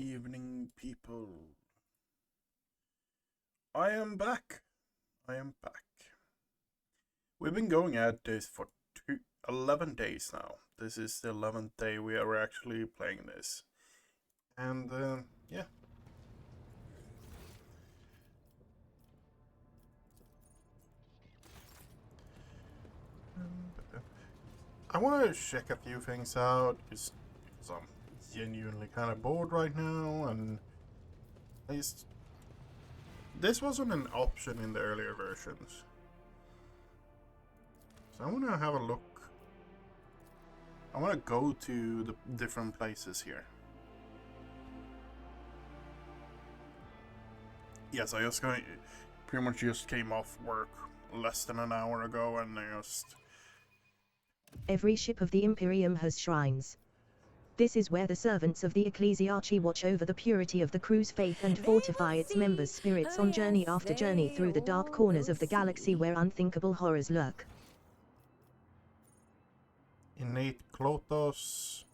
evening, people. I am back. We've been going at this for 11 days now. This is the 11th day we are actually playing this. And, yeah. I want to check a few things out, just because I'm genuinely kind of bored right now, and this wasn't an option in the earlier versions. So I want to have a look. I want to go to the different places here. Yes, I just pretty much just came off work less than an hour ago, and I just... Every ship of the Imperium has shrines. This is where the servants of the Ecclesiarchy watch over the purity of the crew's faith and fortify its members' spirits on journey after journey through the dark corners of the galaxy where unthinkable horrors lurk. Innate Klotos,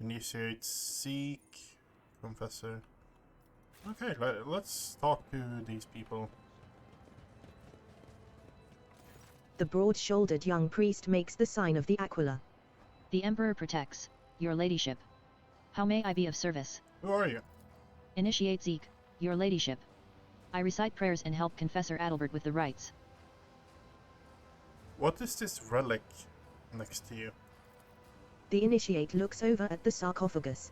Initiate Seek, Confessor. Okay, let's talk to these people. The broad-shouldered young priest makes the sign of the Aquila. The Emperor protects, your ladyship. How may I be of service? Who are you? Initiate Zeke, your ladyship. I recite prayers and help Confessor Adalbert with the rites. What is this relic next to you? The initiate looks over at the sarcophagus.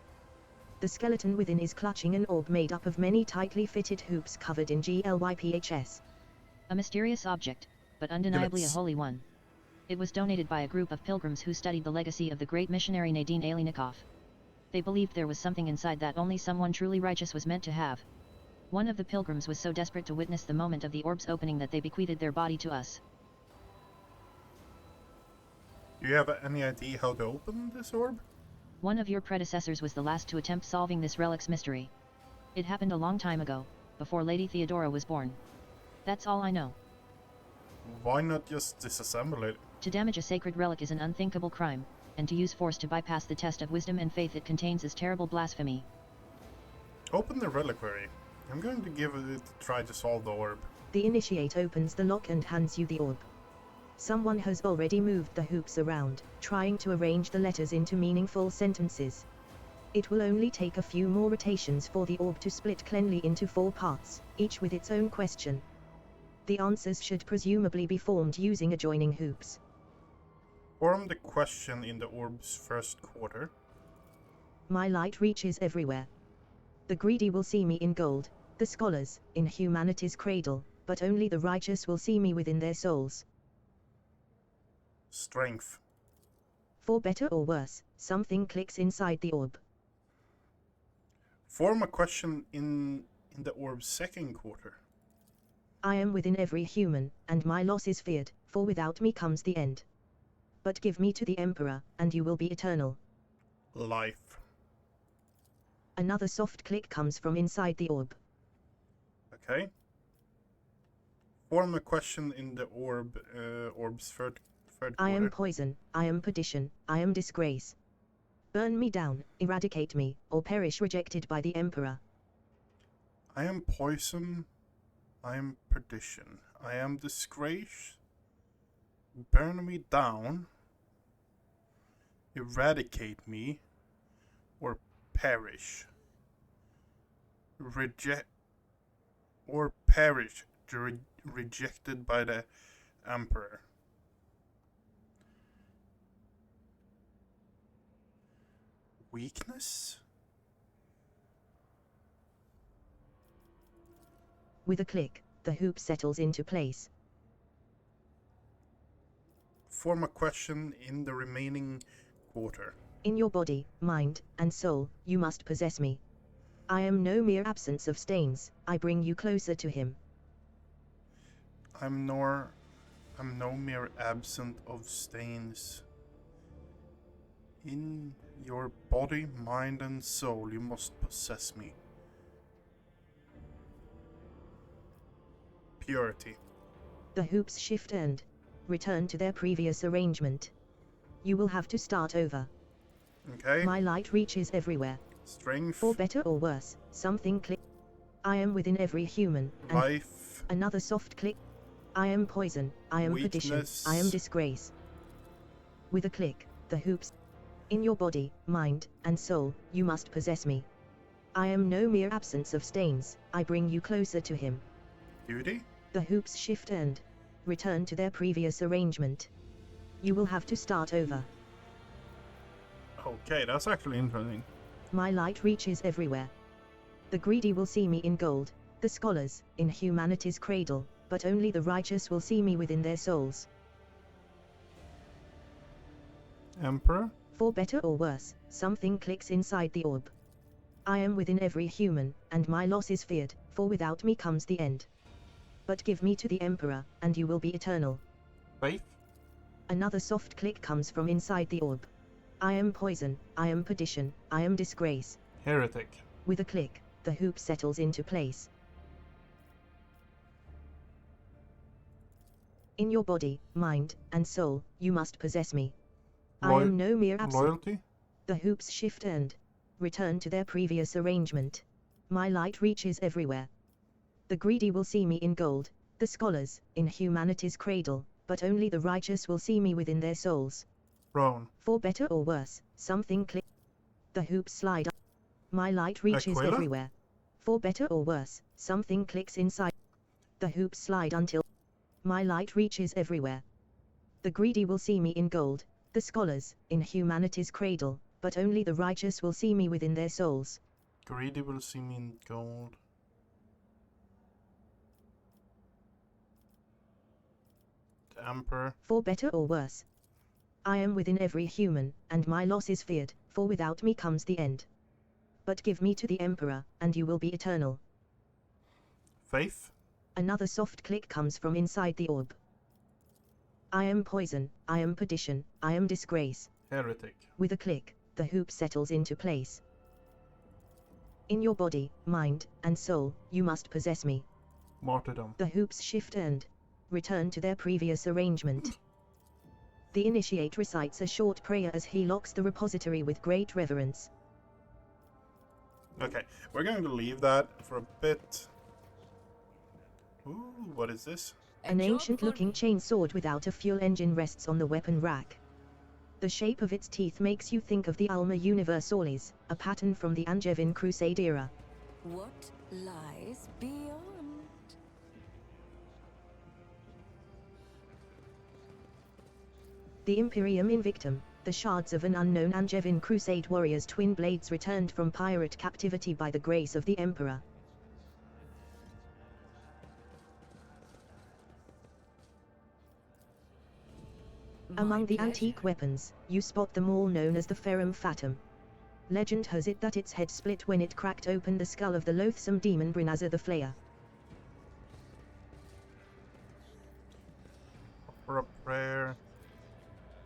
The skeleton within is clutching an orb made up of many tightly fitted hoops covered in glyphs. A mysterious object, but undeniably a holy one. It was donated by a group of pilgrims who studied the legacy of the great missionary Nadine Alinikov. They believed there was something inside that only someone truly righteous was meant to have. One of the pilgrims was so desperate to witness the moment of the orb's opening that they bequeathed their body to us. Do you have any idea how to open this orb? One of your predecessors was the last to attempt solving this relic's mystery. It happened a long time ago, before Lady Theodora was born. That's all I know. Why not just disassemble it? To damage a sacred relic is an unthinkable crime, and to use force to bypass the test of wisdom and faith it contains is terrible blasphemy. Open the reliquary. I'm going to give it a try to solve the orb. The initiate opens the lock and hands you the orb. Someone has already moved the hoops around, trying to arrange the letters into meaningful sentences. It will only take a few more rotations for the orb to split cleanly into 4 parts, each with its own question. The answers should presumably be formed using adjoining hoops. Form the question in the orb's first quarter. My light reaches everywhere. The greedy will see me in gold, the scholars, in humanity's cradle, but only the righteous will see me within their souls. Strength. For better or worse, something clicks inside the orb. Form a question in the orb's second quarter. I am within every human, and my loss is feared, for without me comes the end. But give me to the Emperor, and you will be eternal. Life. Another soft click comes from inside the orb. Okay. Form a question in the orb's third quarter. I am poison, I am perdition, I am disgrace. Burn me down, eradicate me, or perish rejected by the Emperor. I am poison. I am perdition. I am disgrace. Burn me down. Eradicate me. Or perish. Rejected by the Emperor. Weakness? With a click, the hoop settles into place. Form a question in the remaining quarter. In your body, mind, and soul, you must possess me. I am no mere absence of stains, I bring you closer to him. I'm no mere absent of stains. In your body, mind, and soul, you must possess me. Purity. The hoops shift and return to their previous arrangement. You will have to start over. Okay. My light reaches everywhere. Strength. For better or worse, something click. I am within every human. And Life. another soft click. I am poison. I am perdition. I am disgrace. With a click, the hoops. In your body, mind, and soul, you must possess me. I am no mere absence of stains, I bring you closer to him. Beauty. The hoops shift and return to their previous arrangement. You will have to start over. Okay, that's actually interesting. My light reaches everywhere. The greedy will see me in gold, the scholars, in humanity's cradle, but only the righteous will see me within their souls. Emperor. For better or worse, something clicks inside the orb. I am within every human, and my loss is feared, for without me comes the end. But give me to the Emperor, and you will be eternal. Faith. Another soft click comes from inside the orb. I am poison, I am perdition, I am disgrace. Heretic. With a click, the hoop settles into place. In your body, mind, and soul, you must possess me. I am no mere absence. Loyalty. The hoops shift and return to their previous arrangement. My light reaches everywhere. The greedy will see me in gold, the scholars, in humanity's cradle, but only the righteous will see me within their souls. Throne. For better or worse, something click. The hoops slide up. My light reaches Aquila? everywhere. For better or worse, something clicks inside. The hoops slide until my light reaches everywhere. The greedy will see me in gold, the scholars, in humanity's cradle, but only the righteous will see me within their souls. Greedy will see me in gold. The Emperor. For better or worse, I am within every human, and my loss is feared, for without me comes the end. But give me to the Emperor, and you will be eternal. Faith. Another soft click comes from inside the orb. I am poison, I am perdition, I am disgrace. Heretic. With a click, the hoop settles into place. In your body, mind, and soul, you must possess me. Martyrdom. The hoops shift and return to their previous arrangement. The initiate recites a short prayer as he locks the repository with great reverence. Okay, we're going to leave that for a bit. Ooh, what is this? An ancient-looking chain sword without a fuel engine rests on the weapon rack. The shape of its teeth makes you think of the Alma Universalis, a pattern from the Angevin Crusade era. What lies beyond? The Imperium Invictum, the shards of an unknown Angevin Crusade warrior's twin blades returned from pirate captivity by the grace of the Emperor. Among the antique weapons, you spot the maul known as the Ferrum Fatum. Legend has it that its head split when it cracked open the skull of the loathsome demon Brinazar the Flayer. For a prayer.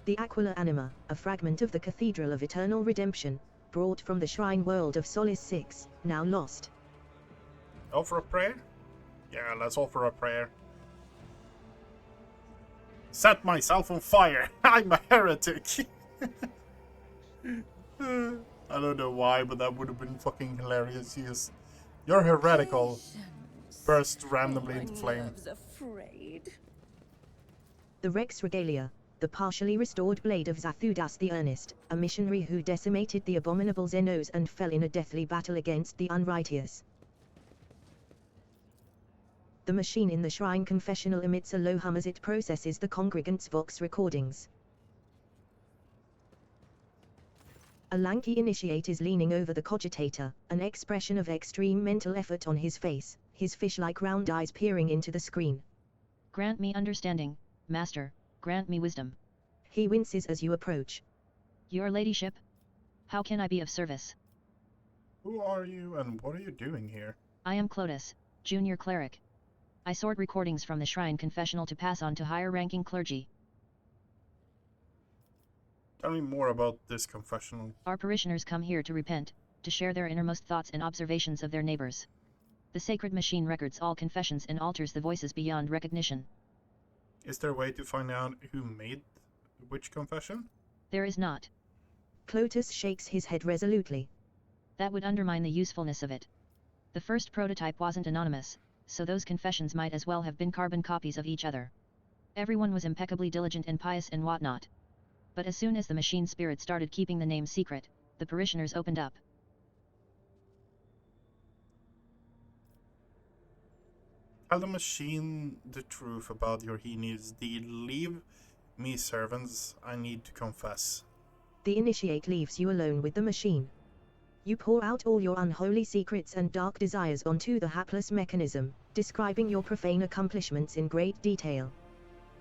The Aquila Anima, a fragment of the Cathedral of Eternal Redemption, brought from the shrine world of Solis 6, now lost. Offer a prayer? Yeah, let's offer a prayer. Set myself on fire! I'm a heretic! I don't know why, but that would have been fucking hilarious. Yes. You're heretical. Burst randomly into flame. The Rex Regalia, the partially restored blade of Zathudas the Earnest, a missionary who decimated the abominable Xenos and fell in a deathly battle against the unrighteous. The machine in the shrine confessional emits a low hum as it processes the congregants' vox recordings. A lanky initiate is leaning over the cogitator, an expression of extreme mental effort on his face, his fish-like round eyes peering into the screen. Grant me understanding, Master, grant me wisdom. He winces as you approach. Your ladyship? How can I be of service? Who are you and what are you doing here? I am Clotus, junior cleric. I sort recordings from the shrine confessional to pass on to higher-ranking clergy. Tell me more about this confessional. Our parishioners come here to repent, to share their innermost thoughts and observations of their neighbors. The sacred machine records all confessions and alters the voices beyond recognition. Is there a way to find out who made which confession? There is not. Clotus shakes his head resolutely. That would undermine the usefulness of it. The first prototype wasn't anonymous, so those confessions might as well have been carbon copies of each other. Everyone was impeccably diligent and pious and whatnot. But as soon as the machine spirit started keeping the name secret, the parishioners opened up. Tell the machine the truth about your heinous deed. Leave me servants, I need to confess. The initiate leaves you alone with the machine. You pour out all your unholy secrets and dark desires onto the hapless mechanism, describing your profane accomplishments in great detail.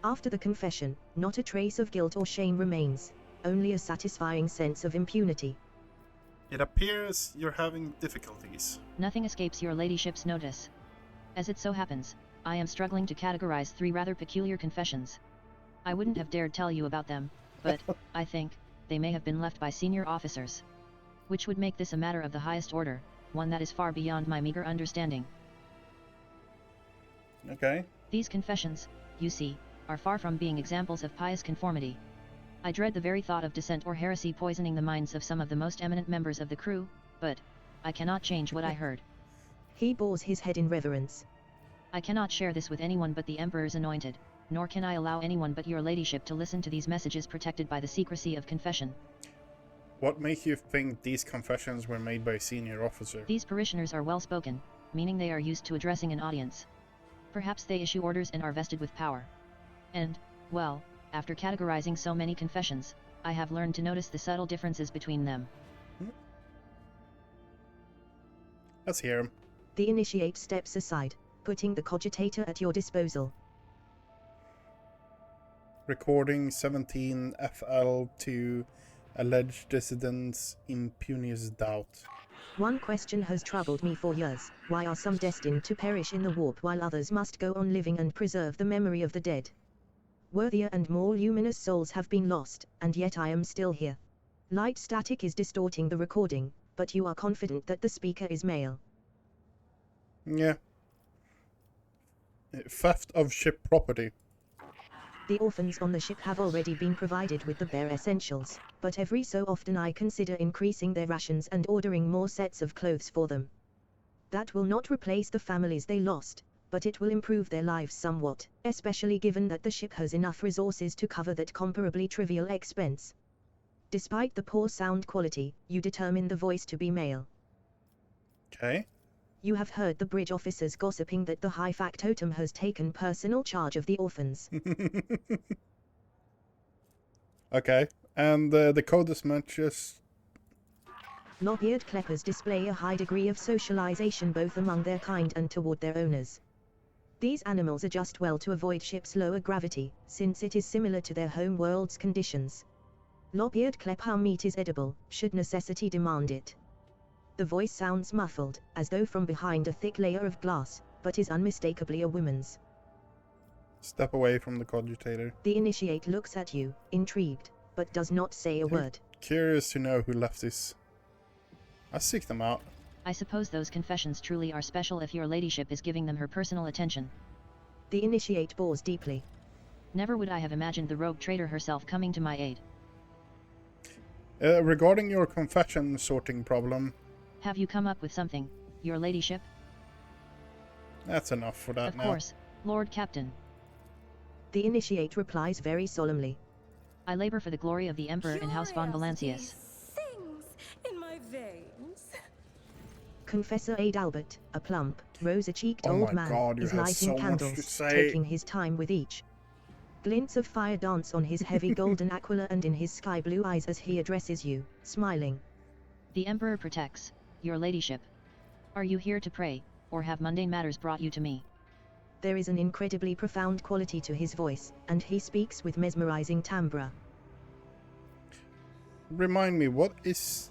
After the confession, not a trace of guilt or shame remains, only a satisfying sense of impunity. It appears you're having difficulties. Nothing escapes your ladyship's notice. As it so happens, I am struggling to categorize 3 rather peculiar confessions. I wouldn't have dared tell you about them, but, I think, they may have been left by senior officers. Which would make this a matter of the highest order, one that is far beyond my meager understanding. Okay. These confessions, you see, are far from being examples of pious conformity. I dread the very thought of dissent or heresy poisoning the minds of some of the most eminent members of the crew, but I cannot change what I heard. He bows his head in reverence. I cannot share this with anyone but the Emperor's anointed, nor can I allow anyone but your ladyship to listen to these messages protected by the secrecy of confession. What makes you think these confessions were made by a senior officer? These parishioners are well spoken, meaning they are used to addressing an audience. Perhaps they issue orders and are vested with power. And, well, after categorizing so many confessions, I have learned to notice the subtle differences between them. Let's hear him. The initiate steps aside, putting the cogitator at your disposal. Recording 17 FL2 alleged dissidents impunious doubt. One question has troubled me for years: why are some destined to perish in the warp while others must go on living and preserve the memory of the dead? Worthier and more luminous souls have been lost, and yet I am still here. Light static is distorting the recording, but you are confident that the speaker is male. Yeah. Theft of ship property. The orphans on the ship have already been provided with the bare essentials, but every so often I consider increasing their rations and ordering more sets of clothes for them. That will not replace the families they lost, but it will improve their lives somewhat, especially given that the ship has enough resources to cover that comparably trivial expense. Despite the poor sound quality, you determine the voice to be male. Okay. You have heard the bridge officers gossiping that the High Factotum has taken personal charge of the orphans. Okay. And the codus matches. Lop-eared kleppers display a high degree of socialization both among their kind and toward their owners. These animals adjust well to avoid ship's lower gravity, since it is similar to their home world's conditions. Lop-eared klepper meat is edible, should necessity demand it. The voice sounds muffled, as though from behind a thick layer of glass, but is unmistakably a woman's. Step away from the cogitator. The initiate looks at you, intrigued, but does not say a word. Curious to know who left this. I seek them out. I suppose those confessions truly are special if your ladyship is giving them her personal attention. The initiate bows deeply. Never would I have imagined the rogue traitor herself coming to my aid. Regarding your confession sorting problem. Have you come up with something, your ladyship? That's enough for that now. Of course, Lord Captain. The initiate replies very solemnly. I labor for the glory of the Emperor in House von Valancius. Sings in my veins. Confessor Adalbert, a plump, rosy-cheeked Oh old my man, God, you is have lighting so much to candles, say. taking his time with each. Glints of fire dance on his heavy golden aquila and in his sky-blue eyes as he addresses you, smiling. The Emperor protects, your ladyship. Are you here to pray, or have mundane matters brought you to me? There is an incredibly profound quality to his voice, and he speaks with mesmerizing timbre. Remind me, what is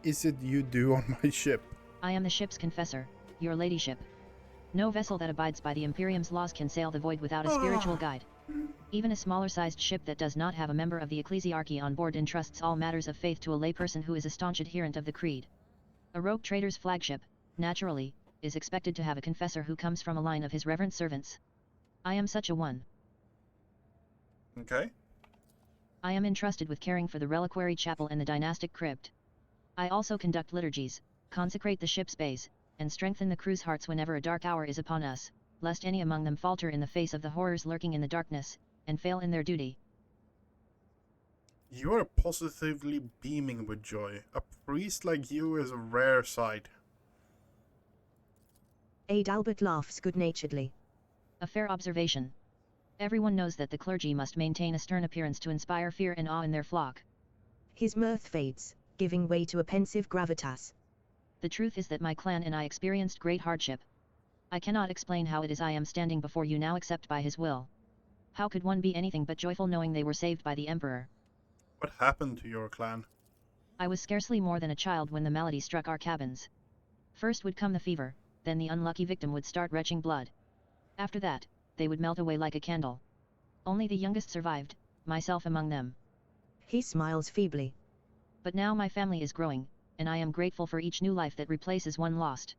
it you do on my ship? I am the ship's confessor, your ladyship. No vessel that abides by the Imperium's laws can sail the void without a spiritual guide. Even a smaller-sized ship that does not have a member of the ecclesiarchy on board entrusts all matters of faith to a layperson who is a staunch adherent of the creed. A rogue trader's flagship, naturally, is expected to have a confessor who comes from a line of his reverent servants. I am such a one. Okay. I am entrusted with caring for the reliquary chapel and the dynastic crypt. I also conduct liturgies, consecrate the ship's bays, and strengthen the crew's hearts whenever a dark hour is upon us, lest any among them falter in the face of the horrors lurking in the darkness, and fail in their duty. You are positively beaming with joy. A priest like you is a rare sight. Adalbert laughs good-naturedly. A fair observation. Everyone knows that the clergy must maintain a stern appearance to inspire fear and awe in their flock. His mirth fades, giving way to a pensive gravitas. The truth is that my clan and I experienced great hardship. I cannot explain how it is I am standing before you now except by his will. How could one be anything but joyful knowing they were saved by the Emperor? What happened to your clan? I was scarcely more than a child when the malady struck our cabins. First would come the fever, then the unlucky victim would start retching blood. After that, they would melt away like a candle. Only the youngest survived, myself among them. He smiles feebly. But now my family is growing, and I am grateful for each new life that replaces one lost.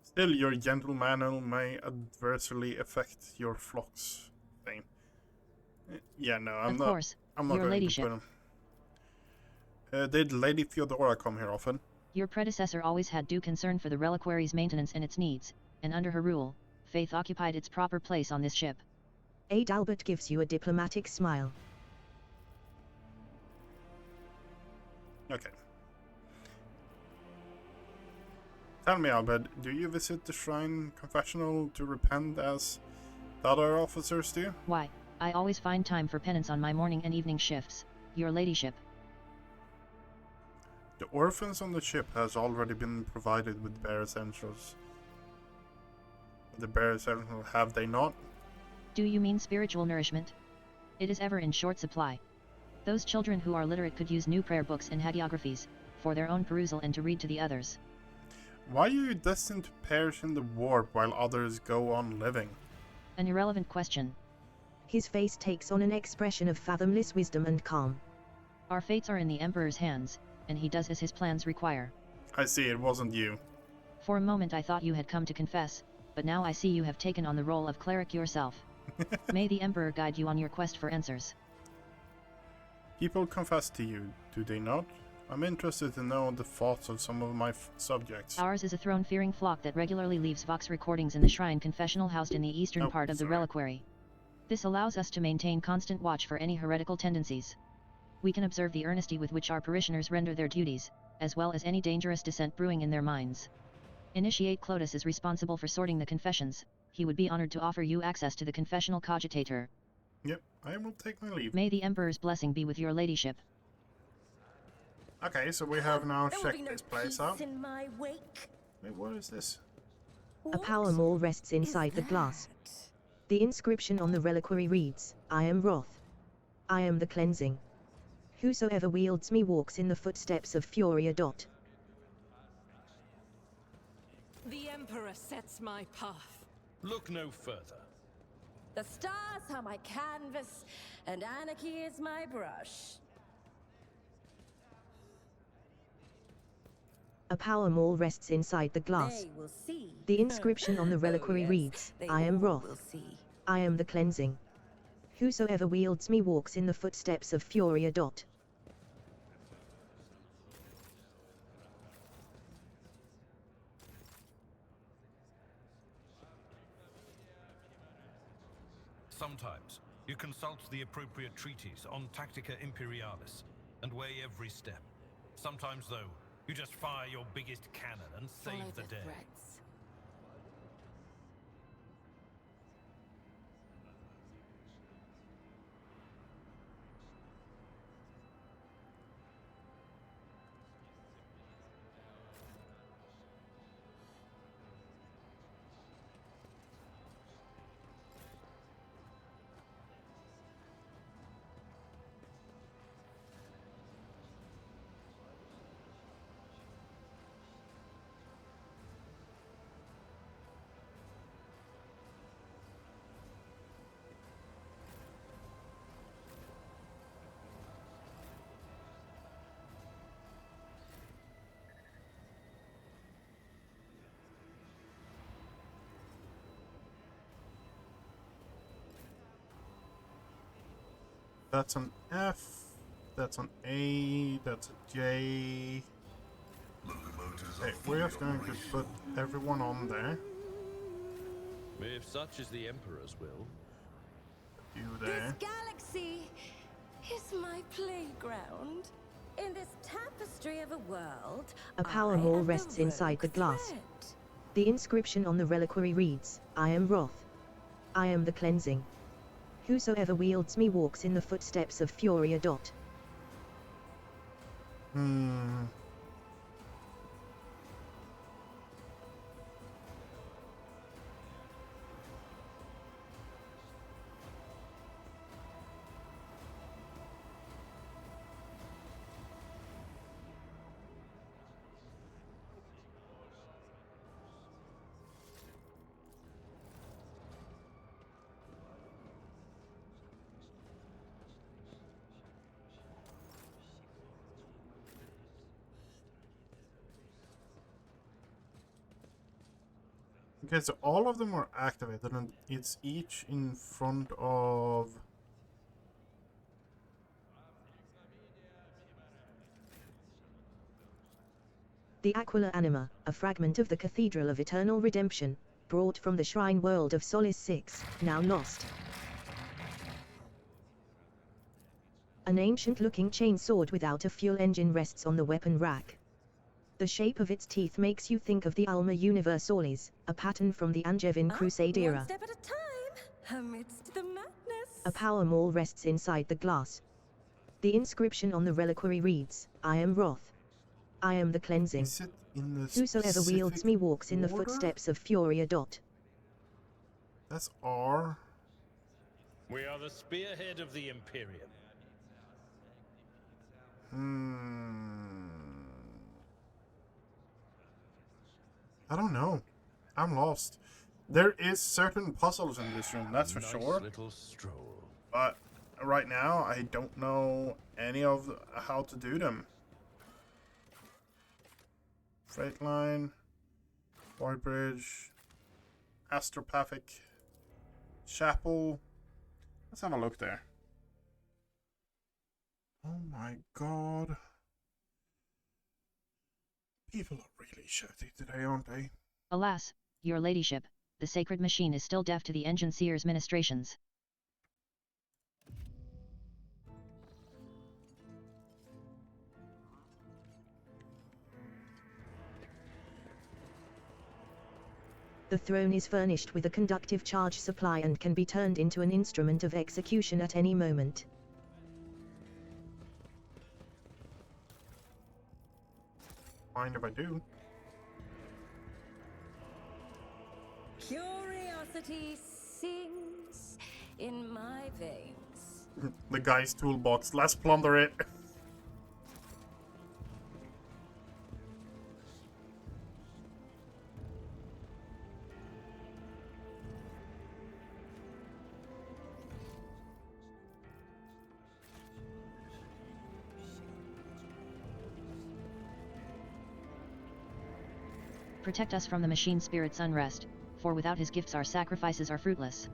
Still, your gentle manner may adversely affect your flock's fame. Yeah, no, I'm Of not. course, I'm not your going ladyship. to put him. Did Lady Theodora come here often? Your predecessor always had due concern for the reliquary's maintenance and its needs, and under her rule, faith occupied its proper place on this ship. Adalbert gives you a diplomatic smile. Okay. Tell me, Albert, do you visit the shrine confessional to repent as the other officers do? Why, I always find time for penance on my morning and evening shifts, your ladyship. The orphans on the ship has already been provided with bare essentials. The bare essentials, have they not? Do you mean spiritual nourishment? It is ever in short supply. Those children who are literate could use new prayer books and hagiographies, for their own perusal and to read to the others. Why are you destined to perish in the warp while others go on living? An irrelevant question. His face takes on an expression of fathomless wisdom and calm. Our fates are in the Emperor's hands, and he does as his plans require. I see, it wasn't you. For a moment I thought you had come to confess, but now I see you have taken on the role of cleric yourself. May the Emperor guide you on your quest for answers. People confess to you, do they not? I'm interested to know the thoughts of some of my subjects. Ours is a throne-fearing flock that regularly leaves vox recordings in the shrine confessional housed in the eastern part of the reliquary. This allows us to maintain constant watch for any heretical tendencies. We can observe the earnesty with which our parishioners render their duties, as well as any dangerous dissent brewing in their minds. Initiate Clotus is responsible for sorting the confessions. He would be honored to offer you access to the confessional cogitator. Yep, I will take my leave. May the Emperor's blessing be with your ladyship. Okay, so we have now There will be checked no this place peace out. in my wake. Wait, what is this? A power maul rests inside the glass. The inscription on the reliquary reads, I am wrath. I am the cleansing. Whosoever wields me walks in the footsteps of Furia. The Emperor sets my path. Look no further. The stars are my canvas, and anarchy is my brush. A power maul rests inside the glass. They will see. The inscription on the reliquary Oh, yes, reads, they I am all wrath. will see. I am the cleansing. Whosoever wields me walks in the footsteps of Furia. Sometimes you consult the appropriate treatise on Tactica Imperialis and weigh every step. Sometimes, though, you just fire your biggest cannon and Follow save the day. threats. That's an F. That's an A, that's a J. Okay, we're just going to put everyone on there. If such is the Emperor's will. You This there. galaxy is my playground. In this tapestry of a world, A power I maul am rests the inside the rogue glass. thread. The inscription on the reliquary reads, I am Wrath. I am the cleansing. Whosoever wields me walks in the footsteps of Furia. Okay, so all of them are activated, and it's each in front of... The Aquila Anima, a fragment of the Cathedral of Eternal Redemption, brought from the Shrine World of Solace 6, now lost. An ancient-looking chain sword without a fuel engine rests on the weapon rack. The shape of its teeth makes you think of the Alma Universalis, a pattern from the Angevin Crusade One era. step at a time, amidst the madness. A power maul rests inside the glass. The inscription on the reliquary reads, I am Wrath. I am the cleansing. Is it in the Whosoever wields specific me walks in the order? footsteps of Furia. That's R. We are the spearhead of the Imperium. I don't know. I'm lost. There is certain puzzles in this room, that's for Nice sure. little stroll. But right now, I don't know any of how to do them. Freight line, Void Bridge, Astropathic, Chapel. Let's have a look there. Oh my god. People are really shouty today, aren't they? Alas, your ladyship, the sacred machine is still deaf to the engine seer's ministrations. The throne is furnished with a conductive charge supply and can be turned into an instrument of execution at any moment. Mind if I do? Curiosity sings in my veins. The guy's toolbox. Let's plunder it. Protect us from the machine spirit's unrest, for without his gifts our sacrifices are fruitless.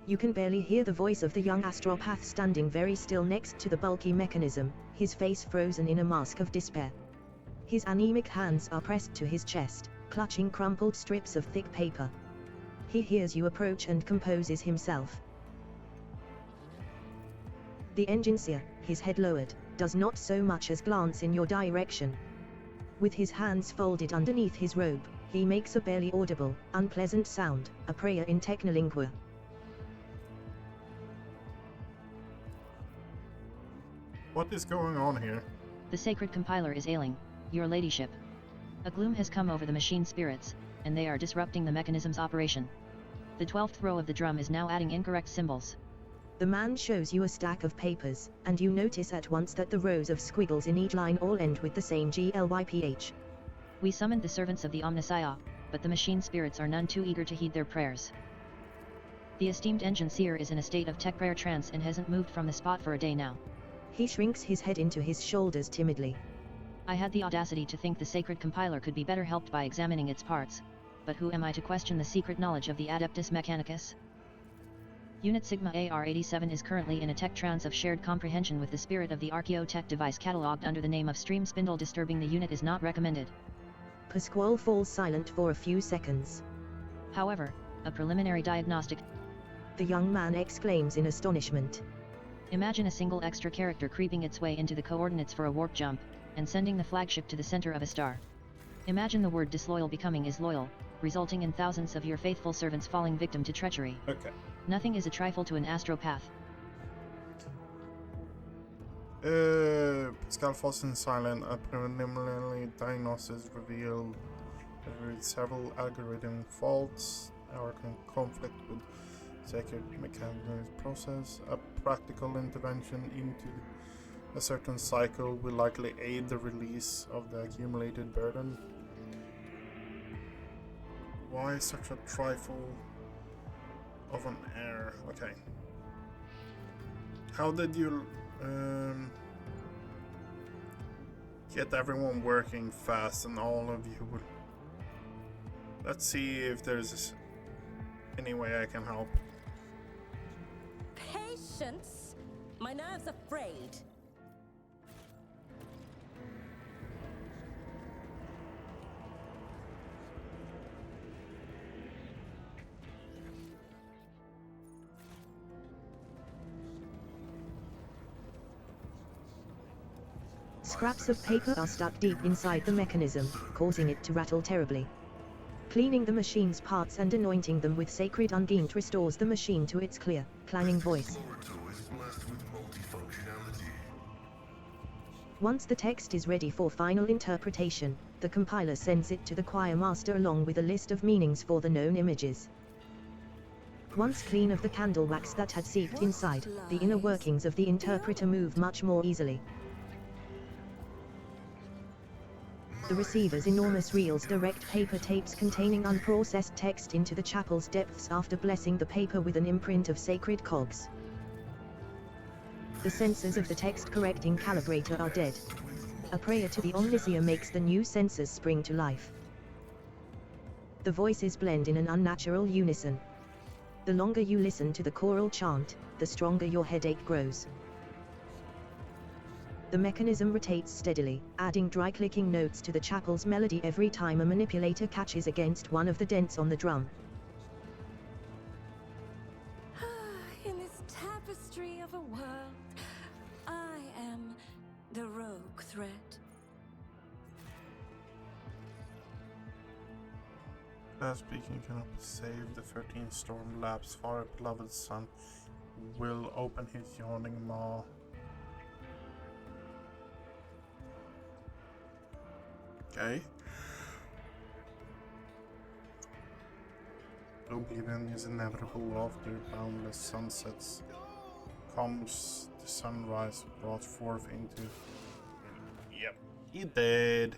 You can barely hear the voice of the young astropath standing very still next to the bulky mechanism, his face frozen in a mask of despair. His anemic hands are pressed to his chest, clutching crumpled strips of thick paper. He hears you approach and composes himself. The engineer, his head lowered, does not so much as glance in your direction. With his hands folded underneath his robe, he makes a barely audible, unpleasant sound, a prayer in Technolingua. What is going on here? The sacred compiler is ailing, your ladyship. A gloom has come over the machine spirits, and they are disrupting the mechanism's operation. The 12th row of the drum is now adding incorrect symbols. The man shows you a stack of papers, and you notice at once that the rows of squiggles in each line all end with the same GLYPH. We summoned the servants of the Omnissiah, but the machine spirits are none too eager to heed their prayers. The esteemed engine seer is in a state of tech prayer trance and hasn't moved from the spot for a day now. He shrinks his head into his shoulders timidly. I had the audacity to think the sacred compiler could be better helped by examining its parts, but who am I to question the secret knowledge of the Adeptus Mechanicus? Unit Sigma AR-87 is currently in a tech trance of shared comprehension with the spirit of the Archaeotech device catalogued under the name of Stream Spindle. Disturbing the unit is not recommended. Pasquale falls silent for a few seconds. However, a preliminary diagnostic. The young man exclaims in astonishment. Imagine a single extra character creeping its way into the coordinates for a warp jump, and sending the flagship to the center of a star. Imagine the word disloyal becoming is loyal, resulting in thousands of your faithful servants falling victim to treachery. Okay. Nothing is a trifle to an astropath. Pascal falls in silent. A preliminary diagnosis revealed there are several algorithm faults or conflict with sacred mechanical process. A practical intervention into a certain cycle will likely aid the release of the accumulated burden. Why such a trifle of an error? Okay. How did you get everyone working fast and all of you will... Let's see if there's any way I can help. Patience? My nerves are frayed. Scraps of paper are stuck deep inside the mechanism, causing it to rattle terribly. Cleaning the machine's parts and anointing them with sacred unguent restores the machine to its clear, clanging voice. Once the text is ready for final interpretation, the compiler sends it to the choir master along with a list of meanings for the known images. Once clean of the candle wax that had seeped inside, the inner workings of the interpreter move much more easily. The receiver's enormous reels direct paper tapes containing unprocessed text into the chapel's depths after blessing the paper with an imprint of sacred cogs. The sensors of the text-correcting calibrator are dead. A prayer to the Omniseer makes the new sensors spring to life. The voices blend in an unnatural unison. The longer you listen to the choral chant, the stronger your headache grows. The mechanism rotates steadily, adding dry-clicking notes to the chapel's melody every time a manipulator catches against one of the dents on the drum. In this tapestry of a world, I am the rogue thread. Speaking cannot save the 13 storm lapse. Far beloved son will open his yawning maw. Okay. Oblivion is inevitable after boundless sunsets. Comes the sunrise brought forth into... Yep, he did.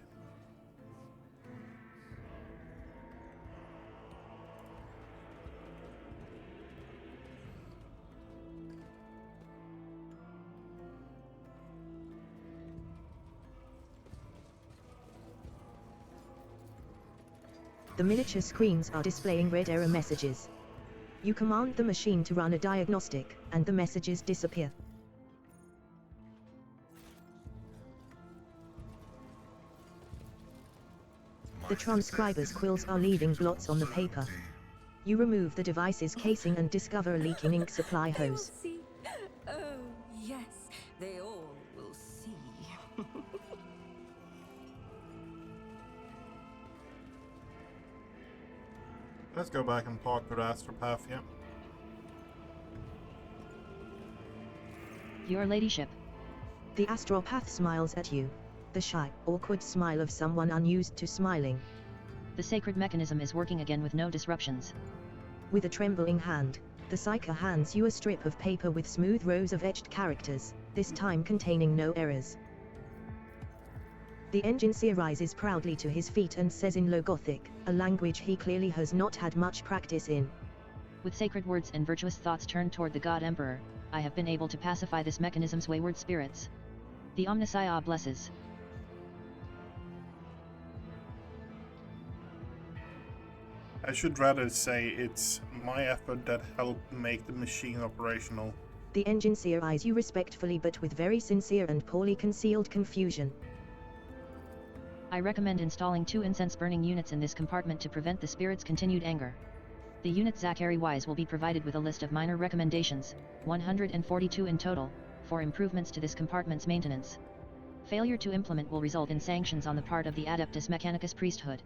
The miniature screens are displaying red error messages. You command the machine to run a diagnostic, and the messages disappear. The transcriber's quills are leaving blots on the paper. You remove the device's casing and discover a leaking ink supply They will hose. see. Oh, yes, they all will see. Let's go back and talk to the astropath, yeah. Your ladyship. The astropath smiles at you. The shy, awkward smile of someone unused to smiling. The sacred mechanism is working again with no disruptions. With a trembling hand, the psyker hands you a strip of paper with smooth rows of etched characters, this time containing no errors. The engineer rises proudly to his feet and says in Low Gothic, a language he clearly has not had much practice in. With sacred words and virtuous thoughts turned toward the God Emperor, I have been able to pacify this mechanism's wayward spirits. The Omniseer blesses. I should rather say it's my effort that helped make the machine operational. The engineer eyes you respectfully but with very sincere and poorly concealed confusion. I recommend installing 2 incense-burning units in this compartment to prevent the spirit's continued anger. The unit Zachary Wise will be provided with a list of minor recommendations, 142 in total, for improvements to this compartment's maintenance. Failure to implement will result in sanctions on the part of the Adeptus Mechanicus priesthood.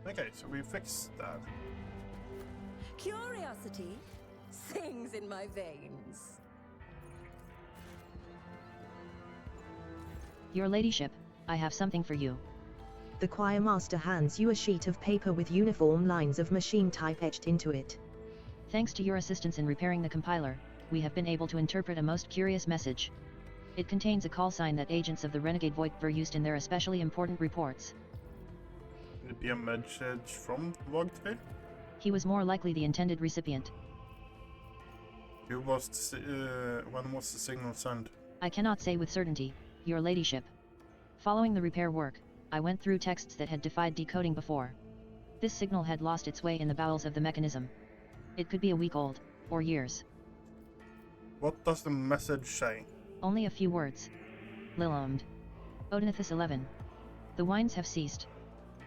Okay, so we fixed that. Curiosity sings in my veins. Your ladyship, I have something for you. The choir master hands you a sheet of paper with uniform lines of machine type etched into it. Thanks to your assistance in repairing the compiler, we have been able to interpret a most curious message. It contains a call sign that agents of the Renegade Voigtver used in their especially important reports. Could it be a message from Voigtver? He was more likely the intended recipient. When was the signal sent? I cannot say with certainty, your ladyship. Following the repair work, I went through texts that had defied decoding before. This signal had lost its way in the bowels of the mechanism. It could be a week old, or years. What does the message say? Only a few words. Lilomd. Odinithus 11. The wines have ceased.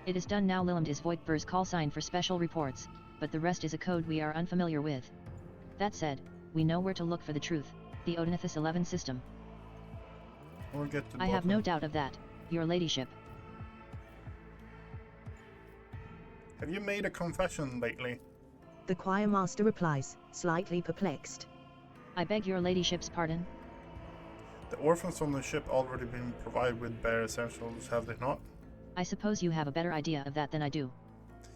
It is done now. Lilomd is Voigtver's call sign for special reports, but the rest is a code we are unfamiliar with. That said, we know where to look for the truth, the Odinithus 11 system. We'll get to the I have no bottom. doubt of that, your ladyship. Have you made a confession lately? The choir master replies, slightly perplexed. I beg your ladyship's pardon? The orphans on the ship already been provided with bare essentials, have they not? I suppose you have a better idea of that than I do.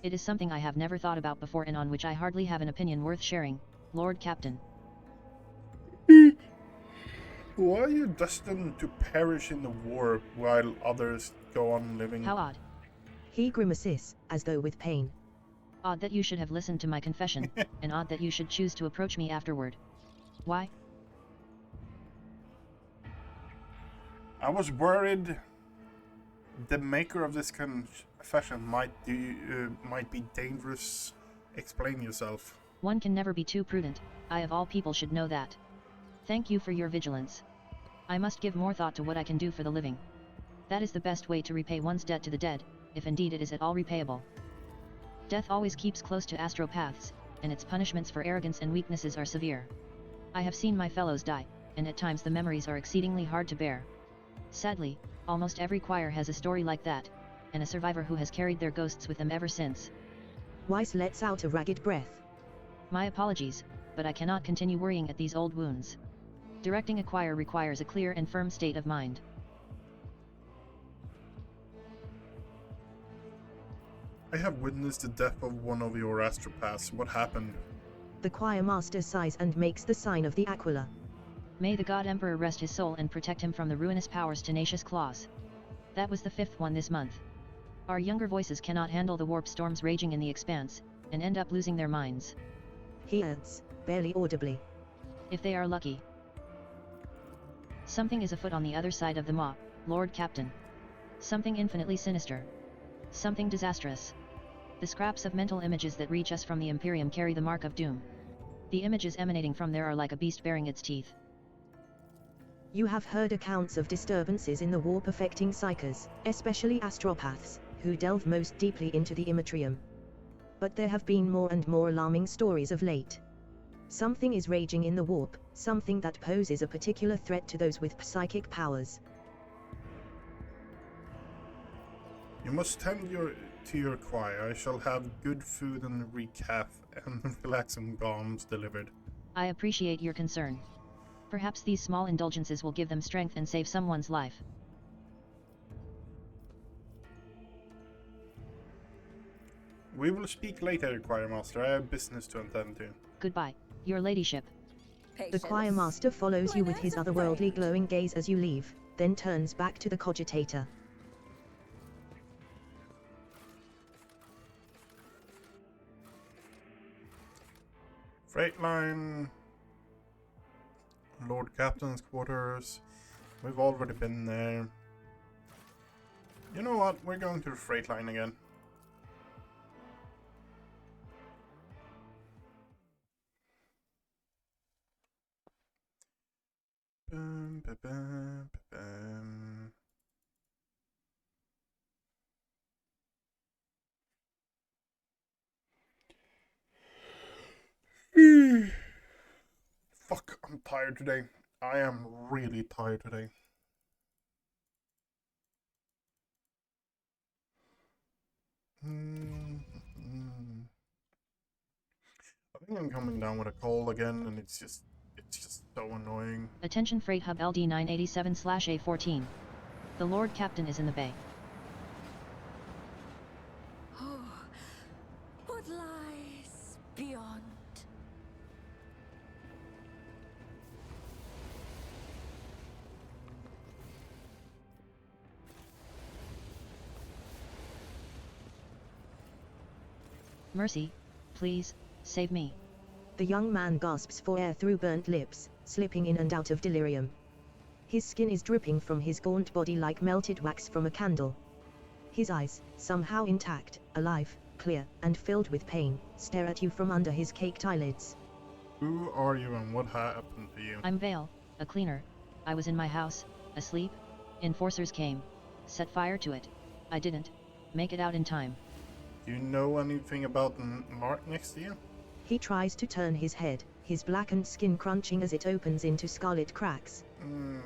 It is something I have never thought about before and on which I hardly have an opinion worth sharing, Lord Captain. Why are you destined to perish in the war while others go on living? How odd. He grimaces, as though with pain. Odd that you should have listened to my confession, and odd that you should choose to approach me afterward. Why? I was worried the maker of this confession might be dangerous. Explain yourself. One can never be too prudent, I of all people should know that. Thank you for your vigilance. I must give more thought to what I can do for the living. That is the best way to repay one's debt to the dead, if indeed it is at all repayable. Death always keeps close to astropaths, and its punishments for arrogance and weaknesses are severe. I have seen my fellows die, and at times the memories are exceedingly hard to bear. Sadly, almost every choir has a story like that, and a survivor who has carried their ghosts with them ever since. Weiss lets out a ragged breath. My apologies, but I cannot continue worrying at these old wounds. Directing a choir requires a clear and firm state of mind. I have witnessed the death of one of your astropaths. What happened? The choir master sighs and makes the sign of the Aquila. May the God Emperor rest his soul and protect him from the ruinous power's tenacious claws. That was the 5th one this month. Our younger voices cannot handle the warp storms raging in the expanse, and end up losing their minds. He adds, barely audibly. If they are lucky. Something is afoot on the other side of the maw, Lord Captain. Something infinitely sinister. Something disastrous. The scraps of mental images that reach us from the Imperium carry the mark of doom. The images emanating from there are like a beast baring its teeth. You have heard accounts of disturbances in the warp affecting psychers, especially astropaths, who delve most deeply into the Immatrium. But there have been more and more alarming stories of late. Something is raging in the warp, something that poses a particular threat to those with psychic powers. You must tend to your choir. I shall have good food and recaf and relaxing bombs delivered. I appreciate your concern. Perhaps these small indulgences will give them strength and save someone's life. We will speak later, choir master. I have business to attend to. Goodbye, your ladyship. The choir master follows you with his otherworldly glowing gaze as you leave, then turns back to the cogitator. Freight line. Lord Captain's quarters. We've already been there. You know what? We're going to the freight line again. Bum, ba, bum, ba, bum. Fuck, I'm tired today. I am really tired today. I think I'm coming down with a cold again, and it's just so annoying. Attention Freight Hub LD 987/A14. The Lord Captain is in the bay. Oh, what lies beyond? Mercy, please, save me. The young man gasps for air through burnt lips, slipping in and out of delirium. His skin is dripping from his gaunt body like melted wax from a candle. His eyes, somehow intact, alive, clear, and filled with pain, stare at you from under his caked eyelids. Who are you and what happened to you? I'm Vale, a cleaner. I was in my house, asleep. Enforcers came. Set fire to it. I didn't make it out in time. Do you know anything about the mark next to you? He tries to turn his head, his blackened skin crunching as it opens into scarlet cracks.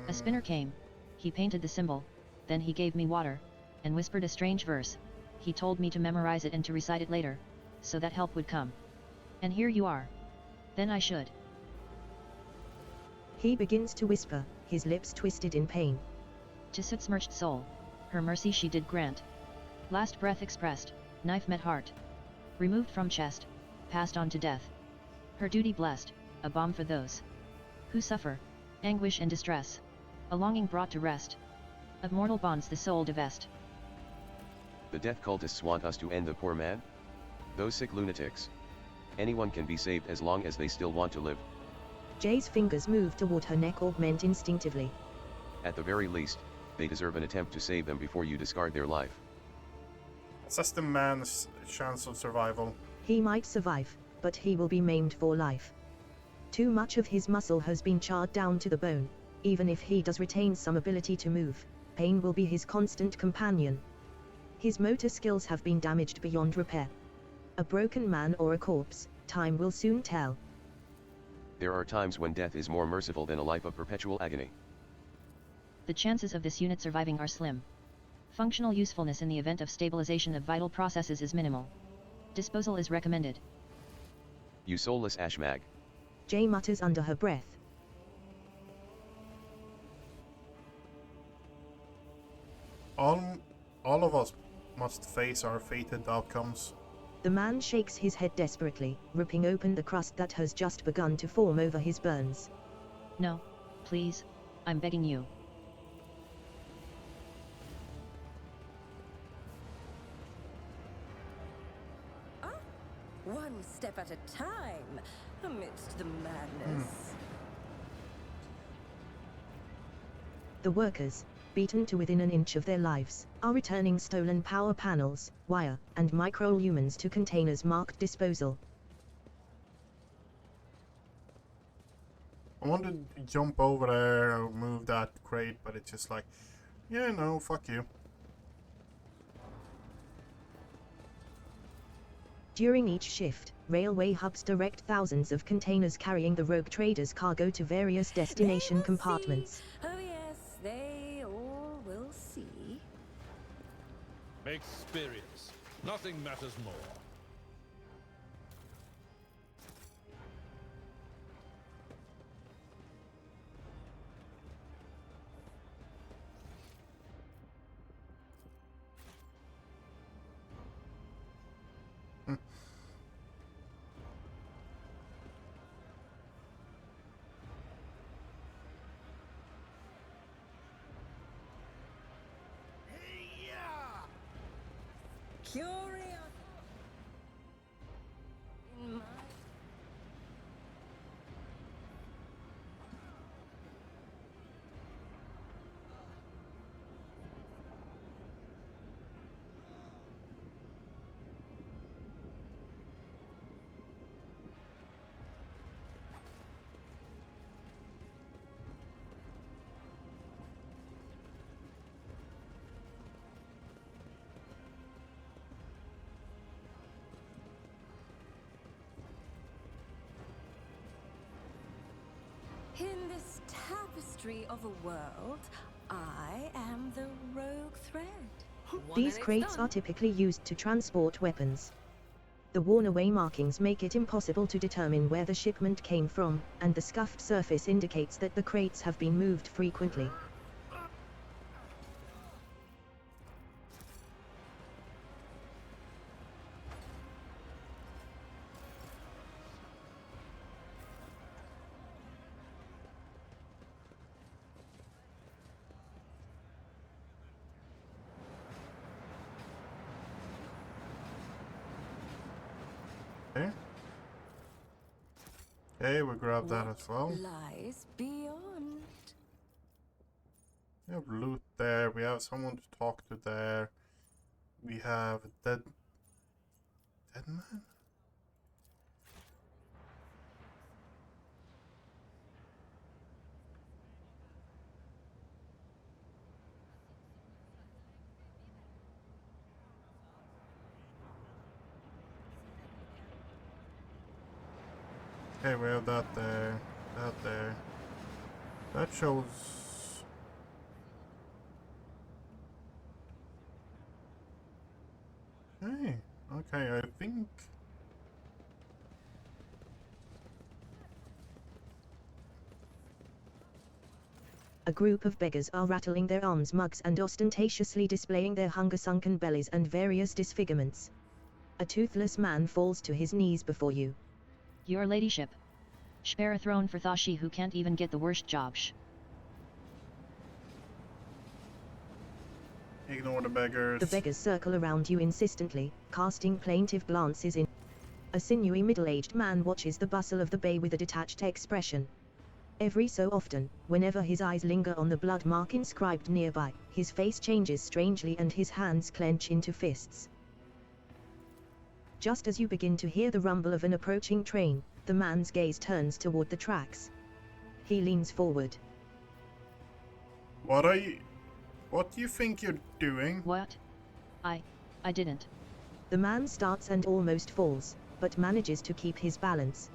A spinner came. He painted the symbol. Then he gave me water, and whispered a strange verse. He told me to memorize it and to recite it later, so that help would come. And here you are. Then I should. He begins to whisper, his lips twisted in pain. To soot-smirched soul, her mercy she did grant. Last breath expressed, knife met heart. Removed from chest, passed on to death. Her duty blessed, a balm for those who suffer anguish and distress. A longing brought to rest. Of mortal bonds the soul divest. The death cultists want us to end the poor man? Those sick lunatics. Anyone can be saved as long as they still want to live. Jay's fingers move toward her neck, augment instinctively. At the very least, they deserve an attempt to save them before you discard their life. Assess the man's chance of survival. He might survive, but he will be maimed for life. Too much of his muscle has been charred down to the bone. Even if he does retain some ability to move, pain will be his constant companion. His motor skills have been damaged beyond repair. A broken man or a corpse, time will soon tell. There are times when death is more merciful than a life of perpetual agony. The chances of this unit surviving are slim. Functional usefulness in the event of stabilization of vital processes is minimal. Disposal is recommended. You soulless ashmag. Jay mutters under her breath. All of us must face our fated outcomes. The man shakes his head desperately, ripping open the crust that has just begun to form over his burns. No, please, I'm begging you. One step at a time, amidst the madness. The workers, beaten to within an inch of their lives, are returning stolen power panels, wire, and micro-humans to containers marked disposal. I wanted to jump over there or move that crate, but it's just like, yeah, no, fuck you. During each shift, railway hubs direct thousands of containers carrying the rogue traders' cargo to various destination compartments. Oh yes, they all will see. Experience. Nothing matters more. Curiosity in my In this tapestry of a world, I am the rogue thread. These crates are typically used to transport weapons. The worn-away markings make it impossible to determine where the shipment came from, and the scuffed surface indicates that the crates have been moved frequently. Okay. Okay, we grab that as well. Lies beyond. We have loot there. We have someone to talk to there. We have a dead man? Okay, we have that there. That there. That shows... Hey, okay, I think... A group of beggars are rattling their alms mugs and ostentatiously displaying their hunger-sunken bellies and various disfigurements. A toothless man falls to his knees before you. Your ladyship. Spare a throne for Thashi who can't even get the worst job. Ignore the beggars. The beggars circle around you insistently, casting plaintive glances in. A sinewy middle-aged man watches the bustle of the bay with a detached expression. Every so often, whenever his eyes linger on the blood mark inscribed nearby, his face changes strangely and his hands clench into fists. Just as you begin to hear the rumble of an approaching train, the man's gaze turns toward the tracks. He leans forward. What do you think you're doing? What? I didn't. The man starts and almost falls, but manages to keep his balance.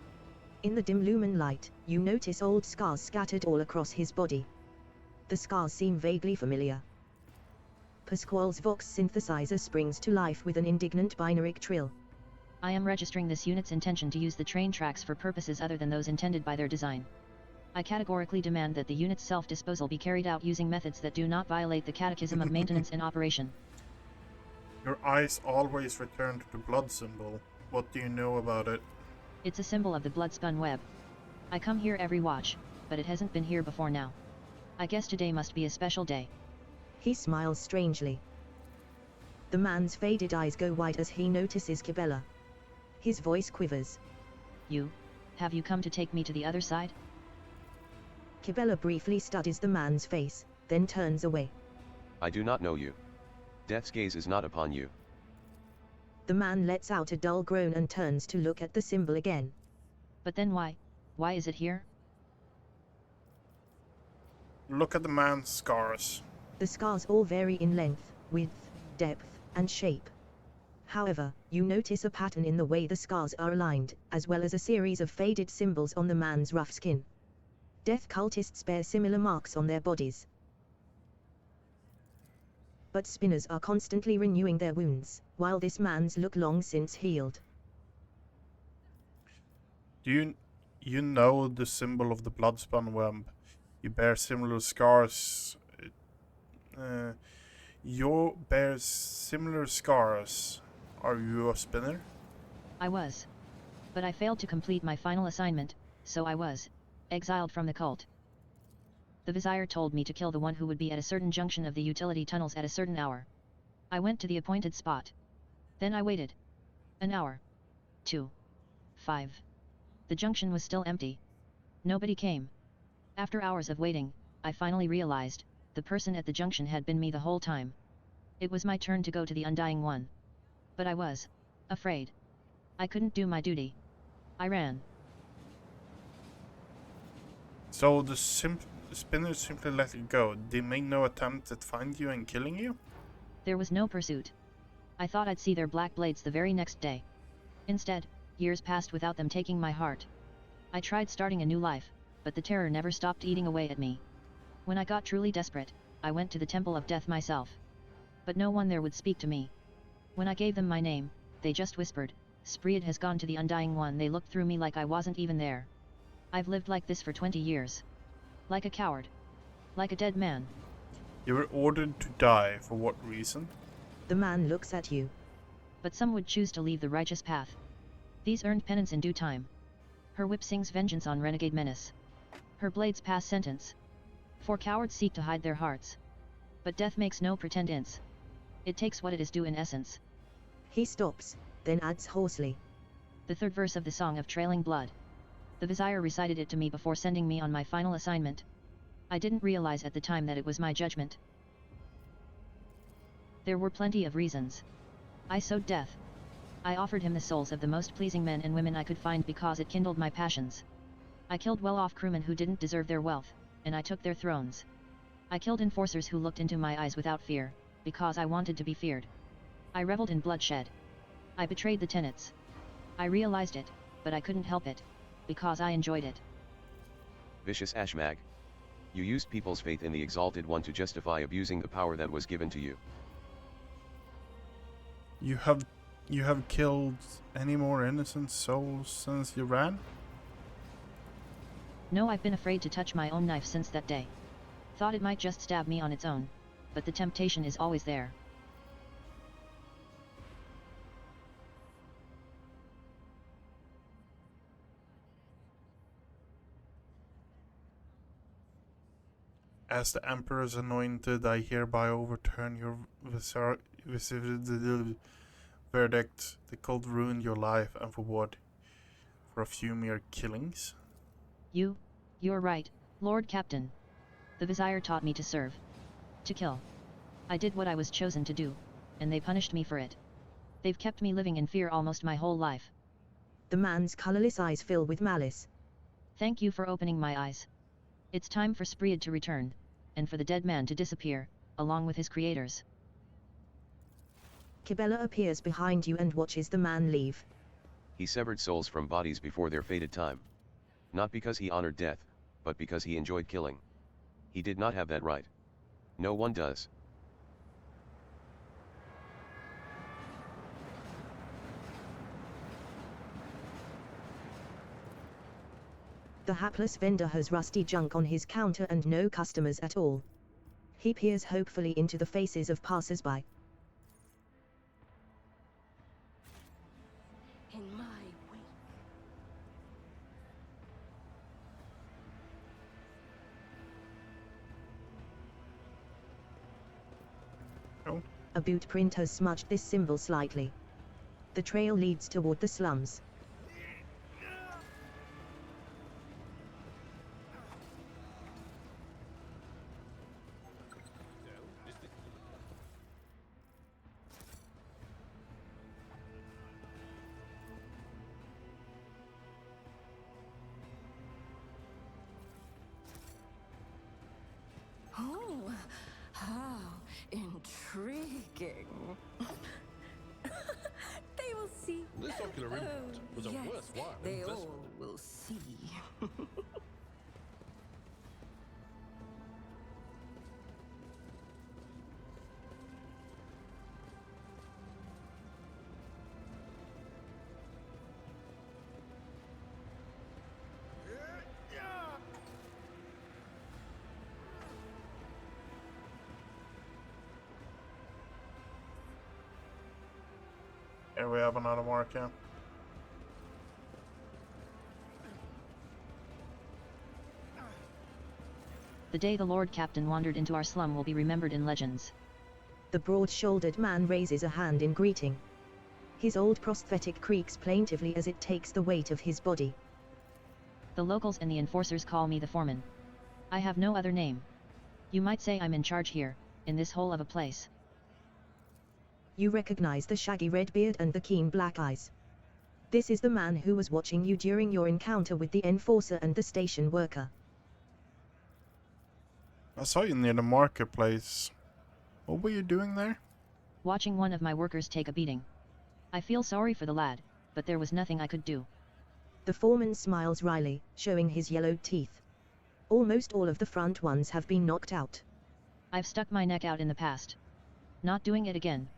In the dim lumen light, you notice old scars scattered all across his body. The scars seem vaguely familiar. Pasquale's Vox synthesizer springs to life with an indignant binary trill. I am registering this unit's intention to use the train tracks for purposes other than those intended by their design. I categorically demand that the unit's self-disposal be carried out using methods that do not violate the Catechism of Maintenance in Operation. Your eyes always return to the blood symbol. What do you know about it? It's a symbol of the blood-spun web. I come here every watch, but it hasn't been here before now. I guess today must be a special day. He smiles strangely. The man's faded eyes go wide as he notices Kibella. His voice quivers. Have you come to take me to the other side? Kibella briefly studies the man's face, then turns away. I do not know you. Death's gaze is not upon you. The man lets out a dull groan and turns to look at the symbol again. But then why? Why is it here? Look at the man's scars. The scars all vary in length, width, depth, and shape. However, you notice a pattern in the way the scars are aligned, as well as a series of faded symbols on the man's rough skin. Death cultists bear similar marks on their bodies. But spinners are constantly renewing their wounds, while this man's look long since healed. Do you know the symbol of the bloodspun web? You bear similar scars. You bear similar scars. Are you a spinner? I was. But I failed to complete my final assignment, so I was exiled from the cult. The Vizier told me to kill the one who would be at a certain junction of the utility tunnels at a certain hour. I went to the appointed spot. Then I waited. An hour. 2. 5. The junction was still empty. Nobody came. After hours of waiting, I finally realized, the person at the junction had been me the whole time. It was my turn to go to the Undying One. But I was afraid. I couldn't do my duty. I ran. So the spinners simply let you go. They made no attempt at finding you and killing you? There was no pursuit. I thought I'd see their black blades the very next day. Instead, years passed without them taking my heart. I tried starting a new life, but the terror never stopped eating away at me. When I got truly desperate, I went to the Temple of Death myself. But no one there would speak to me. When I gave them my name, they just whispered, "Spread has gone to the Undying One." They looked through me like I wasn't even there. I've lived like this for 20 years. Like a coward. Like a dead man. You were ordered to die. For what reason? The man looks at you. But some would choose to leave the righteous path. These earned penance in due time. Her whip sings vengeance on renegade menace. Her blades pass sentence. For cowards seek to hide their hearts. But death makes no pretendance. It takes what it is due in essence. He stops, then adds hoarsely. The third verse of the Song of Trailing Blood. The Vizier recited it to me before sending me on my final assignment. I didn't realize at the time that it was my judgment. There were plenty of reasons. I sowed death. I offered him the souls of the most pleasing men and women I could find because it kindled my passions. I killed well-off crewmen who didn't deserve their wealth, and I took their thrones. I killed enforcers who looked into my eyes without fear, because I wanted to be feared. I reveled in bloodshed. I betrayed the tenets. I realized it, but I couldn't help it, because I enjoyed it. Vicious Ashmag. You used people's faith in the Exalted One to justify abusing the power that was given to you. You have killed any more innocent souls since you ran? No, I've been afraid to touch my own knife since that day. Thought it might just stab me on its own, but the temptation is always there. As the Emperor's anointed, I hereby overturn your verdict. The cult ruined your life, and for what? For a few mere killings? You're right, Lord Captain. The Vizier taught me to serve. To kill. I did what I was chosen to do, and they punished me for it. They've kept me living in fear almost my whole life. The man's colorless eyes fill with malice. Thank you for opening my eyes. It's time for Spread to return, and for the dead man to disappear, along with his creators. Kibella appears behind you and watches the man leave. He severed souls from bodies before their fated time. Not because he honored death, but because he enjoyed killing. He did not have that right. No one does. The hapless vendor has rusty junk on his counter and no customers at all. He peers hopefully into the faces of passers-by. In my wake. Oh. A boot print has smudged this symbol slightly. The trail leads toward the slums. Oh, how intriguing. They will see. This ocular implant was a yes, worthwhile they investment. all will see. Here we have another marker. The day the Lord Captain wandered into our slum will be remembered in legends. The broad-shouldered man raises a hand in greeting. His old prosthetic creaks plaintively as it takes the weight of his body. The locals and the enforcers call me the foreman. I have no other name. You might say I'm in charge here, in this hole of a place. You recognize the shaggy red beard and the keen black eyes. This is the man who was watching you during your encounter with the enforcer and the station worker. I saw you near the marketplace. What were you doing there? Watching one of my workers take a beating. I feel sorry for the lad, but there was nothing I could do. The foreman smiles wryly, showing his yellowed teeth. Almost all of the front ones have been knocked out. I've stuck my neck out in the past. Not doing it again.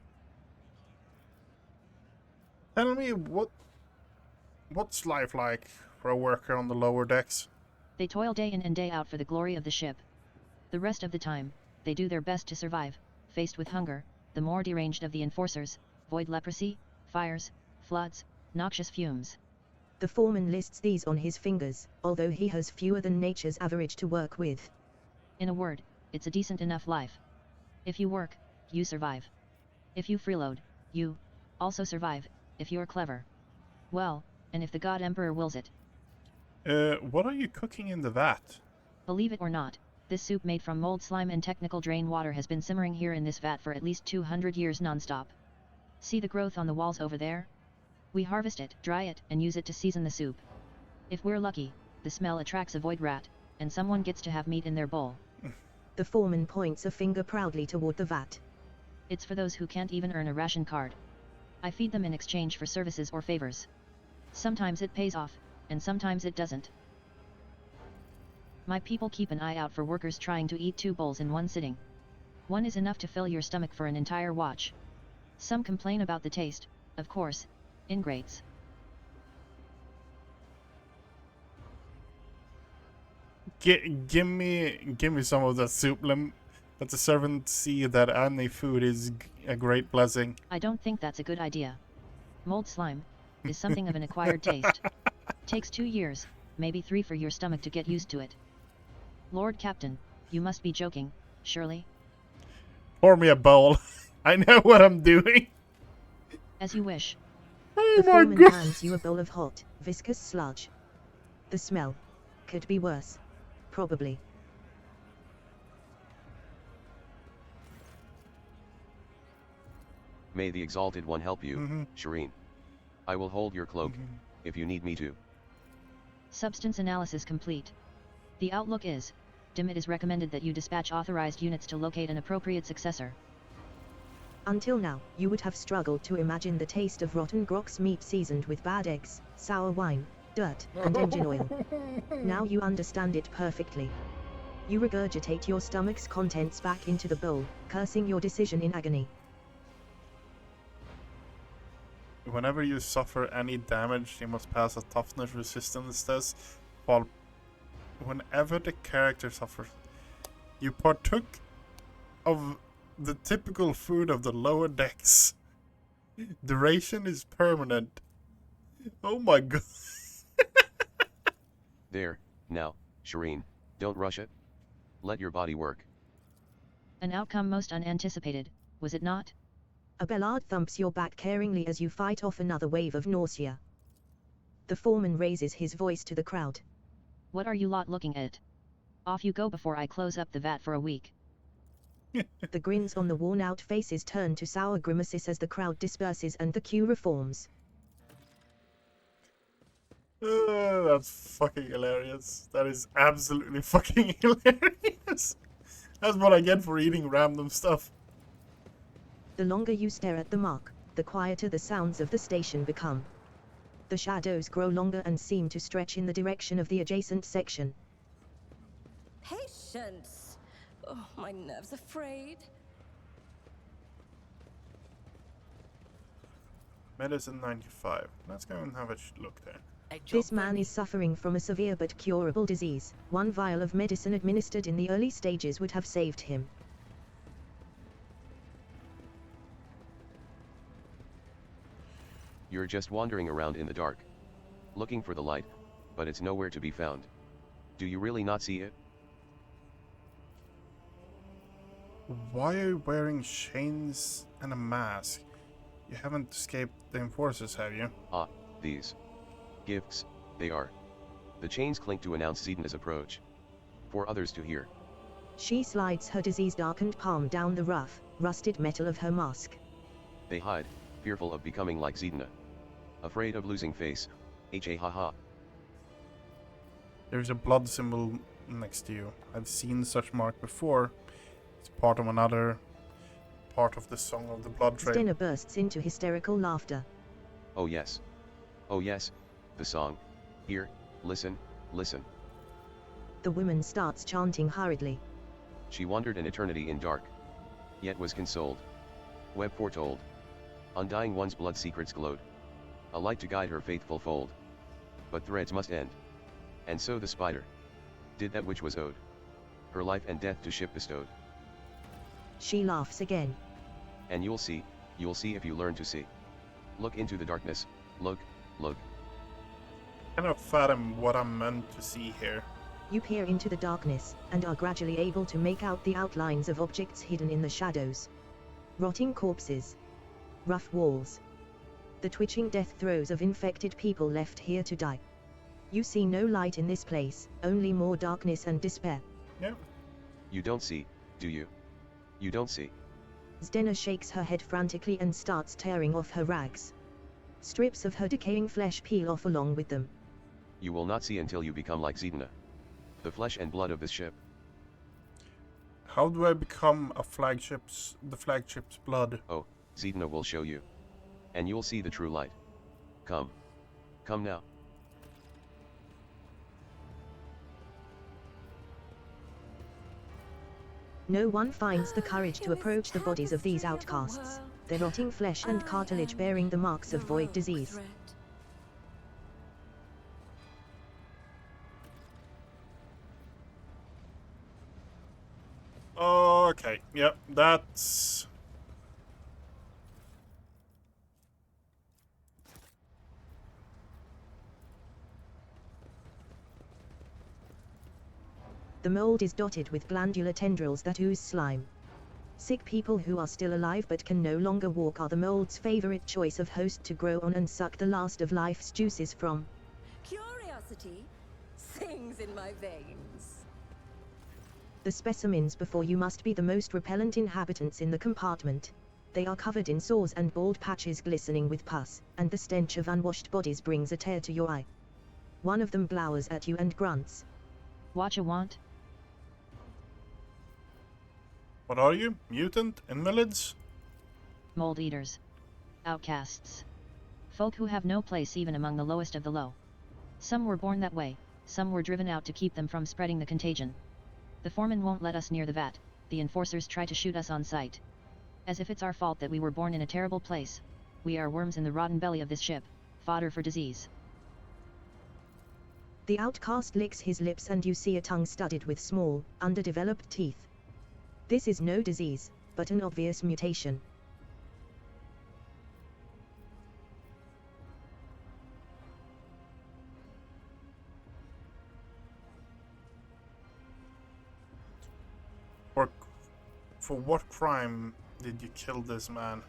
Tell me, what's life like for a worker on the lower decks? They toil day in and day out for the glory of the ship. The rest of the time, they do their best to survive, faced with hunger, the more deranged of the enforcers, void leprosy, fires, floods, noxious fumes. The foreman lists these on his fingers, although he has fewer than nature's average to work with. In a word, it's a decent enough life. If you work, you survive. If you freeload, you also survive, if you're clever. Well, and if the God Emperor wills it. What are you cooking in the vat? Believe it or not, this soup made from mold slime and technical drain water has been simmering here in this vat for at least 200 years non-stop. See the growth on the walls over there? We harvest it, dry it, and use it to season the soup. If we're lucky, the smell attracts a void rat, and someone gets to have meat in their bowl. The foreman points a finger proudly toward the vat. It's for those who can't even earn a ration card. I feed them in exchange for services or favors. Sometimes it pays off, and sometimes it doesn't. My people keep an eye out for workers trying to eat 2 bowls in one sitting. One is enough to fill your stomach for an entire watch. Some complain about the taste, of course. Ingrates. Give me some of that soup. Let the servant see that any food is a great blessing. I don't think that's a good idea. Mold slime is something of an acquired taste. Takes 2 years, maybe 3 for your stomach to get used to it. Lord Captain, you must be joking, surely? Pour me a bowl. I know what I'm doing. As you wish. The foreman hands you a bowl of hot, viscous sludge. The smell could be worse. Probably. May the Exalted One help you, Shireen. I will hold your cloak, if you need me to. Substance analysis complete. The outlook is, it is recommended that you dispatch authorized units to locate an appropriate successor. Until now, you would have struggled to imagine the taste of rotten grox meat seasoned with bad eggs, sour wine, dirt, and engine oil. Now you understand it perfectly. You regurgitate your stomach's contents back into the bowl, cursing your decision in agony. Whenever you suffer any damage, you must pass a toughness resistance test, while whenever the character suffers, you partook of the typical food of the lower decks. Duration is permanent. Oh my god. There, now, Shireen, don't rush it. Let your body work. An outcome most unanticipated, was it not? A bellard thumps your back caringly as you fight off another wave of nausea. The foreman raises his voice to the crowd. What are you lot looking at? Off you go before I close up the vat for a week. The grins on the worn-out faces turn to sour grimaces as the crowd disperses and the queue reforms. That's fucking hilarious. That is absolutely fucking hilarious. That's what I get for eating random stuff. The longer you stare at the mark, the quieter the sounds of the station become. The shadows grow longer and seem to stretch in the direction of the adjacent section. Patience! Oh, my nerves are frayed. Medicine 95. Let's go and have a look there. This man is suffering from a severe but curable disease. 1 vial of medicine administered in the early stages would have saved him. You're just wandering around in the dark, looking for the light, but it's nowhere to be found. Do you really not see it? Why are you wearing chains and a mask? You haven't escaped the enforcers, have you? Ah, these gifts, they are. The chains clink to announce Zeda's approach. For others to hear. She slides her disease-darkened palm down the rough, rusted metal of her mask. They hide, fearful of becoming like Zedna. Afraid of losing face. Ha. There's a blood symbol next to you. I've seen such mark before. It's part of another part of the Song of the Blood Trail. Stenna bursts into hysterical laughter. Oh yes. Oh yes, the song. Here, listen, listen. The woman starts chanting hurriedly. She wandered an eternity in dark, yet was consoled. Web foretold. Undying one's blood secrets glowed. A light to guide her faithful fold. But threads must end. And so the spider did that which was owed. Her life and death to ship bestowed. She laughs again. And you'll see if you learn to see. Look into the darkness, look. Cannot fathom what I'm meant to see here. You peer into the darkness, and are gradually able to make out the outlines of objects hidden in the shadows. Rotting corpses. Rough walls. The twitching death throes of infected people left here to die. You see no light in this place, only more darkness and despair. Yeah. You don't see, do you? You don't see. Zdena shakes her head frantically and starts tearing off her rags. Strips of her decaying flesh peel off along with them. You will not see until you become like Zedna. The flesh and blood of this ship. How do I become the flagship's blood? Oh, Zedna will show you. And you'll see the true light. Come now. No one finds the courage to approach the bodies of these outcasts, their rotting flesh and cartilage bearing the marks of void disease. Okay, yep, that's... The mold is dotted with glandular tendrils that ooze slime. Sick people who are still alive but can no longer walk are the mold's favorite choice of host to grow on and suck the last of life's juices from. Curiosity sings in my veins. The specimens before you must be the most repellent inhabitants in the compartment. They are covered in sores and bald patches glistening with pus, and the stench of unwashed bodies brings a tear to your eye. One of them glowers at you and grunts. Watcha want? What are you? Mutant? Invalids? Mold eaters. Outcasts. Folk who have no place even among the lowest of the low. Some were born that way, some were driven out to keep them from spreading the contagion. The foreman won't let us near the vat, the enforcers try to shoot us on sight. As if it's our fault that we were born in a terrible place. We are worms in the rotten belly of this ship, fodder for disease. The outcast licks his lips and you see a tongue studded with small, underdeveloped teeth. This is no disease, but an obvious mutation. For what crime did you kill this man?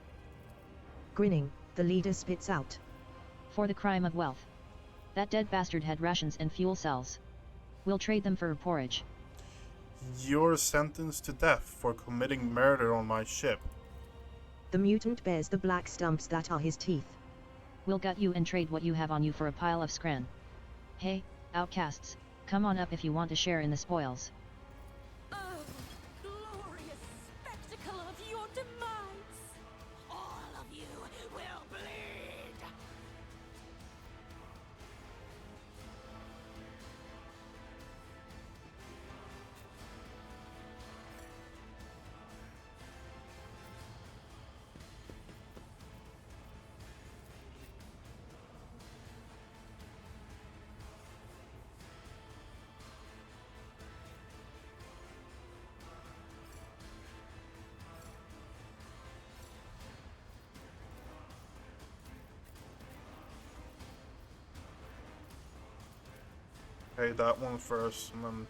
Grinning, the leader spits out. For the crime of wealth. That dead bastard had rations and fuel cells. We'll trade them for porridge. You're sentenced to death for committing murder on my ship. The mutant bears the black stumps that are his teeth. We'll gut you and trade what you have on you for a pile of scran. Hey, outcasts, come on up if you want to share in the spoils. Oh, glorious spectacle of your demise! All of you will bleed! Okay, that one first, and then...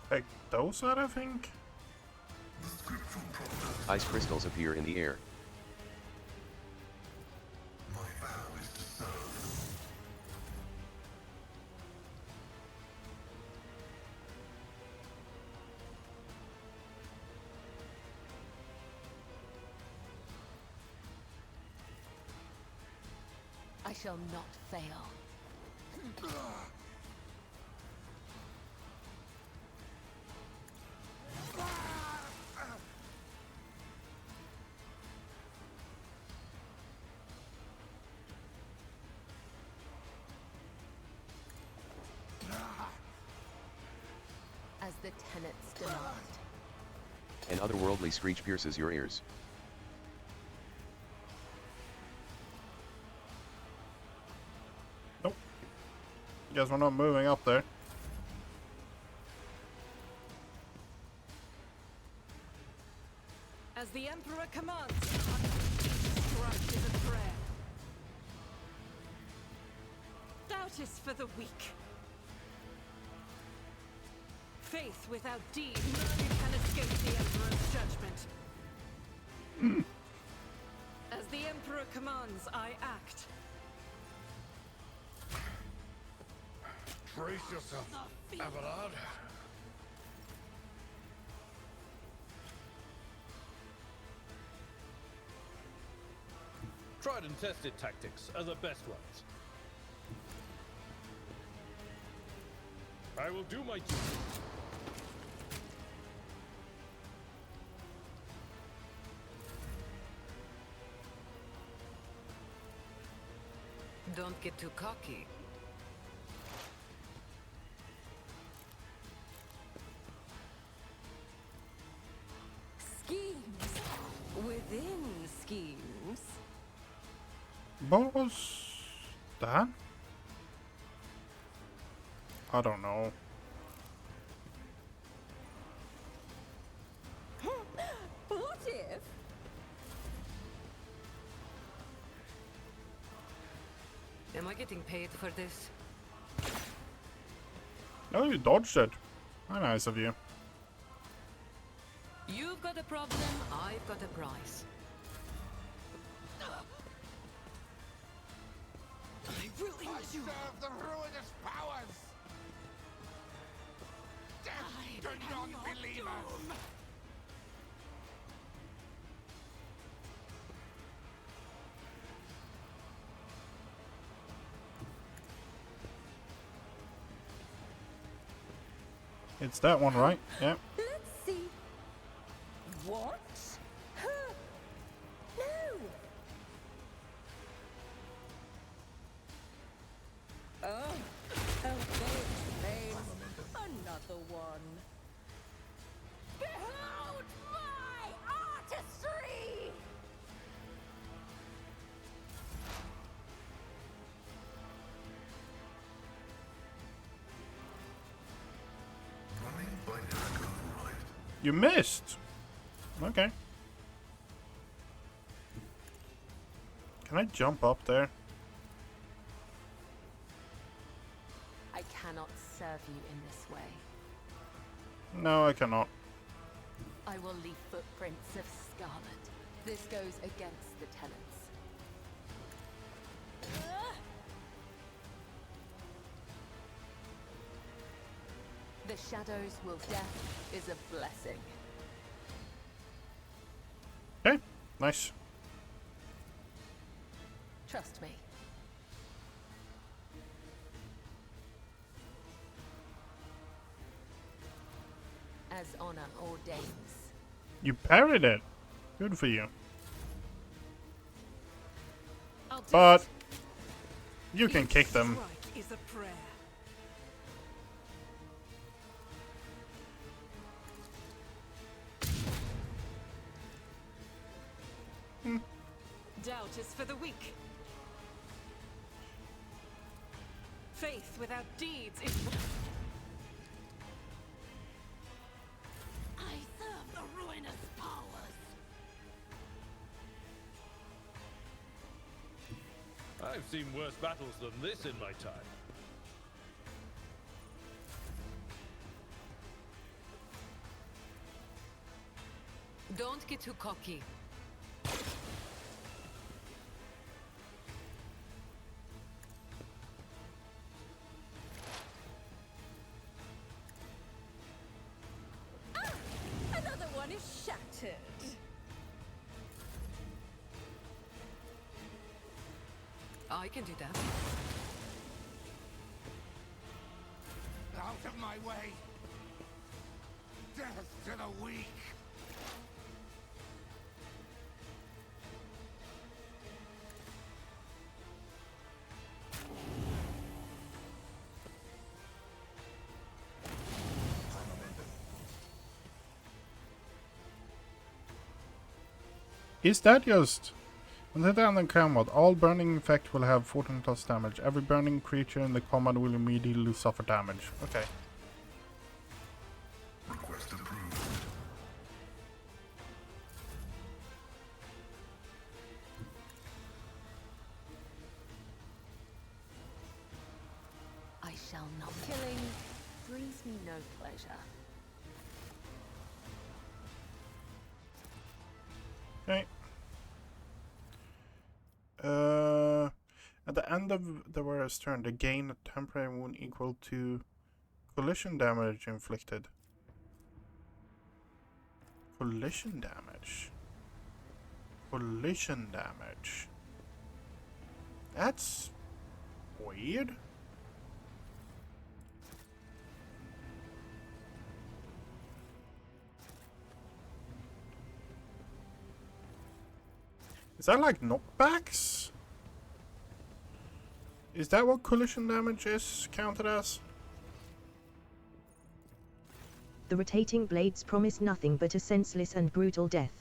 Take those out, I think? Ice crystals appear in the air. I shall not fail. As the tenets demand. An otherworldly screech pierces your ears. Nope. Guess we're not moving up there. As the Emperor commands, strike is a prayer. Doubt is for the weak. Faith without deed, none can escape the Emperor's judgment. As the Emperor commands, I act. Brace yourself, Abelard. Tried and tested tactics are the best ones. I will do my duty. Don't get too cocky. Schemes within schemes. What was that? I don't know. What if? Am I getting paid for this? Oh, you dodged it. How nice of you. You've got a problem, I've got a price. I really do. Serve the ruinous powers! Death to non-believers! It's that one, right? Yep. Let's see. What? No. Oh, okay, another one. Behold my artistry! You missed. Okay. Can I jump up there? I cannot serve you in this way. No, I cannot. I will leave footprints of scarlet. This goes against the tenets. The shadows will death is a blessing. Okay, nice. Trust me. As honor ordains. You parried it. Good for you. I'll do But it. you can kick them. Strike is a prayer. Doubt is for the weak. Faith without deeds is... I serve the ruinous powers. I've seen worse battles than this in my time. Don't get too cocky. Another one is shattered. I can do that. out of my way! Death to the weak! Is that just... Until the end of combat, all burning effect will have 14 plus damage. Every burning creature in the combat will immediately suffer damage. Okay. Request approved. I shall not. Killing brings me no pleasure. Okay. At the end of the warrior's turn, they gain a temporary wound equal to collision damage inflicted. Collision damage. Collision damage. That's weird. Is that like knockbacks? Is that what collision damage is counted as? The rotating blades promise nothing but a senseless and brutal death.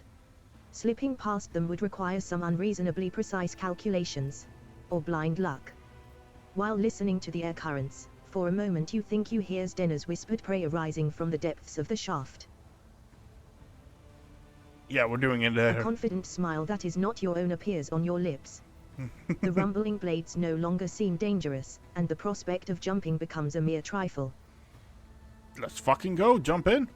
Slipping past them would require some unreasonably precise calculations. Or blind luck. While listening to the air currents, for a moment you think you hear Denner's whispered prayer rising from the depths of the shaft. Yeah, we're doing it there. A confident smile that is not your own appears on your lips. The rumbling blades no longer seem dangerous, and the prospect of jumping becomes a mere trifle. Let's fucking go, jump in.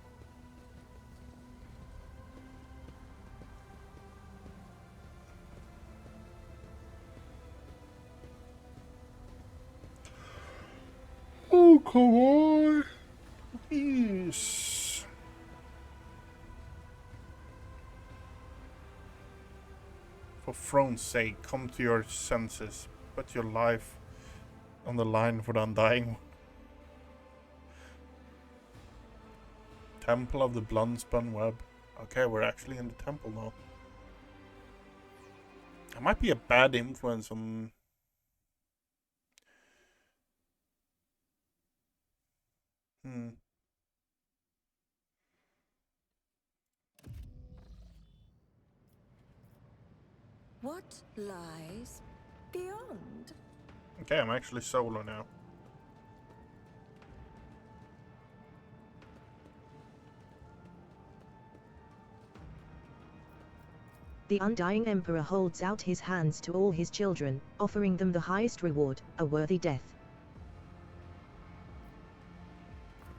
Oh, come on. Please. For throne's sake, come to your senses. Put your life on the line for the undying one. Temple of the Bloodspun Web. Okay, we're actually in the temple now. I might be a bad influence on... What lies beyond? Okay, I'm actually solo now. The Undying Emperor holds out his hands to all his children, offering them the highest reward, a worthy death.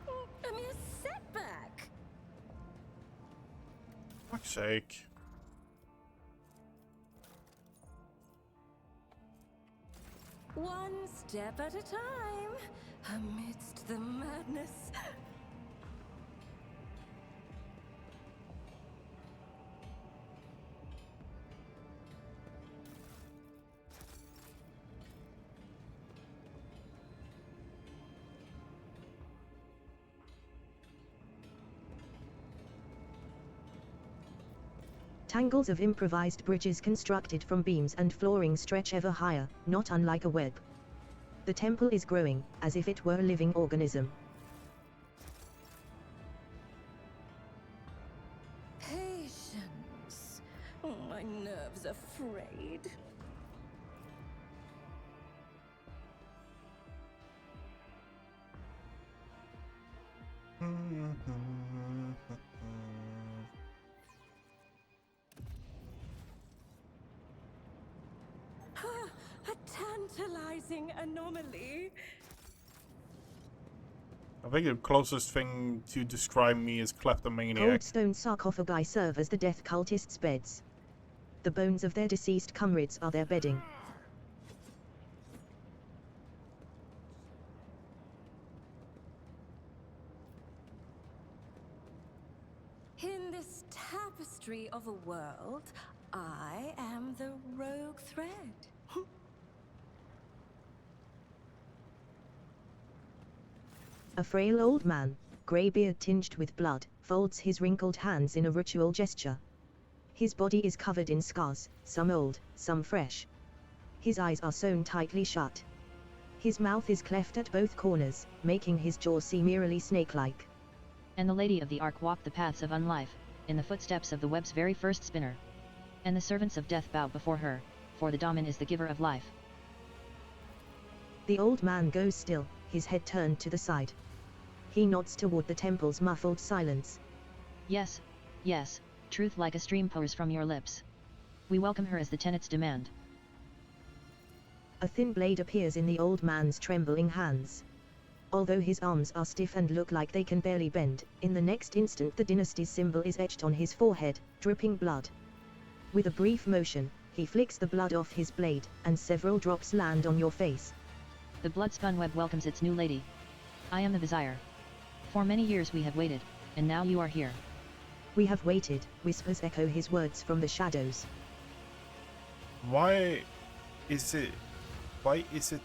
A mere setback! Fuck's sake. One step at a time, amidst the madness. Tangles of improvised bridges constructed from beams and flooring stretch ever higher, not unlike a web. The temple is growing, as if it were a living organism. Patience. My nerves are frayed. A tantalizing anomaly. I think the closest thing to describe me is kleptomaniac. Cold stone sarcophagi serve as the death cultists' beds. The bones of their deceased comrades are their bedding. In this tapestry of a world, I am the rogue thread. A frail old man, grey beard tinged with blood, folds his wrinkled hands in a ritual gesture. His body is covered in scars, some old, some fresh. His eyes are sewn tightly shut. His mouth is cleft at both corners, making his jaw seem eerily snake-like. And the Lady of the Ark walked the paths of unlife, in the footsteps of the web's very first spinner. And the servants of death bow before her, for the Daemon is the giver of life. The old man goes still, his head turned to the side. He nods toward the temple's muffled silence. Yes, yes, truth like a stream pours from your lips. We welcome her as the tenets demand. A thin blade appears in the old man's trembling hands. Although his arms are stiff and look like they can barely bend, in the next instant the dynasty's symbol is etched on his forehead, dripping blood. With a brief motion, he flicks the blood off his blade, and several drops land on your face. The blood-spun web welcomes its new lady. I am the Vizier. For many years we have waited, and now you are here. We have waited, whispers echo his words from the shadows. Why is it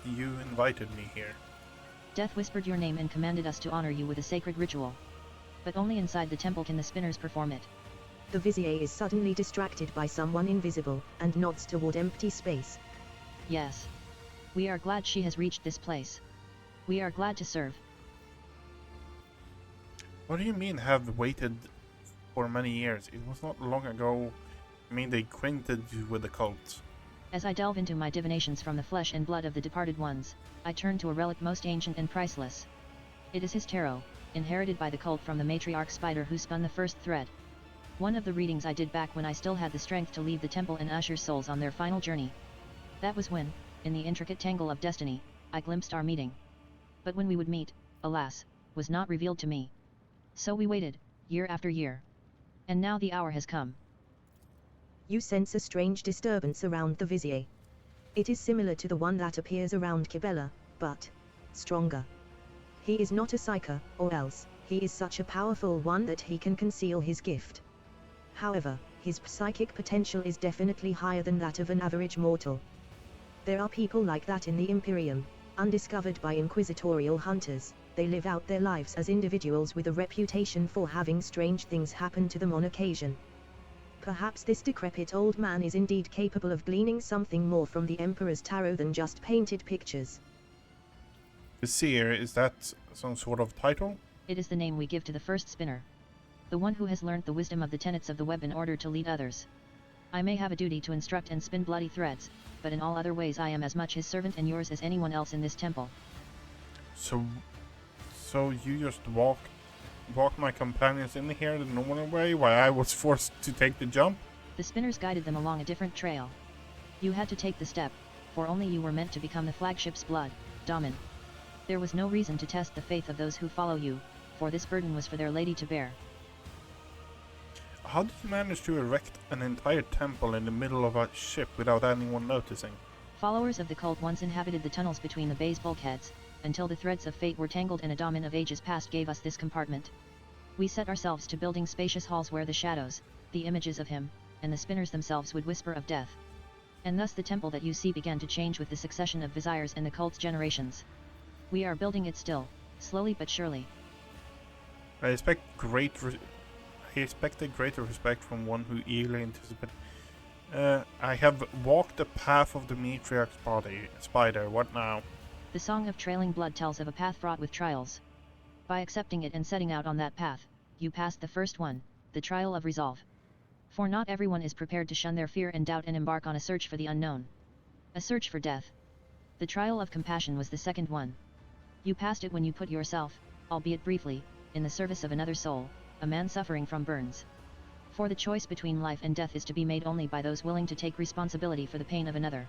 you invited me here? Death whispered your name and commanded us to honor you with a sacred ritual. But only inside the temple can the spinners perform it. The Vizier is suddenly distracted by someone invisible, and nods toward empty space. Yes. We are glad she has reached this place. We are glad to serve. What do you mean have waited for many years? It was not long ago. They acquainted you with the cult. As I delve into my divinations from the flesh and blood of the departed ones, I turn to a relic most ancient and priceless. It is his tarot, inherited by the cult from the matriarch spider who spun the first thread. One of the readings I did back when I still had the strength to leave the temple and Asher's souls on their final journey. That was when, in the intricate tangle of destiny, I glimpsed our meeting. But when we would meet, alas, was not revealed to me. So we waited, year after year. And now the hour has come. You sense a strange disturbance around the Vizier. It is similar to the one that appears around Kibella, but stronger. He is not a psyker, or else, he is such a powerful one that he can conceal his gift. However, his psychic potential is definitely higher than that of an average mortal. There are people like that in the Imperium, undiscovered by inquisitorial hunters. They live out their lives as individuals with a reputation for having strange things happen to them on occasion. Perhaps this decrepit old man is indeed capable of gleaning something more from the Emperor's tarot than just painted pictures. Vizier, is that some sort of title? It is the name we give to the first spinner. The one who has learned the wisdom of the tenets of the web in order to lead others. I may have a duty to instruct and spin bloody threads, but in all other ways I am as much his servant and yours as anyone else in this temple. So you just walk my companions in here the normal way, while I was forced to take the jump? The spinners guided them along a different trail. You had to take the step, for only you were meant to become the flagship's blood, Daemon. There was no reason to test the faith of those who follow you, for this burden was for their lady to bear. How did you manage to erect an entire temple in the middle of a ship without anyone noticing? Followers of the cult once inhabited the tunnels between the bay's bulkheads, until the threads of fate were tangled and a Daemon of ages past gave us this compartment. We set ourselves to building spacious halls where the shadows, the images of him, and the spinners themselves would whisper of death. And thus the temple that you see began to change with the succession of Viziers and the cult's generations. We are building it still, slowly but surely. I expected greater respect from one who eagerly anticipated. I have walked the path of the matriarch's body, spider. What now? The Song of Trailing Blood tells of a path fraught with trials. By accepting it and setting out on that path, you passed the first one, the trial of resolve. For not everyone is prepared to shun their fear and doubt and embark on a search for the unknown. A search for death. The trial of compassion was the second one. You passed it when you put yourself, albeit briefly, in the service of another soul, a man suffering from burns. For the choice between life and death is to be made only by those willing to take responsibility for the pain of another.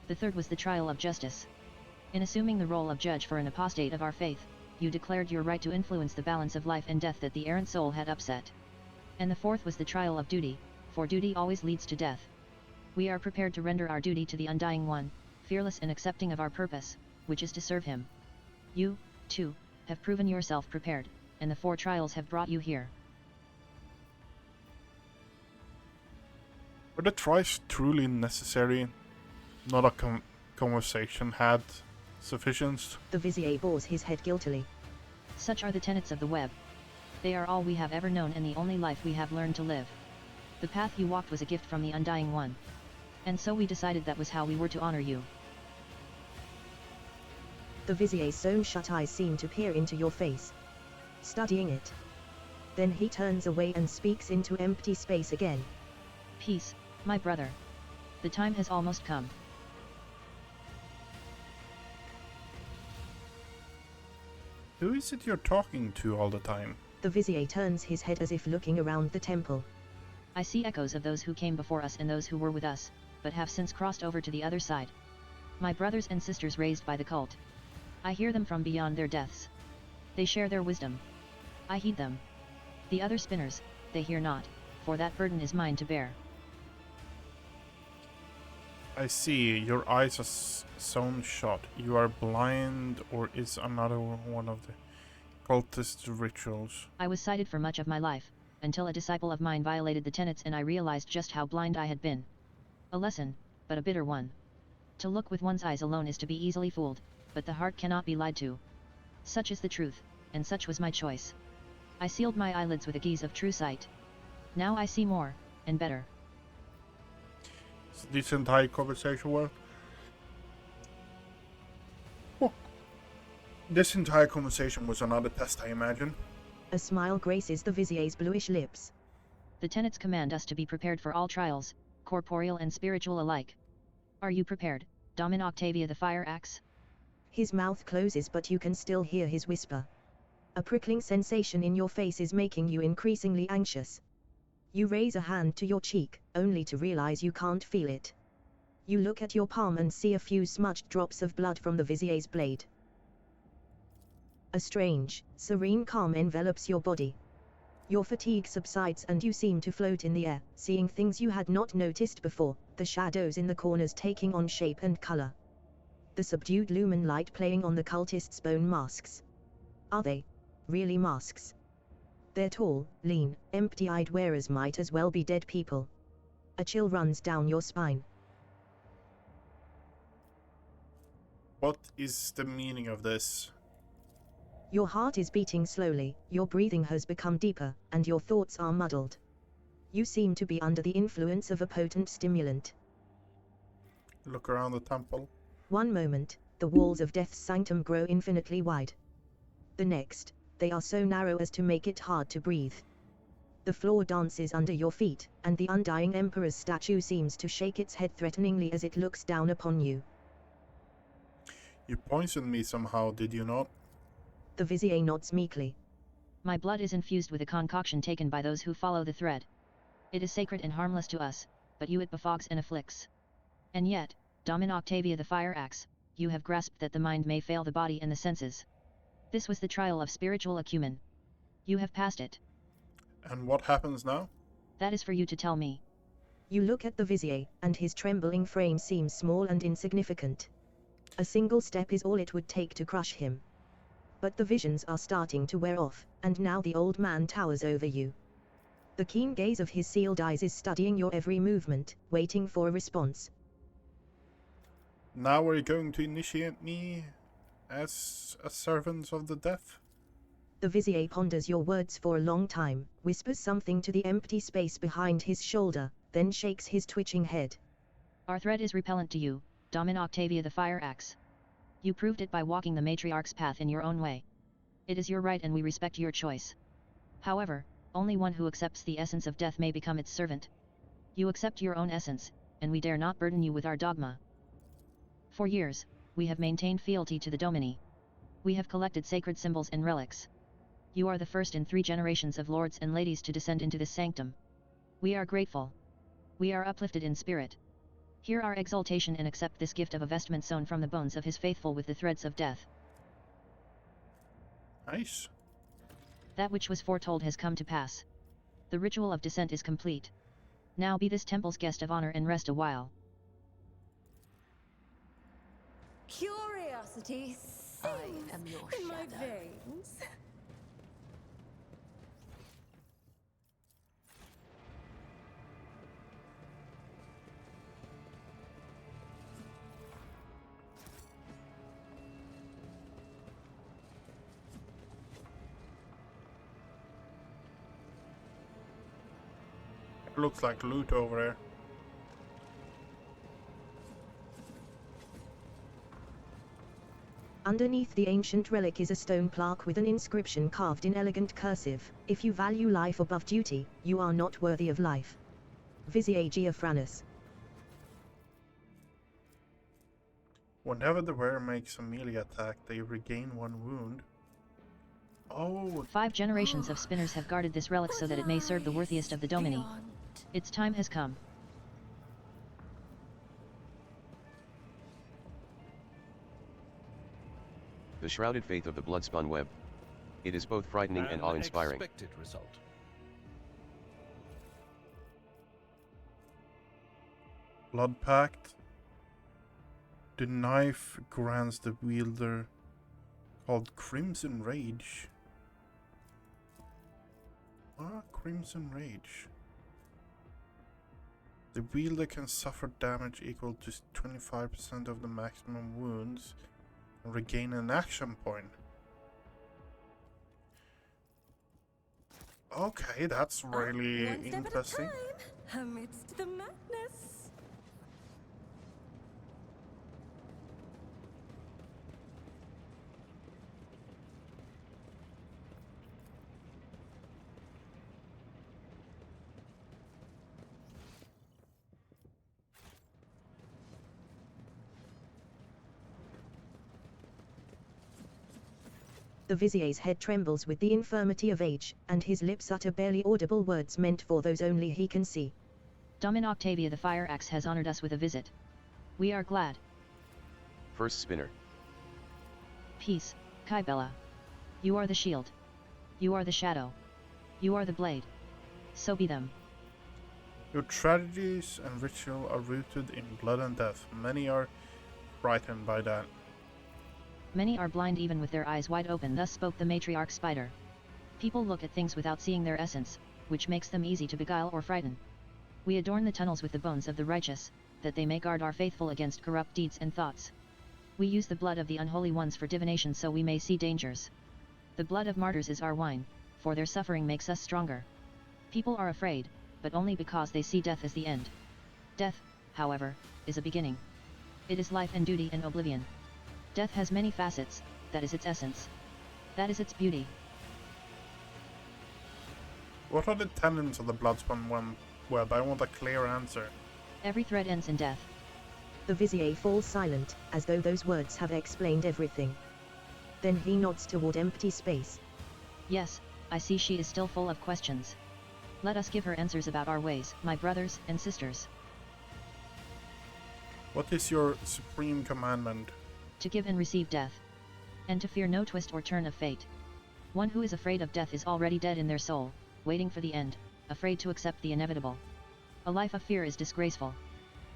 The third was the trial of justice. In assuming the role of judge for an apostate of our faith, you declared your right to influence the balance of life and death that the errant soul had upset. And the fourth was the trial of duty, for duty always leads to death. We are prepared to render our duty to the undying one, fearless and accepting of our purpose, which is to serve him. You, too, have proven yourself prepared, and the 4 trials have brought you here. Were the trials truly necessary? Not a conversation had Sufficient. The Vizier bores his head guiltily. Such are the tenets of the web. They are all we have ever known and the only life we have learned to live. The path you walked was a gift from the Undying One. And so we decided that was how we were to honor you. The Vizier's sewn-shut eyes seem to peer into your face, studying it. Then he turns away and speaks into empty space again. Peace, my brother. The time has almost come. Who is it you're talking to all the time? The Vizier turns his head as if looking around the temple. I see echoes of those who came before us and those who were with us, but have since crossed over to the other side. My brothers and sisters raised by the cult. I hear them from beyond their deaths. They share their wisdom. I heed them. The other spinners, they hear not, for that burden is mine to bear. I see, your eyes are sewn shut. You are blind, or is another one of the cultist rituals? I was sighted for much of my life, until a disciple of mine violated the tenets and I realized just how blind I had been. A lesson, but a bitter one. To look with one's eyes alone is to be easily fooled, but the heart cannot be lied to. Such is the truth, and such was my choice. I sealed my eyelids with a gaze of true sight. Now I see more, and better. Is this entire conversation work? Oh. This entire conversation was another test, I imagine. A smile graces the Vizier's bluish lips. The tenets command us to be prepared for all trials, corporeal and spiritual alike. Are you prepared, Domin Octavia the Fire Axe? His mouth closes, but you can still hear his whisper. A prickling sensation in your face is making you increasingly anxious. You raise a hand to your cheek, only to realize you can't feel it. You look at your palm and see a few smudged drops of blood from the Vizier's blade. A strange, serene calm envelops your body. Your fatigue subsides and you seem to float in the air, seeing things you had not noticed before, the shadows in the corners taking on shape and color. The subdued lumen light playing on the cultists' bone masks. Are they really masks? Their tall, lean, empty-eyed wearers might as well be dead people. A chill runs down your spine. What is the meaning of this? Your heart is beating slowly, your breathing has become deeper, and your thoughts are muddled. You seem to be under the influence of a potent stimulant. Look around the temple. One moment, the walls of Death's Sanctum grow infinitely wide. The next, they are so narrow as to make it hard to breathe. The floor dances under your feet, and the Undying Emperor's statue seems to shake its head threateningly as it looks down upon you. You poisoned me somehow, did you not? The Vizier nods meekly. My blood is infused with a concoction taken by those who follow the thread. It is sacred and harmless to us, but you it befogs and afflicts. And yet, Domin Octavia the Fire Axe, you have grasped that the mind may fail the body and the senses. This was the trial of spiritual acumen. You have passed it. And what happens now? That is for you to tell me. You look at the Vizier, and his trembling frame seems small and insignificant. A single step is all it would take to crush him. But the visions are starting to wear off, and now the old man towers over you. The keen gaze of his sealed eyes is studying your every movement, waiting for a response. Now are you going to initiate me as a servant of the deaf? The Vizier ponders your words for a long time, whispers something to the empty space behind his shoulder, then shakes his twitching head. Our thread is repellent to you, Domin Octavia the Fire Axe. You proved it by walking the matriarch's path in your own way. It is your right and we respect your choice. However, only one who accepts the essence of death may become its servant. You accept your own essence, and we dare not burden you with our dogma. For years, we have maintained fealty to the Domini. We have collected sacred symbols and relics. You are the first in 3 generations of lords and ladies to descend into this sanctum. We are grateful. We are uplifted in spirit. Hear our exaltation and accept this gift of a vestment sewn from the bones of his faithful with the threads of death. Nice. That which was foretold has come to pass. The ritual of descent is complete. Now be this temple's guest of honor and rest a while. Curiosity I sings am your in my shadow. veins. Looks like loot over there. Underneath the ancient relic is a stone plaque with an inscription carved in elegant cursive. If you value life above duty, you are not worthy of life. Vizier Geophranus. Whenever the wearer makes a melee attack, they regain 1 wound. Oh, 5 generations of spinners have guarded this relic so that it may serve the worthiest of the Domini. Its time has come. The shrouded faith of the bloodspun web. It is both frightening and awe-inspiring. Expected result. Blood Pact. The knife grants the wielder called Crimson Rage. Crimson Rage. The wielder can suffer damage equal to 25% of the maximum wounds and regain an action point. Okay, that's really One step interesting. at a time, amidst the madness. The Vizier's head trembles with the infirmity of age, and his lips utter barely audible words meant for those only he can see. Domin Octavia the Fire Axe has honored us with a visit. We are glad. First spinner. Peace, Kybella. You are the shield. You are the shadow. You are the blade. So be them. Your tragedies and ritual are rooted in blood and death. Many are frightened by that. Many are blind even with their eyes wide open, thus spoke the matriarch spider. People look at things without seeing their essence, which makes them easy to beguile or frighten. We adorn the tunnels with the bones of the righteous, that they may guard our faithful against corrupt deeds and thoughts. We use the blood of the unholy ones for divination so we may see dangers. The blood of martyrs is our wine, for their suffering makes us stronger. People are afraid, but only because they see death as the end. Death, however, is a beginning. It is life and duty and oblivion. Death has many facets, that is its essence. That is its beauty. What are the tenets of the Bloodspun web? I want a clear answer. Every thread ends in death. The Vizier falls silent, as though those words have explained everything. Then he nods toward empty space. Yes, I see she is still full of questions. Let us give her answers about our ways, my brothers and sisters. What is your supreme commandment? To give and receive death. And to fear no twist or turn of fate. One who is afraid of death is already dead in their soul, waiting for the end, afraid to accept the inevitable. A life of fear is disgraceful.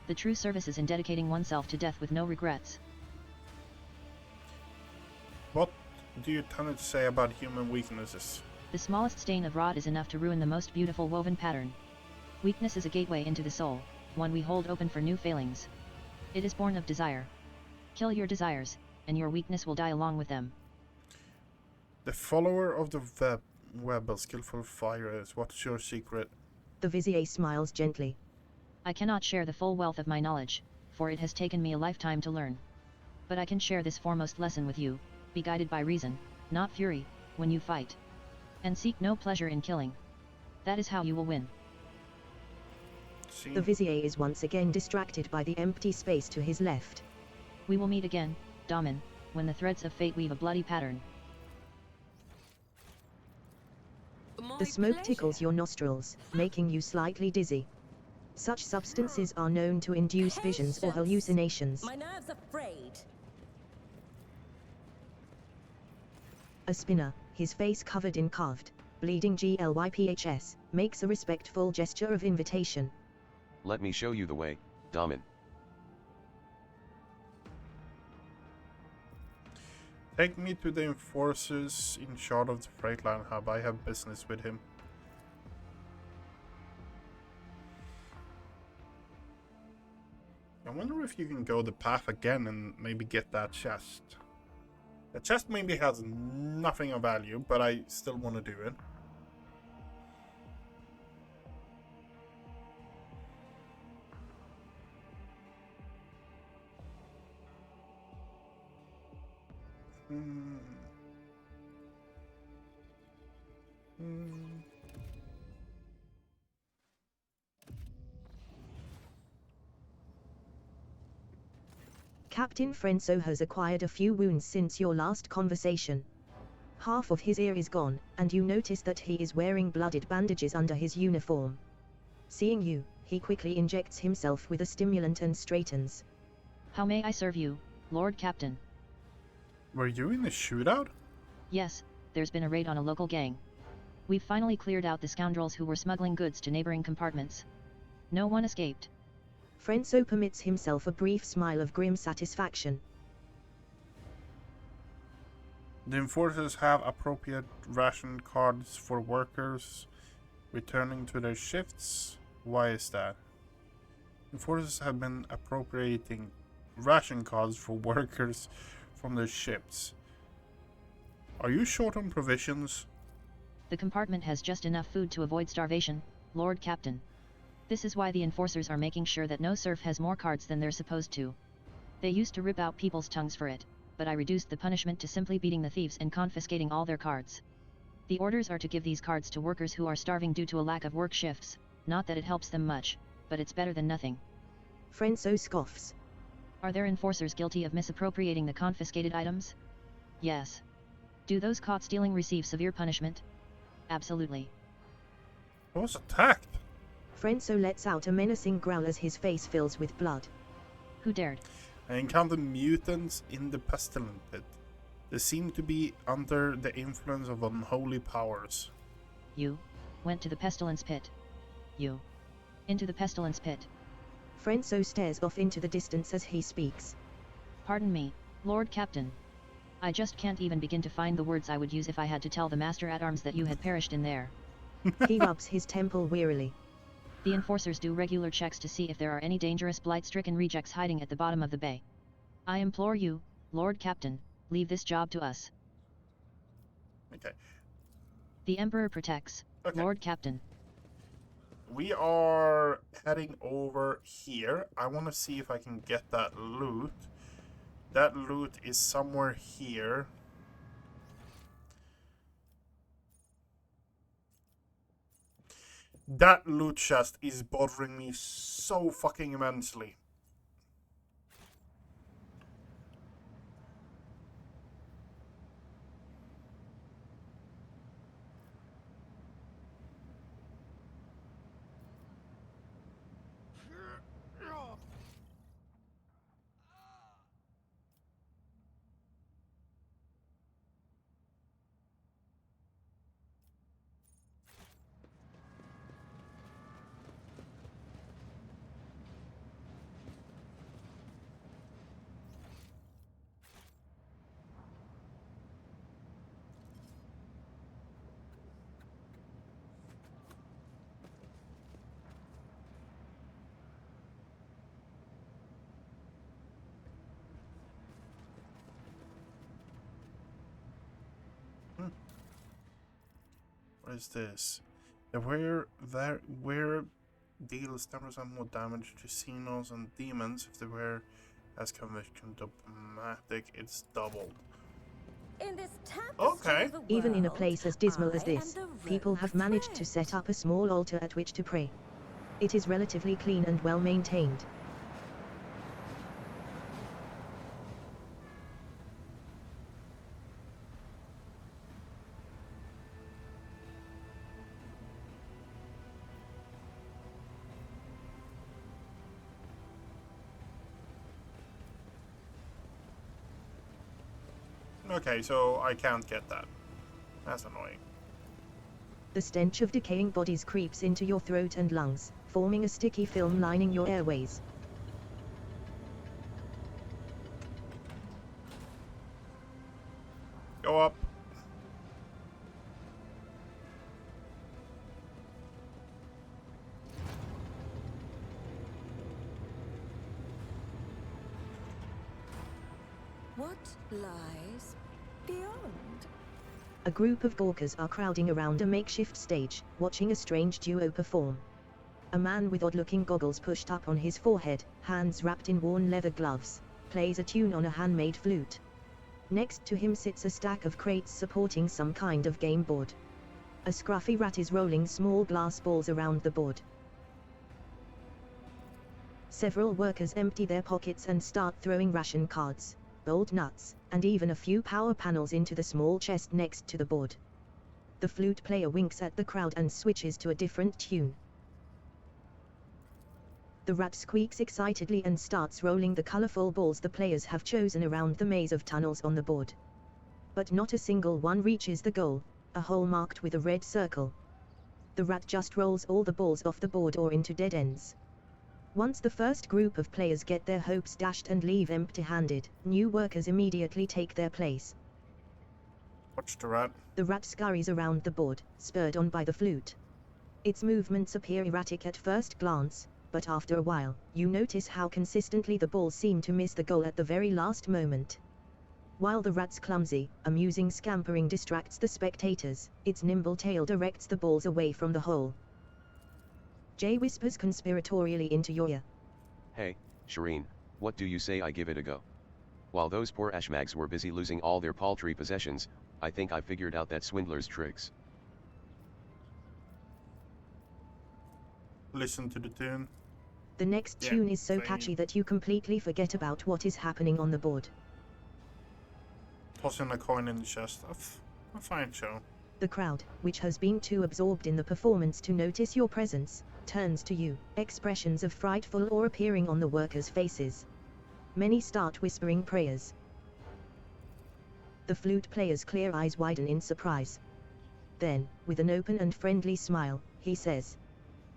The true service is in dedicating oneself to death with no regrets. What do your tenets say about human weaknesses? The smallest stain of rot is enough to ruin the most beautiful woven pattern. Weakness is a gateway into the soul, one we hold open for new failings. It is born of desire. Kill your desires, and your weakness will die along with them. The follower of the web of skillful fighters, what's your secret? The Vizier smiles gently. I cannot share the full wealth of my knowledge, for it has taken me a lifetime to learn. But I can share this foremost lesson with you: be guided by reason, not fury, when you fight. And seek no pleasure in killing. That is how you will win. The Vizier is once again distracted by the empty space to his left. We will meet again, Damin, when the threads of fate weave a bloody pattern. The smoke tickles your nostrils, making you slightly dizzy. Such substances are known to induce visions or hallucinations. My nerves are frayed. A spinner, his face covered in carved, bleeding glyphs, makes a respectful gesture of invitation. Let me show you the way, Damin. Take me to the enforcers in charge of the freight line hub. I have business with him. I wonder if you can go the path again and maybe get that chest. The chest maybe has nothing of value, but I still want to do it. Hmm. Hmm. Captain Frenzo has acquired a few wounds since your last conversation. Half of his ear is gone, and you notice that he is wearing blooded bandages under his uniform. Seeing you, he quickly injects himself with a stimulant and straightens. How may I serve you, Lord Captain? Were you in the shootout? Yes, there's been a raid on a local gang. We've finally cleared out the scoundrels who were smuggling goods to neighboring compartments. No one escaped. Frenzo permits himself a brief smile of grim satisfaction. The enforcers have appropriate ration cards for workers returning to their shifts. Why is that? Enforcers have been appropriating ration cards for workers from their shifts. Are you short on provisions? The compartment has just enough food to avoid starvation, Lord Captain. This is why the enforcers are making sure that no serf has more cards than they're supposed to. They used to rip out people's tongues for it, but I reduced the punishment to simply beating the thieves and confiscating all their cards. The orders are to give these cards to workers who are starving due to a lack of work shifts, not that it helps them much, but it's better than nothing. Frenzo scoffs. Are there enforcers guilty of misappropriating the confiscated items? Yes. Do those caught stealing receive severe punishment? Absolutely. I was attacked. Frenzo lets out a menacing growl as his face fills with blood. Who dared? I encountered mutants in the pestilence pit. They seem to be under the influence of unholy powers. You went to the pestilence pit. You into the pestilence pit. Frenzo stares off into the distance as he speaks. Pardon me, Lord Captain. I just can't even begin to find the words I would use if I had to tell the Master-at-Arms that you had perished in there. He rubs his temple wearily. The enforcers do regular checks to see if there are any dangerous blight-stricken rejects hiding at the bottom of the bay. I implore you, Lord Captain, leave this job to us. Okay. The Emperor protects, Okay. Lord Captain. We are heading over here. I want to see if I can get that loot. That loot is somewhere here. That loot chest is bothering me so fucking immensely. What is this? The wear deals 10% more damage to xenos and demons if the wear has conviction diplomatic. It's doubled. In this tapestry Okay. of the Even in a world, place as dismal as I this, am the people rogue have managed to thread. set up a small altar at which to pray. It is relatively clean and well maintained. Okay, so I can't get that. That's annoying. The stench of decaying bodies creeps into your throat and lungs, forming a sticky film lining your airways. Go up. What lies beyond? A group of gawkers are crowding around a makeshift stage, watching a strange duo perform. A man with odd-looking goggles pushed up on his forehead, hands wrapped in worn leather gloves, plays a tune on a handmade flute. Next to him sits a stack of crates supporting some kind of game board. A scruffy rat is rolling small glass balls around the board. Several workers empty their pockets and start throwing ration cards, bolt nuts, and even a few power panels into the small chest next to the board. The flute player winks at the crowd and switches to a different tune. The rat squeaks excitedly and starts rolling the colorful balls the players have chosen around the maze of tunnels on the board. But not a single one reaches the goal, a hole marked with a red circle. The rat just rolls all the balls off the board or into dead ends. Once the first group of players get their hopes dashed and leave empty-handed, new workers immediately take their place. Watch the rat. The rat scurries around the board, spurred on by the flute. Its movements appear erratic at first glance, but after a while, you notice how consistently the balls seem to miss the goal at the very last moment. While the rat's clumsy, amusing scampering distracts the spectators, its nimble tail directs the balls away from the hole. Jay whispers conspiratorially into your ear. Hey, Shireen, what do you say I give it a go? While those poor ashmags were busy losing all their paltry possessions, I think I figured out that swindler's tricks. Listen to the tune. The next tune is so catchy that you completely forget about what is happening on the board. Tossing a coin in the chest. A fine show. The crowd, which has been too absorbed in the performance to notice your presence, turns to you, expressions of frightful awe appearing on the workers' faces. Many start whispering prayers. The flute player's clear eyes widen in surprise. Then, with an open and friendly smile, he says,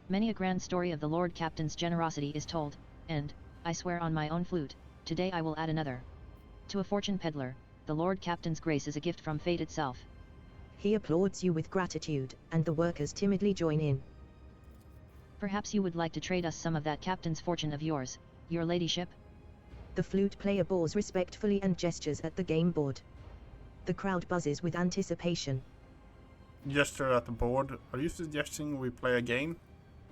Many a grand story of the Lord Captain's generosity is told, and, I swear on my own flute, today I will add another. To a fortune peddler, the Lord Captain's grace is a gift from fate itself. He applauds you with gratitude, and the workers timidly join in. Perhaps you would like to trade us some of that captain's fortune of yours, your ladyship? The flute player bows respectfully and gestures at the game board. The crowd buzzes with anticipation. Gesture at the board. Are you suggesting we play a game?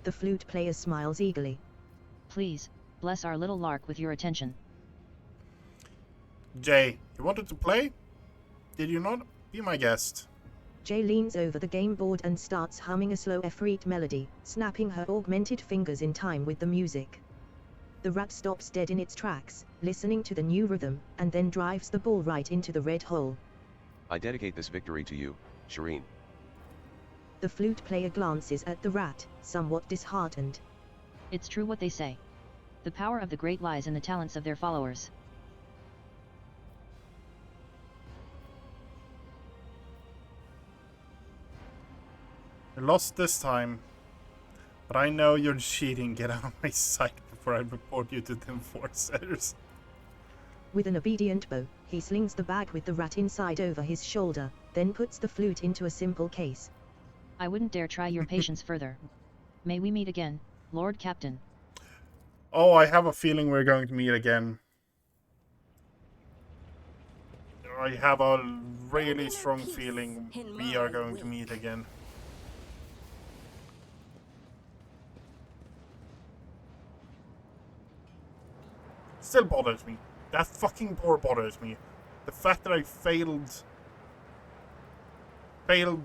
The flute player smiles eagerly. Please, bless our little lark with your attention. Jay, you wanted to play? Did you not? Be my guest. Jay leans over the game board and starts humming a slow Efreet melody, snapping her augmented fingers in time with the music. The rat stops dead in its tracks, listening to the new rhythm, and then drives the ball right into the red hole. I dedicate this victory to you, Shireen. The flute player glances at the rat, somewhat disheartened. It's true what they say. The power of the great lies in the talents of their followers. You lost this time, but I know you're cheating. Get out of my sight before I report you to the enforcers. With an obedient bow, he slings the bag with the rat inside over his shoulder, then puts the flute into a simple case. I wouldn't dare try your patience further. May we meet again, Lord Captain? Oh, I have a feeling we're going to meet again. I have a really strong feeling we are going to meet again. Still bothers me. That fucking door bothers me. The fact that I failed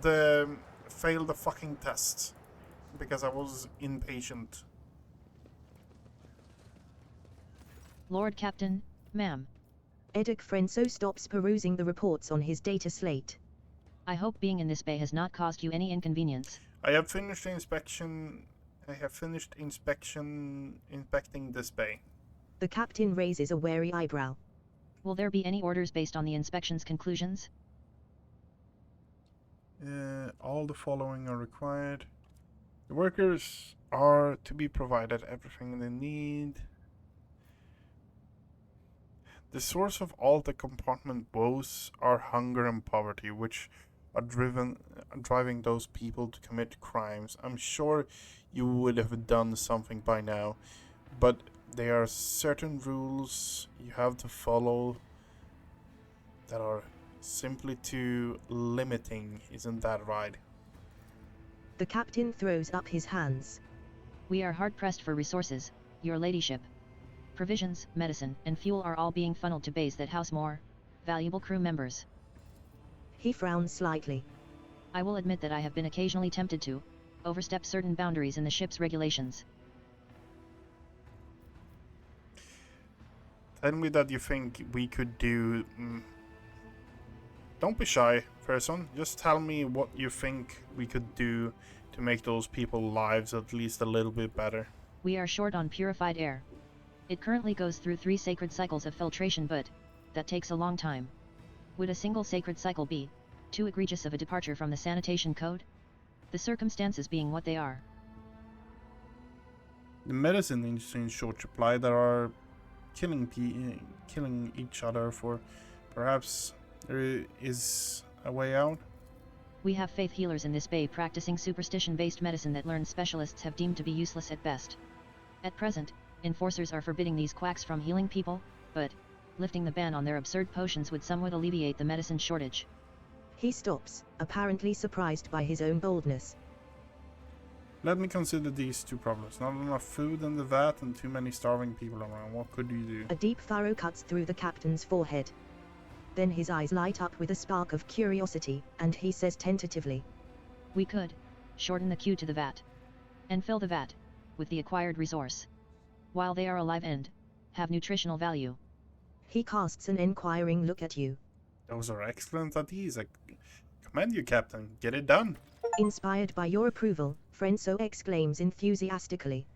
the fucking test because I was impatient. Lord Captain, ma'am. Edek Frenso stops perusing the reports on his data slate. I hope being in this bay has not caused you any inconvenience. I have finished inspecting this bay. The captain raises a wary eyebrow. Will there be any orders based on the inspection's conclusions? All the following are required. The workers are to be provided everything they need. The source of all the compartment woes are hunger and poverty, which are driving those people to commit crimes. I'm sure you would have done something by now, but there are certain rules you have to follow that are simply too limiting, isn't that right? The captain throws up his hands. We are hard-pressed for resources, your ladyship. Provisions, medicine, and fuel are all being funneled to bays that house more valuable crew members. He frowns slightly. I will admit that I have been occasionally tempted to overstep certain boundaries in the ship's regulations. Tell me that you think we could do... Don't be shy, person. Just tell me what you think we could do to make those people's lives at least a little bit better. We are short on purified air. It currently goes through 3 sacred cycles of filtration, but that takes a long time. Would a single sacred cycle be too egregious of a departure from the sanitation code? The circumstances being what they are. The medicine is in short supply. There are killing each other for... Perhaps there is a way out? We have faith healers in this bay practicing superstition-based medicine that learned specialists have deemed to be useless at best. At present, enforcers are forbidding these quacks from healing people, but lifting the ban on their absurd potions would somewhat alleviate the medicine shortage. He stops, apparently surprised by his own boldness. Let me consider these 2 problems. Not enough food in the vat and too many starving people around. What could you do? A deep furrow cuts through the captain's forehead. Then his eyes light up with a spark of curiosity, and he says tentatively, We could shorten the queue to the vat and fill the vat with the acquired resource while they are alive and have nutritional value. He casts an inquiring look at you. Those are excellent ideas. I commend you, Captain. Get it done. Inspired by your approval, Frenzo exclaims enthusiastically.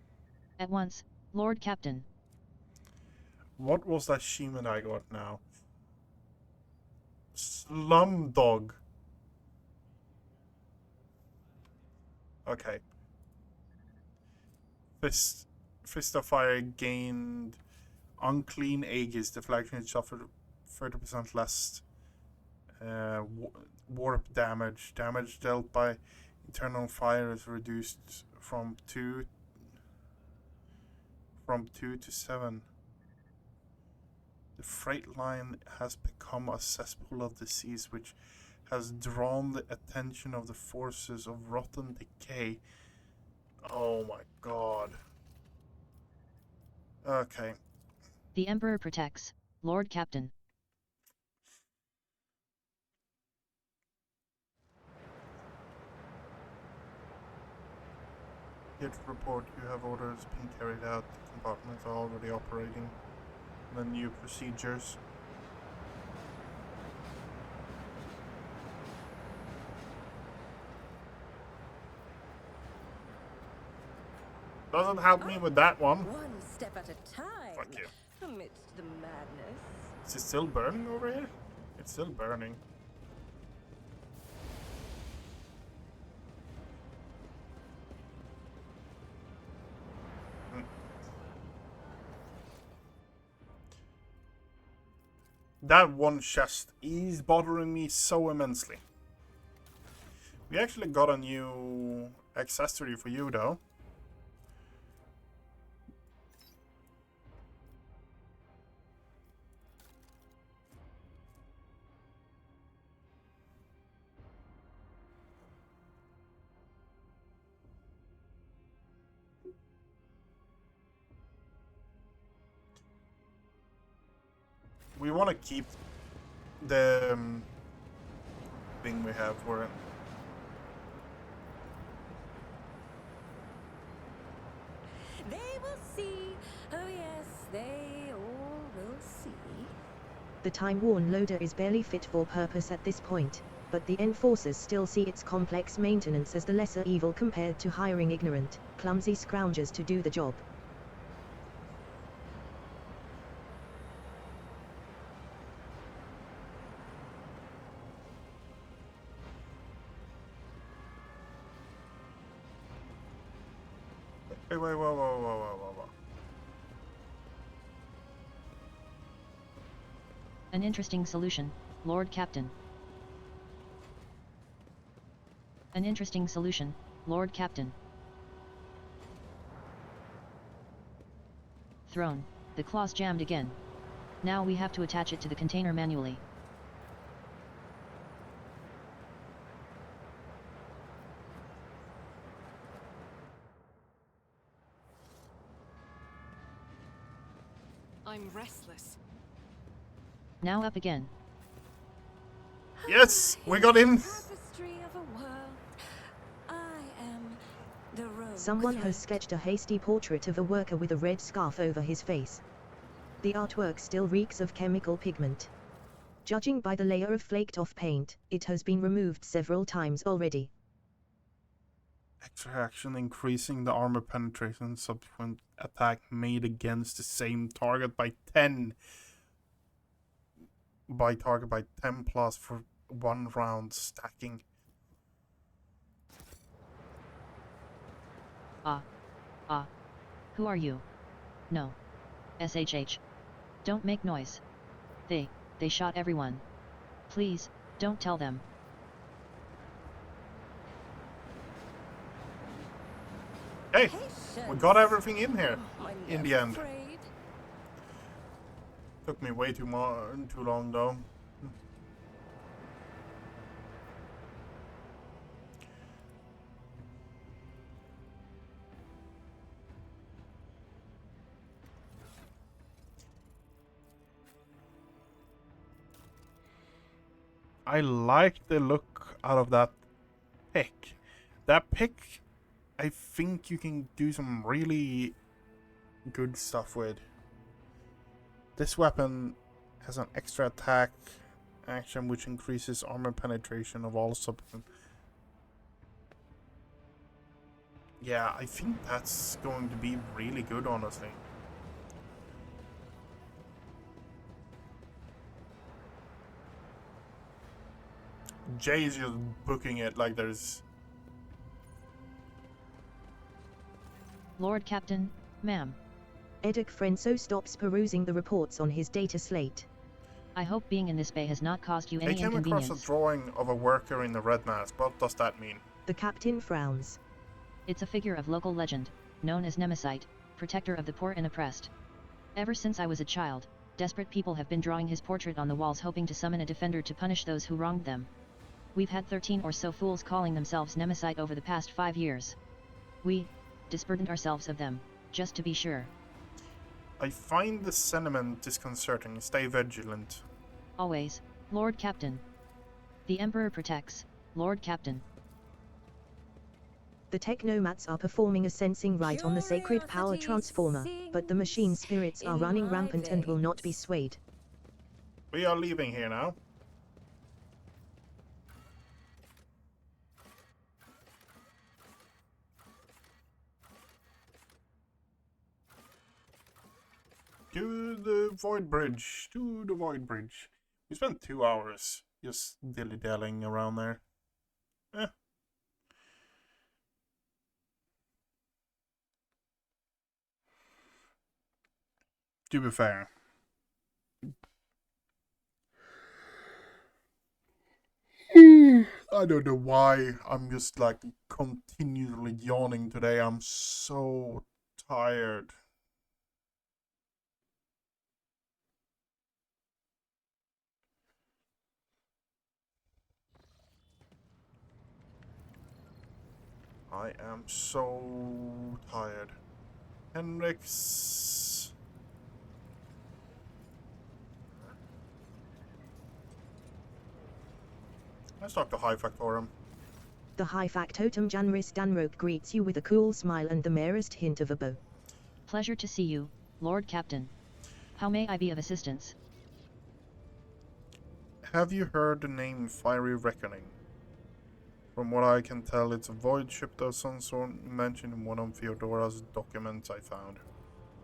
At once, Lord Captain. What was that achievement I got now? Slumdog. Okay. Fist of Fire gained unclean Aegis. Deflection suffered 30% less warp damage. Damage dealt by internal fire is reduced from 2 to 7. The freight line has become a cesspool of disease which has drawn the attention of the forces of rotten decay. Oh my god. Okay. The Emperor protects, Lord Captain. Yet report you have orders being carried out. The compartments are already operating. The new procedures. Doesn't help me with that one. One step at a time. Fuck you. Amidst the madness. Is it still burning over here? It's still burning. That one chest is bothering me so immensely. We actually got a new accessory for you though. We want to keep the thing we have for it. They will see. Oh yes, they all will see. The time-worn loader is barely fit for purpose at this point, but the enforcers still see its complex maintenance as the lesser evil compared to hiring ignorant, clumsy scroungers to do the job. Whoa. An interesting solution, Lord Captain. An interesting solution, Lord Captain. Thrown. The claw's jammed again. Now we have to attach it to the container manually. I'm restless. Now up again. Yes, we got in. Tapestry of a world. I am the rogue Someone has thread. sketched a hasty portrait of a worker with a red scarf over his face. The artwork still reeks of chemical pigment. Judging by the layer of flaked-off paint, it has been removed several times already. Extra action increasing the armor penetration subsequent attack made against the same target by 10. By target by 10 plus for 1 round stacking. Who are you? No. SHH. Don't make noise. They shot everyone. Please, don't tell them. Hey, Patience. we got everything in here. I'm In the end. afraid. Took me way too long though. I like the look out of that pick. That pick, I think you can do some really good stuff with. This weapon has an extra attack action which increases armor penetration of all subsequent. Yeah, I think that's going to be really good, honestly. Jay is just booking it like there's... Lord Captain, ma'am. Edic Frenzo stops perusing the reports on his data slate. I hope being in this bay has not caused you I any came across a inconvenience. drawing of a worker in the red mask. What does that mean? The captain frowns. It's a figure of local legend, known as Nemesite, protector of the poor and oppressed. Ever since I was a child, desperate people have been drawing his portrait on the walls hoping to summon a defender to punish those who wronged them. We've had 13 or so fools calling themselves Nemesite over the past 5 years. We disburdened ourselves of them, just to be sure. I find the sentiment disconcerting. Stay vigilant. Always, Lord Captain. The Emperor protects, Lord Captain. The technomats are performing a sensing rite on the sacred power Curiosity transformer, but the machine spirits are in running my rampant and will not be veins. swayed. We are leaving here now. To the Void Bridge. To the Void Bridge. We spent 2 hours just dilly-dallying around there. Eh. To be fair. I don't know why I'm just like continually yawning today. I'm so tired. I am so tired. Henrik's... Let's talk to High Factorum. The high factotum Janris Danroke greets you with a cool smile and the merest hint of a bow. Pleasure to see you, Lord Captain. How may I be of assistance? Have you heard the name Fiery Reckoning? From what I can tell, it's a void ship of some sort mentioned in one of Theodora's documents I found.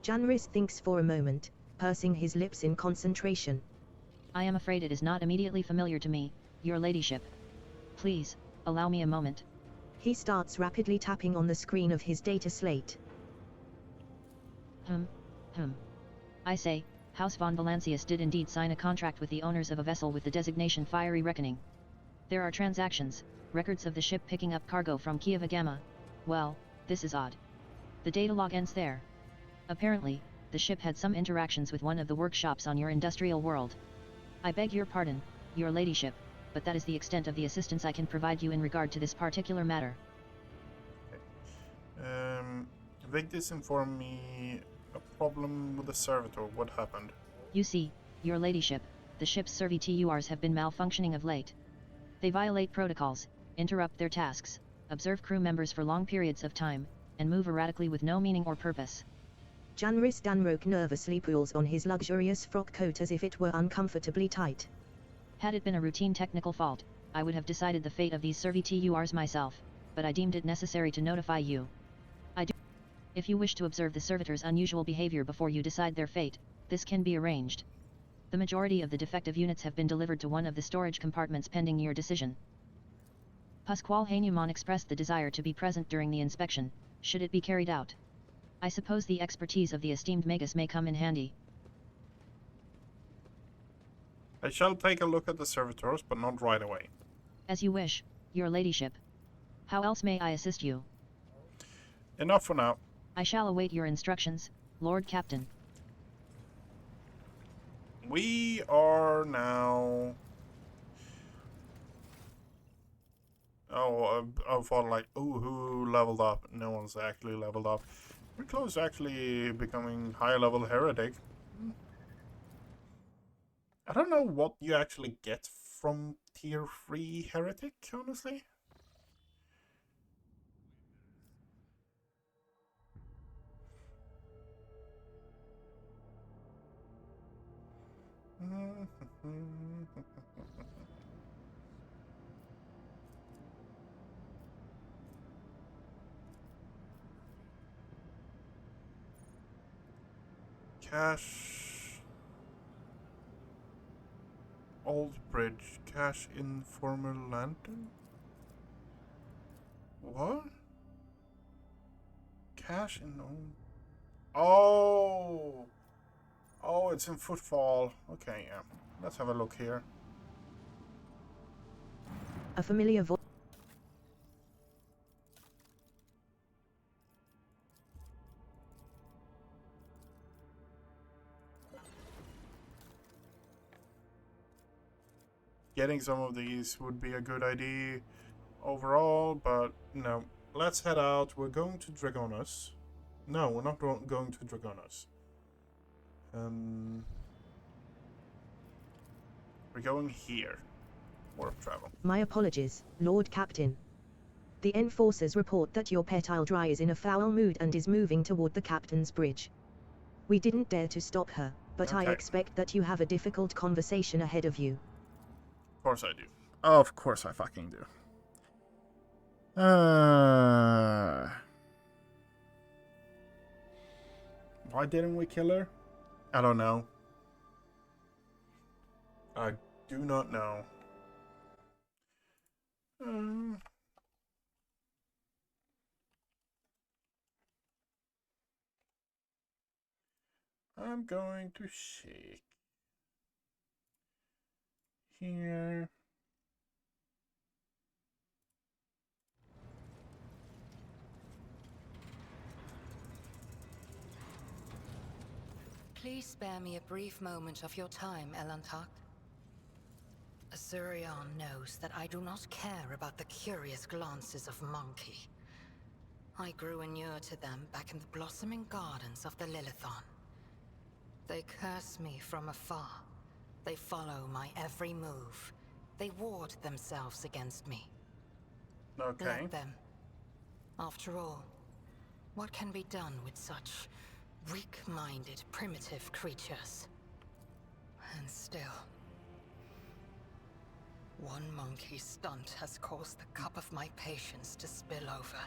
Janris thinks for a moment, pursing his lips in concentration. I am afraid it is not immediately familiar to me, your ladyship. Please, allow me a moment. He starts rapidly tapping on the screen of his data slate. I say, House von Valancius did indeed sign a contract with the owners of a vessel with the designation Fiery Reckoning. There are transactions, records of the ship picking up cargo from Kiev Gamma. Well, this is odd. The data log ends there. Apparently, the ship had some interactions with one of the workshops on your industrial world. I beg your pardon, your ladyship, but that is the extent of the assistance I can provide you in regard to this particular matter. Vigdis informed me a problem with the servitor. What happened? You see, your ladyship, the ship's servitors have been malfunctioning of late. They violate protocols, interrupt their tasks, observe crew members for long periods of time, and move erratically with no meaning or purpose. Janris Danroke nervously pulls on his luxurious frock coat as if it were uncomfortably tight. Had it been a routine technical fault, I would have decided the fate of these servitors myself, but I deemed it necessary to notify you. I do. If you wish to observe the servitors' unusual behavior before you decide their fate, this can be arranged. The majority of the defective units have been delivered to one of the storage compartments pending your decision. Pasquale Hanuman expressed the desire to be present during the inspection, should it be carried out. I suppose the expertise of the esteemed Magus may come in handy. I shall take a look at the servitors, but not right away. As you wish, your ladyship. How else may I assist you? Enough for now. I shall await your instructions, Lord Captain. We are now... I thought like, ooh, who leveled up? No one's actually leveled up. We're close to actually becoming high-level heretic. I don't know what you actually get from tier 3 heretic, honestly. Cash. Old bridge. Cash in former lantern? What? Cash in old... Oh! Oh, it's in footfall. Okay, yeah. Let's have a look here. A familiar voice. Getting some of these would be a good idea overall, but no. Let's head out. We're going to Dragonus. No, we're not going to Dragonus. We're going here. Warp travel. My apologies, Lord Captain. The enforcers report that your pet Aldry is in a foul mood and is moving toward the captain's bridge. We didn't dare to stop her, but I Okay. expect that you have a difficult conversation ahead of you. Of course I do. Of course I fucking do. Why didn't we kill her? I don't know. I do not know. I'm going to shake here. Please spare me a brief moment of your time, Elantak. Azurion knows that I do not care about the curious glances of Monkey. I grew inured to them back in the blossoming gardens of the Lilithon. They curse me from afar. They follow my every move. They ward themselves against me. Okay. Let them. After all, what can be done with such weak-minded, primitive creatures? And still, one monkey stunt has caused the cup of my patience to spill over.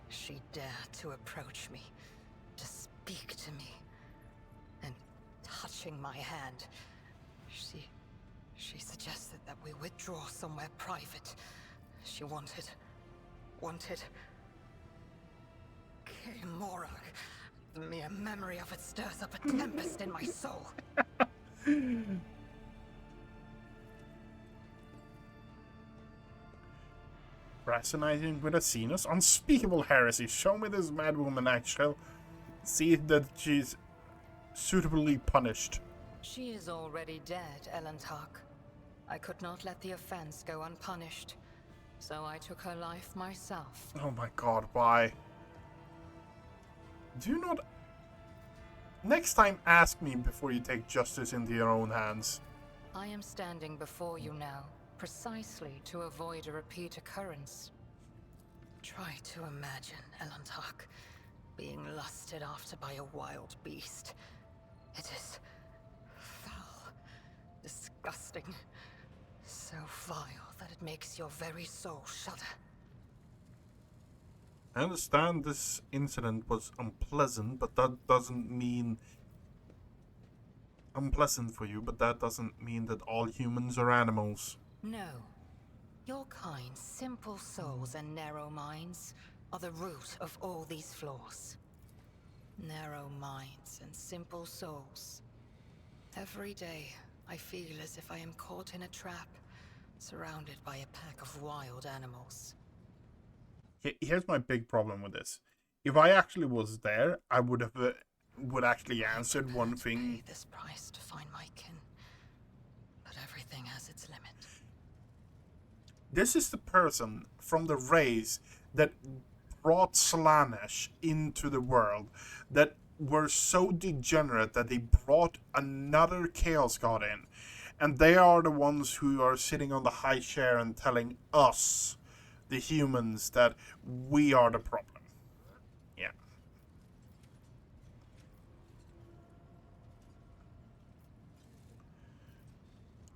She dared to approach me, to speak to me, and touching my hand, she suggested that we withdraw somewhere private. She wanted K-Morag. The mere memory of it stirs up a tempest in my soul. Fascinating with Asena's unspeakable heresy. Show me this madwoman. I shall see that she's suitably punished. She is already dead, Elantak. I could not let the offense go unpunished, so I took her life myself. Oh my god, why? Do not... Next time, ask me before you take justice into your own hands. I am standing before you now, precisely to avoid a repeat occurrence. Try to imagine, Elantark, being lusted after by a wild beast. It is foul, disgusting, so vile that it makes your very soul shudder. I understand this incident was unpleasant, but that doesn't mean unpleasant for you, but that doesn't mean that all humans are animals. No. Your kind's simple souls and narrow minds are the root of all these flaws. Narrow minds and simple souls. Every day, I feel as if I am caught in a trap, surrounded by a pack of wild animals. Here's my big problem with this. If I actually was there, I would have would actually answered one thing. Pay this price to find my kin, but everything has its limit. This is the person from the race that brought Slaanesh into the world, that were so degenerate that they brought another Chaos God in. And they are the ones who are sitting on the high chair and telling us, the humans, that we are the problem. Yeah.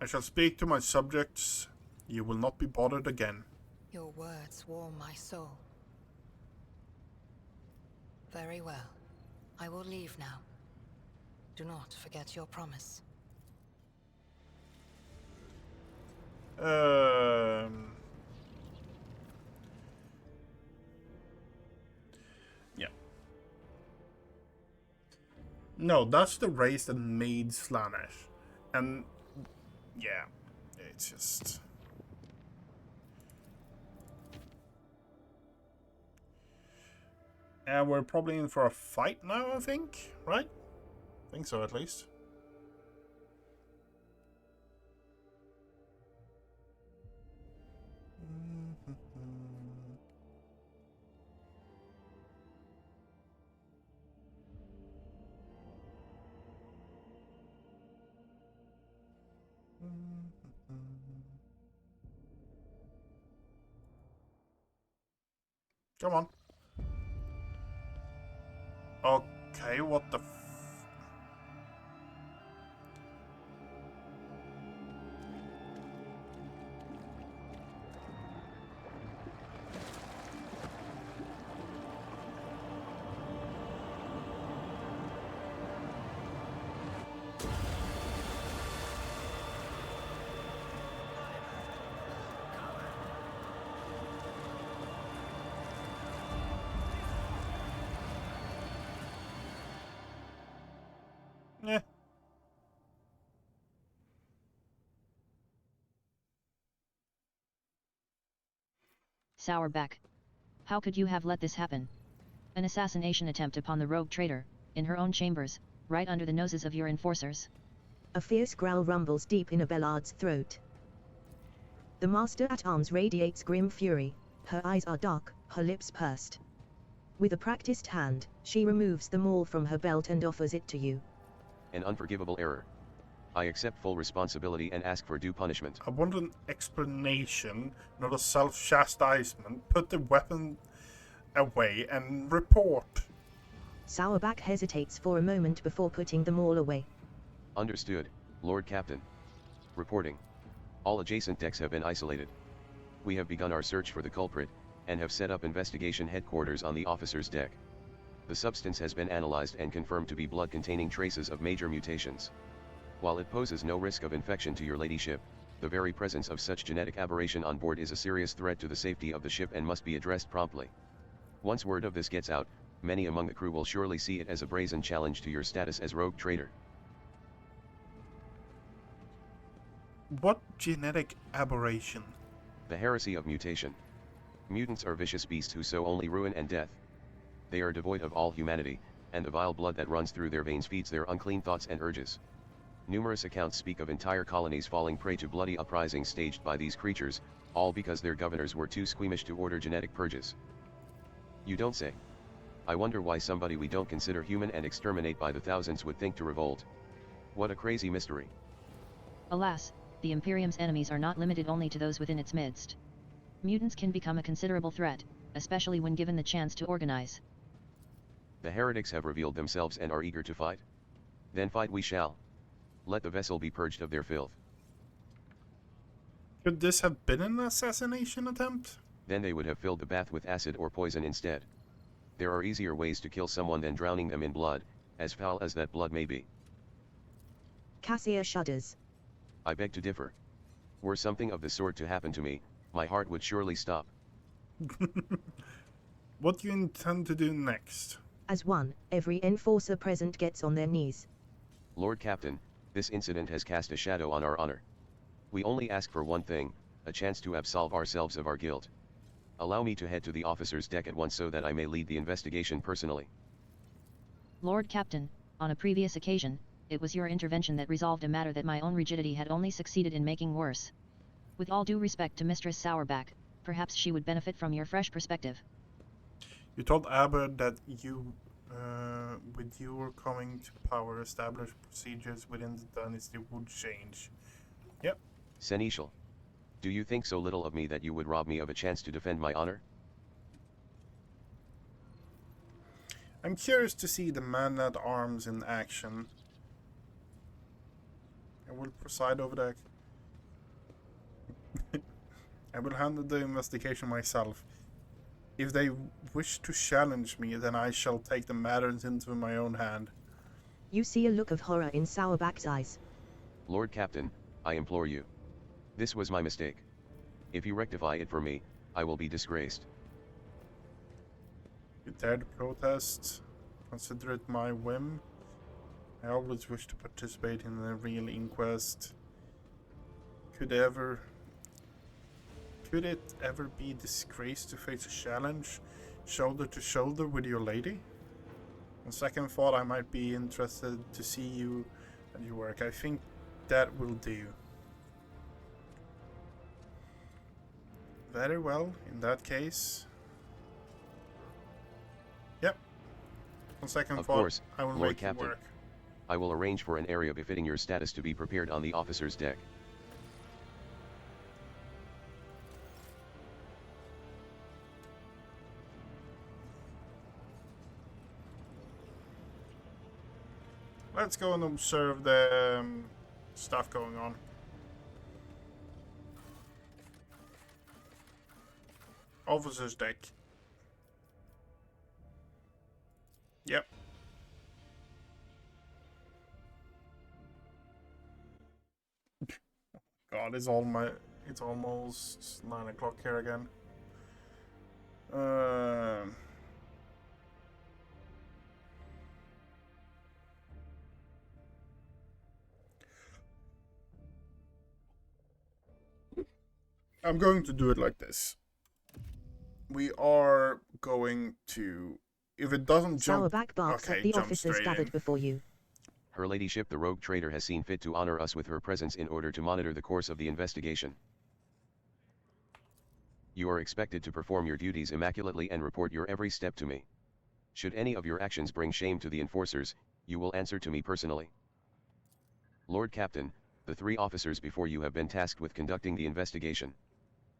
I shall speak to my subjects. You will not be bothered again. Your words warm my soul. Very well. I will leave now. Do not forget your promise. Yeah. No, that's the race that made Slaanesh. And yeah, it's just... And we're probably in for a fight now, I think, right? I think so, at least. Come on. Okay, what the Yeah. Sourback. How could you have let this happen? An assassination attempt upon the rogue traitor, in her own chambers, right under the noses of your enforcers. A fierce growl rumbles deep in Abellard's throat. The Master-at-Arms radiates grim fury. Her eyes are dark, her lips pursed. With a practiced hand, she removes the maul from her belt and offers it to you. An unforgivable error. I accept full responsibility and ask for due punishment. I want an explanation, not a self-chastisement. Put the weapon away and report. Sourback hesitates for a moment before putting the maul away. Understood, Lord Captain. Reporting. All adjacent decks have been isolated. We have begun our search for the culprit, and have set up investigation headquarters on the officer's deck. The substance has been analyzed and confirmed to be blood containing traces of major mutations. While it poses no risk of infection to your ladyship, the very presence of such genetic aberration on board is a serious threat to the safety of the ship and must be addressed promptly. Once word of this gets out, many among the crew will surely see it as a brazen challenge to your status as rogue traitor. What genetic aberration? The heresy of mutation. Mutants are vicious beasts who sow only ruin and death. They are devoid of all humanity, and the vile blood that runs through their veins feeds their unclean thoughts and urges. Numerous accounts speak of entire colonies falling prey to bloody uprisings staged by these creatures, all because their governors were too squeamish to order genetic purges. You don't say. I wonder why somebody we don't consider human and exterminate by the thousands would think to revolt. What a crazy mystery. Alas, the Imperium's enemies are not limited only to those within its midst. Mutants can become a considerable threat, especially when given the chance to organize. The heretics have revealed themselves and are eager to fight? Then fight we shall. Let the vessel be purged of their filth. Could this have been an assassination attempt? Then they would have filled the bath with acid or poison instead. There are easier ways to kill someone than drowning them in blood, as foul as that blood may be. Cassia shudders. I beg to differ. Were something of the sort to happen to me, my heart would surely stop. What do you intend to do next? As one, every enforcer present gets on their knees. Lord Captain, this incident has cast a shadow on our honor. We only ask for one thing, a chance to absolve ourselves of our guilt. Allow me to head to the officer's deck at once so that I may lead the investigation personally. Lord Captain, on a previous occasion, it was your intervention that resolved a matter that my own rigidity had only succeeded in making worse. With all due respect to Mistress Sourback, perhaps she would benefit from your fresh perspective. You told Abbott that you, with your coming to power, established procedures within the dynasty would change. Yep. Seneschal, do you think so little of me that you would rob me of a chance to defend my honor? I'm curious to see the man-at-arms in action. I will preside over that. I will handle the investigation myself. If they wish to challenge me, then I shall take the matters into my own hand. You see a look of horror in Sourback's eyes. Lord Captain, I implore you. This was my mistake. If you rectify it for me, I will be disgraced. You dare to protest? Consider it my whim. I always wish to participate in a real inquest. Could it ever be disgrace to face a challenge, shoulder to shoulder with your lady? On second thought, I might be interested to see you and your work. I think that will do. Very well, in that case. Yep. On second thought, course, I will Lord make Captain. it work. I will arrange for an area befitting your status to be prepared on the officer's deck. Let's go and observe the stuff going on. Officer's deck. Yep. God, it's almost 9 o'clock here again. I'm going to do it like this. We are going to, if it doesn't jump, Sourback barks okay, at the jump officers straight gathered in. before you. Her ladyship the rogue trader has seen fit to honor us with her presence in order to monitor the course of the investigation. You are expected to perform your duties immaculately and report your every step to me. Should any of your actions bring shame to the enforcers, you will answer to me personally. Lord Captain, the 3 officers before you have been tasked with conducting the investigation.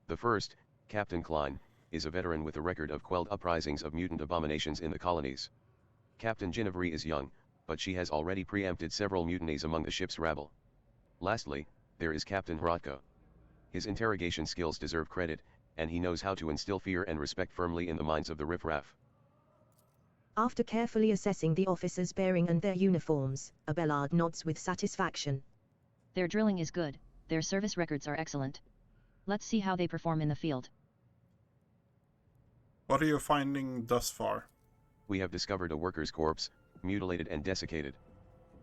The first, Captain Klein, is a veteran with a record of quelled uprisings of mutant abominations in the colonies. Captain Ginevra is young, but she has already preempted several mutinies among the ship's rabble. Lastly, there is Captain Heretical. His interrogation skills deserve credit, and he knows how to instill fear and respect firmly in the minds of the riffraff. After carefully assessing the officers' bearing and their uniforms, Abelard nods with satisfaction. Their drilling is good, their service records are excellent. Let's see how they perform in the field. What are you finding thus far? We have discovered a worker's corpse, mutilated and desiccated.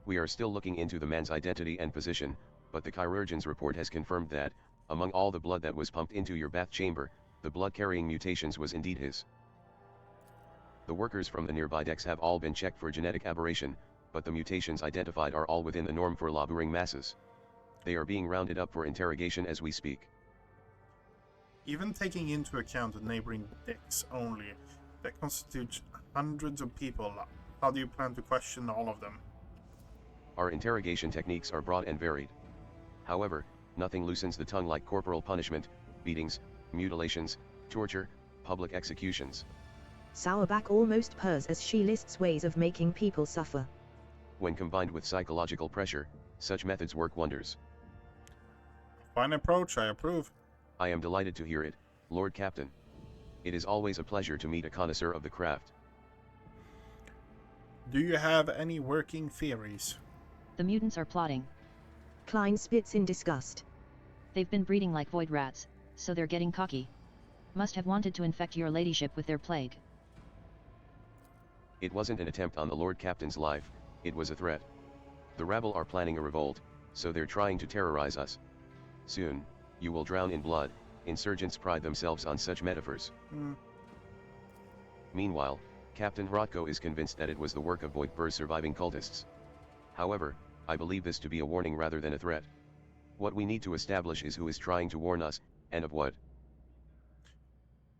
We are still looking into the man's identity and position, but the chirurgeon's report has confirmed that, among all the blood that was pumped into your bath chamber, the blood-carrying mutations was indeed his. The workers from the nearby decks have all been checked for genetic aberration, but the mutations identified are all within the norm for laboring masses. They are being rounded up for interrogation as we speak. Even taking into account the neighboring decks only, that constitutes hundreds of people. How do you plan to question all of them? Our interrogation techniques are broad and varied. However, Nothing loosens the tongue like corporal punishment, beatings, mutilations, torture, public executions. Sourback almost purrs as she lists ways of making people suffer. When combined with psychological pressure, such methods work wonders. Fine approach, I approve. I am delighted to hear it, Lord Captain. It is always a pleasure to meet a connoisseur of the craft. Do you have any working theories? The mutants are plotting. Klein spits in disgust. They've been breeding like void rats, so they're getting cocky. Must have wanted to infect your ladyship with their plague. It wasn't an attempt on the Lord Captain's life, it was a threat. The rabble are planning a revolt, so they're trying to terrorize us. Soon, you will drown in blood. Insurgents pride themselves on such metaphors. Meanwhile, Captain Heretical is convinced that it was the work of Voidbur's surviving cultists. However, I believe this to be a warning rather than a threat. What we need to establish is who is trying to warn us, and of what.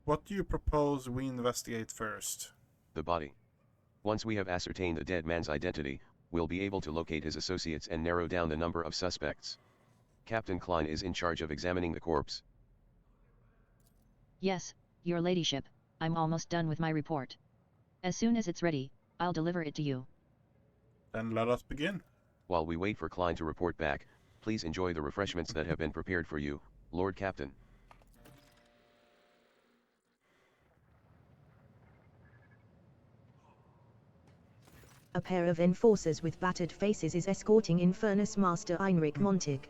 What do you propose we investigate first? The body. Once we have ascertained the dead man's identity, we'll be able to locate his associates and narrow down the number of suspects. Captain Klein is in charge of examining the corpse. Yes, your ladyship, I'm almost done with my report. As soon as it's ready, I'll deliver it to you. Then let us begin. While we wait for Klein to report back, please enjoy the refreshments that have been prepared for you, Lord Captain. A pair of enforcers with battered faces is escorting Infernus Master Heinrich Montig.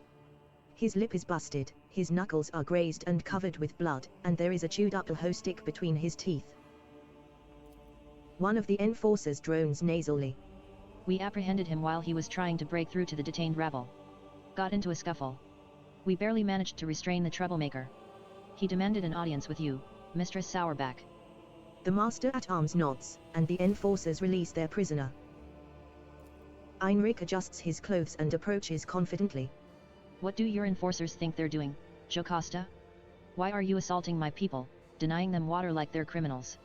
His lip is busted, his knuckles are grazed and covered with blood, and there is a chewed-up hoe stick between his teeth. One of the enforcers drones nasally. We apprehended him while he was trying to break through to the detained rabble. Got into a scuffle. We barely managed to restrain the troublemaker. He demanded an audience with you, Mistress Sourback. The Master at Arms nods, and the enforcers release their prisoner. Heinrich adjusts his clothes and approaches confidently. What do your enforcers think they're doing, Jocasta? Why are you assaulting my people, denying them water like they're criminals?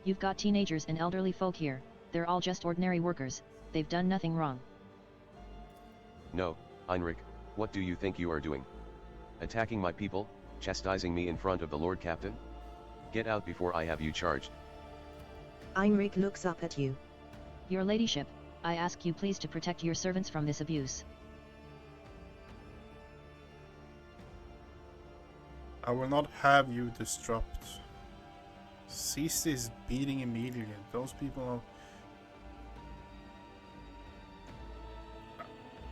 You've got teenagers and elderly folk here, they're all just ordinary workers, they've done nothing wrong. No, Heinrich, what do you think you are doing? Attacking my people, chastising me in front of the Lord Captain? Get out before I have you charged. Heinrich looks up at you. Your ladyship, I ask you please to protect your servants from this abuse. I will not have you disrupt. Cease this beating immediately. Those people are...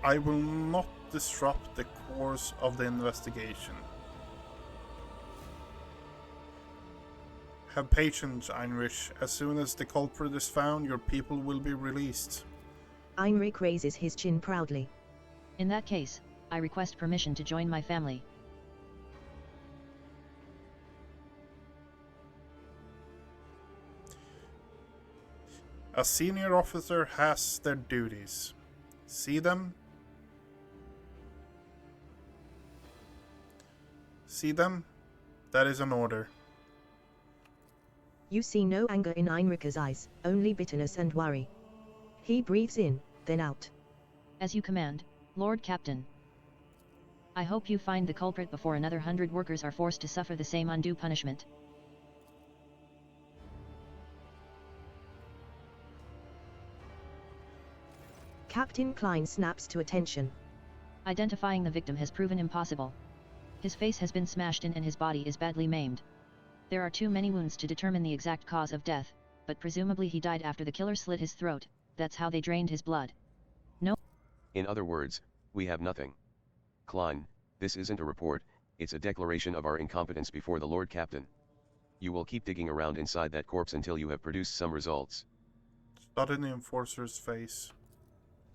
I will not disrupt the course of the investigation. Have patience, Heinrich. As soon as the culprit is found, your people will be released. Heinrich raises his chin proudly. In that case, I request permission to join my family. A senior officer has their duties. See them? See them? That is an order. You see no anger in Heinrich's eyes, only bitterness and worry. He breathes in, then out. As you command, Lord Captain. I hope you find the culprit before another 100 workers are forced to suffer the same undue punishment. Captain Klein snaps to attention. Identifying the victim has proven impossible. His face has been smashed in and his body is badly maimed. There are too many wounds to determine the exact cause of death, but presumably he died after the killer slit his throat. That's how they drained his blood. No. In other words, we have nothing. Klein, this isn't a report, it's a declaration of our incompetence before the Lord Captain. You will keep digging around inside that corpse until you have produced some results. Not in the enforcer's face.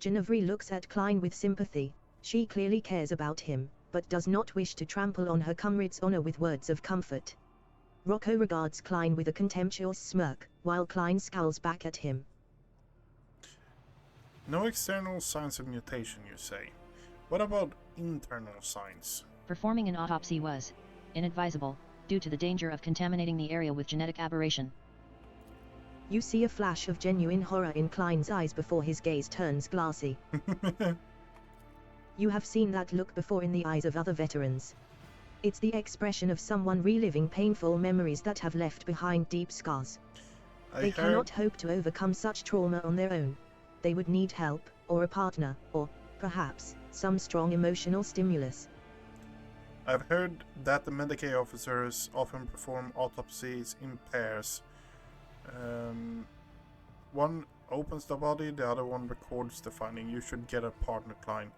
Genevieve looks at Klein with sympathy. She clearly cares about him, but does not wish to trample on her comrade's honor with words of comfort. Rocco regards Klein with a contemptuous smirk, while Klein scowls back at him. No external signs of mutation, you say. What about internal signs? Performing an autopsy was inadvisable, due to the danger of contaminating the area with genetic aberration. You see a flash of genuine horror in Klein's eyes before his gaze turns glassy. You have seen that look before in the eyes of other veterans. It's the expression of someone reliving painful memories that have left behind deep scars. They cannot hope to overcome such trauma on their own. They would need help, or a partner, or, perhaps, some strong emotional stimulus. I've heard that the Medicaid officers often perform autopsies in pairs. One opens the body, the other one records the finding. You should get a partner, Klein.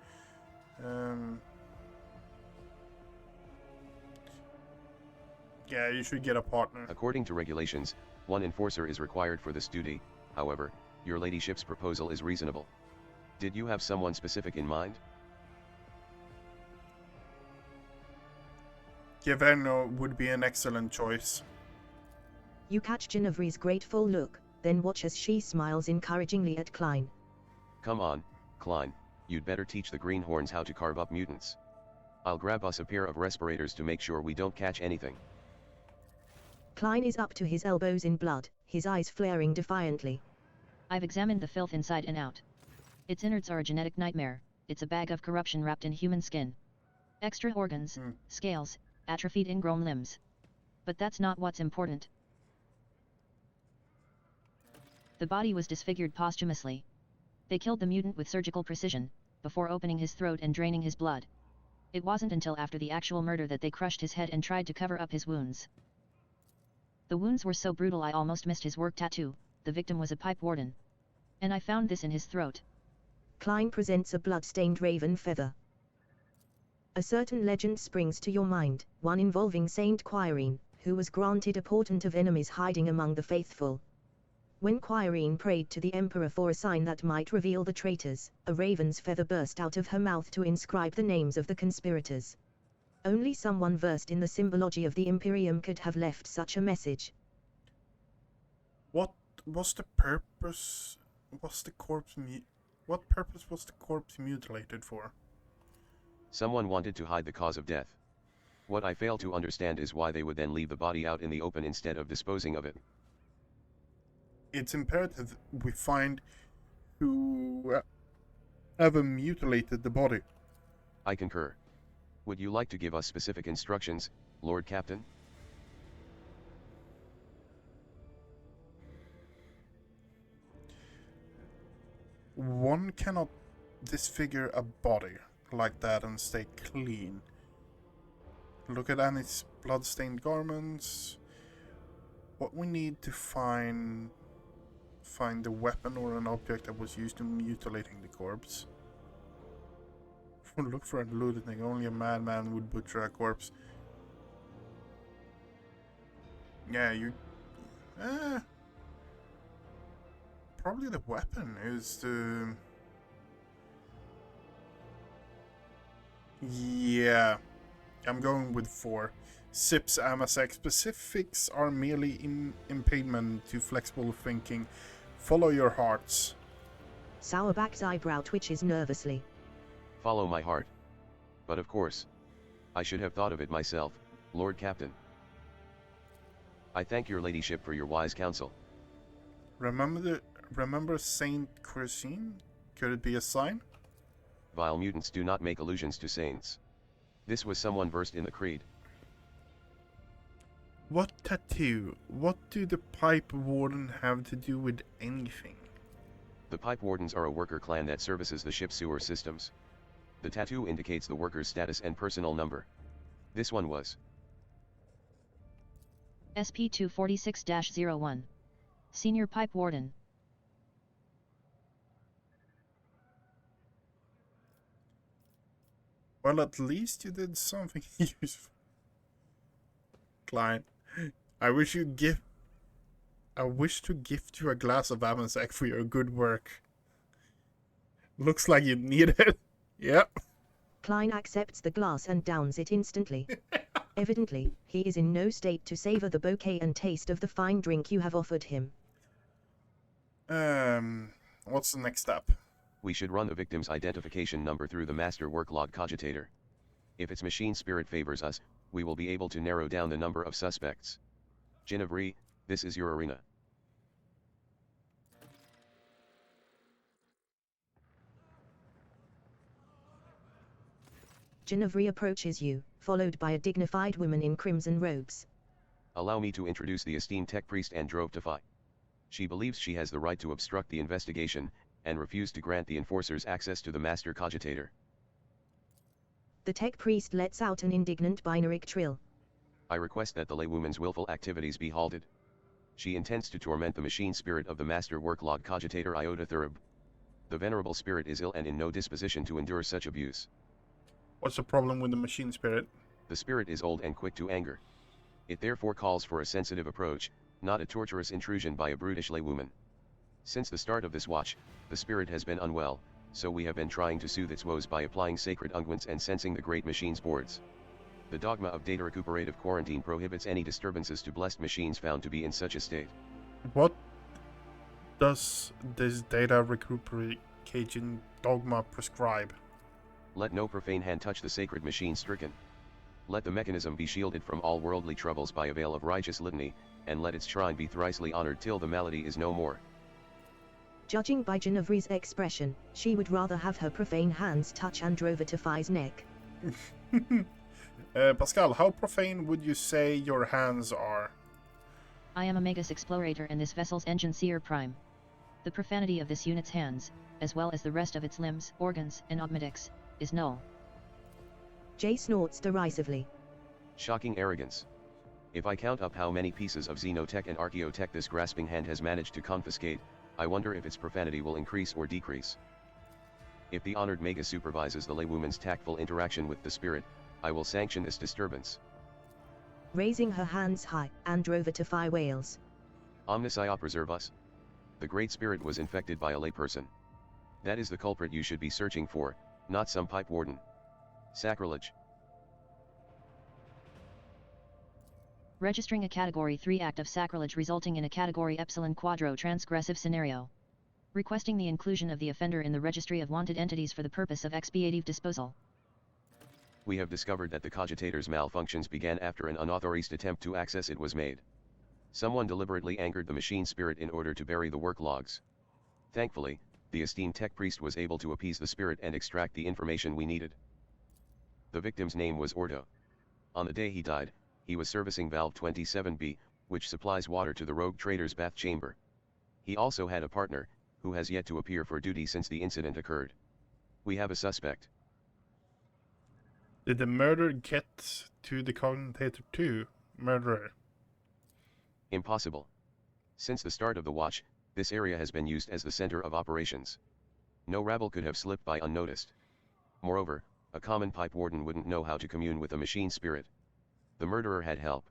Yeah, you should get a partner. According to regulations, one enforcer is required for this duty. However, your ladyship's proposal is reasonable. Did you have someone specific in mind? Giverno would be an excellent choice. You catch Ginevre's grateful look, then watch as she smiles encouragingly at Klein. Come on, Klein, you'd better teach the greenhorns how to carve up mutants. I'll grab us a pair of respirators to make sure we don't catch anything. Klein is up to his elbows in blood, his eyes flaring defiantly. I've examined the filth inside and out. Its innards are a genetic nightmare. It's a bag of corruption wrapped in human skin. Extra organs, scales, atrophied ingrown limbs. But that's not what's important. The body was disfigured posthumously. They killed the mutant with surgical precision, before opening his throat and draining his blood. It wasn't until after the actual murder that they crushed his head and tried to cover up his wounds. The wounds were so brutal I almost missed his work tattoo. The victim was a pipe warden. And I found this in his throat. Klein presents a blood-stained raven feather. A certain legend springs to your mind, one involving Saint Quirine, who was granted a portent of enemies hiding among the faithful. When Quirine prayed to the Emperor for a sign that might reveal the traitors, a raven's feather burst out of her mouth to inscribe the names of the conspirators. Only someone versed in the symbology of the Imperium could have left such a message. What was the purpose? What purpose was the corpse mutilated for? Someone wanted to hide the cause of death. What I fail to understand is why they would then leave the body out in the open instead of disposing of it. It's imperative we find who ever mutilated the body. I concur. Would you like to give us specific instructions, Lord Captain? One cannot disfigure a body like that and stay clean. Look at Annie's blood-stained garments. What we need to find the weapon or an object that was used in mutilating the corpse. Look for a looting. Only a madman would butcher a corpse. Yeah, you... probably the weapon is the... Yeah. I'm going with 4. SIPS AMASEC specifics are merely impediment to flexible thinking. Follow your hearts. Sourback's eyebrow twitches nervously. Follow my heart. But of course. I should have thought of it myself, Lord Captain. I thank your ladyship for your wise counsel. Remember Saint Quirine? Could it be a sign? Vile mutants do not make allusions to saints. This was someone versed in the creed. What tattoo? What do the pipe warden have to do with anything? The pipe wardens are a worker clan that services the ship's sewer systems. The tattoo indicates the worker's status and personal number. This one was SP-246-01. Senior Pipe Warden. Well, at least you did something useful. Klein, I wish to gift you a glass of Amasec for your good work. Looks like you need it. Yep. Klein accepts the glass and downs it instantly. Evidently, he is in no state to savor the bouquet and taste of the fine drink you have offered him. What's the next step? We should run the victim's identification number through the master worklog cogitator. If its machine spirit favors us, we will be able to narrow down the number of suspects. Ginevre, this is your arena. Ginevra approaches you, followed by a dignified woman in crimson robes. Allow me to introduce the esteemed tech priest Androvtify. She believes she has the right to obstruct the investigation, and refuse to grant the enforcers access to the master cogitator. The tech priest lets out an indignant binaric trill. I request that the laywoman's willful activities be halted. She intends to torment the machine spirit of the master worklog cogitator Iota Thurb. The venerable spirit is ill and in no disposition to endure such abuse. What's the problem with the machine spirit? The spirit is old and quick to anger. It therefore calls for a sensitive approach, not a torturous intrusion by a brutish laywoman. Since the start of this watch, the spirit has been unwell, so we have been trying to soothe its woes by applying sacred unguents and sensing the great machine's boards. The dogma of data recuperative quarantine prohibits any disturbances to blessed machines found to be in such a state. What does this data recuperation dogma prescribe? Let no profane hand touch the sacred machine stricken. Let the mechanism be shielded from all worldly troubles by a veil of righteous litany, and let its shrine be thricely honored till the malady is no more. Judging by Ginevra's expression, she would rather have her profane hands touch Androvtify's neck. Pascal, how profane would you say your hands are? I am a Magus Explorator and this vessel's engine seer prime. The profanity of this unit's hands, as well as the rest of its limbs, organs, and augmatics, is null. Jay snorts derisively. Shocking arrogance. If I count up how many pieces of xenotech and archaeotech this grasping hand has managed to confiscate, I wonder if its profanity will increase or decrease. If the honored Magus supervises the laywoman's tactful interaction with the spirit, I will sanction this disturbance. Raising her hands high, Androvtify wails. Omnissiah preserve us. The great spirit was infected by a layperson. That is the culprit you should be searching for, not some pipe warden. Sacrilege. Registering a Category 3 act of sacrilege resulting in a Category Epsilon Quadro transgressive scenario. Requesting the inclusion of the offender in the registry of wanted entities for the purpose of expiative disposal. We have discovered that the cogitator's malfunctions began after an unauthorized attempt to access it was made. Someone deliberately angered the machine spirit in order to bury the work logs. Thankfully, the esteemed tech priest was able to appease the spirit and extract the information we needed. The victim's name was Ordo. On the day he died, he was servicing valve 27B, which supplies water to the rogue trader's bath chamber. He also had a partner, who has yet to appear for duty since the incident occurred. We have a suspect. Did the murder get to the cogitator too? Murderer. Impossible. Since the start of the watch, this area has been used as the center of operations. No rabble could have slipped by unnoticed. Moreover, a common pipe warden wouldn't know how to commune with a machine spirit. The murderer had help.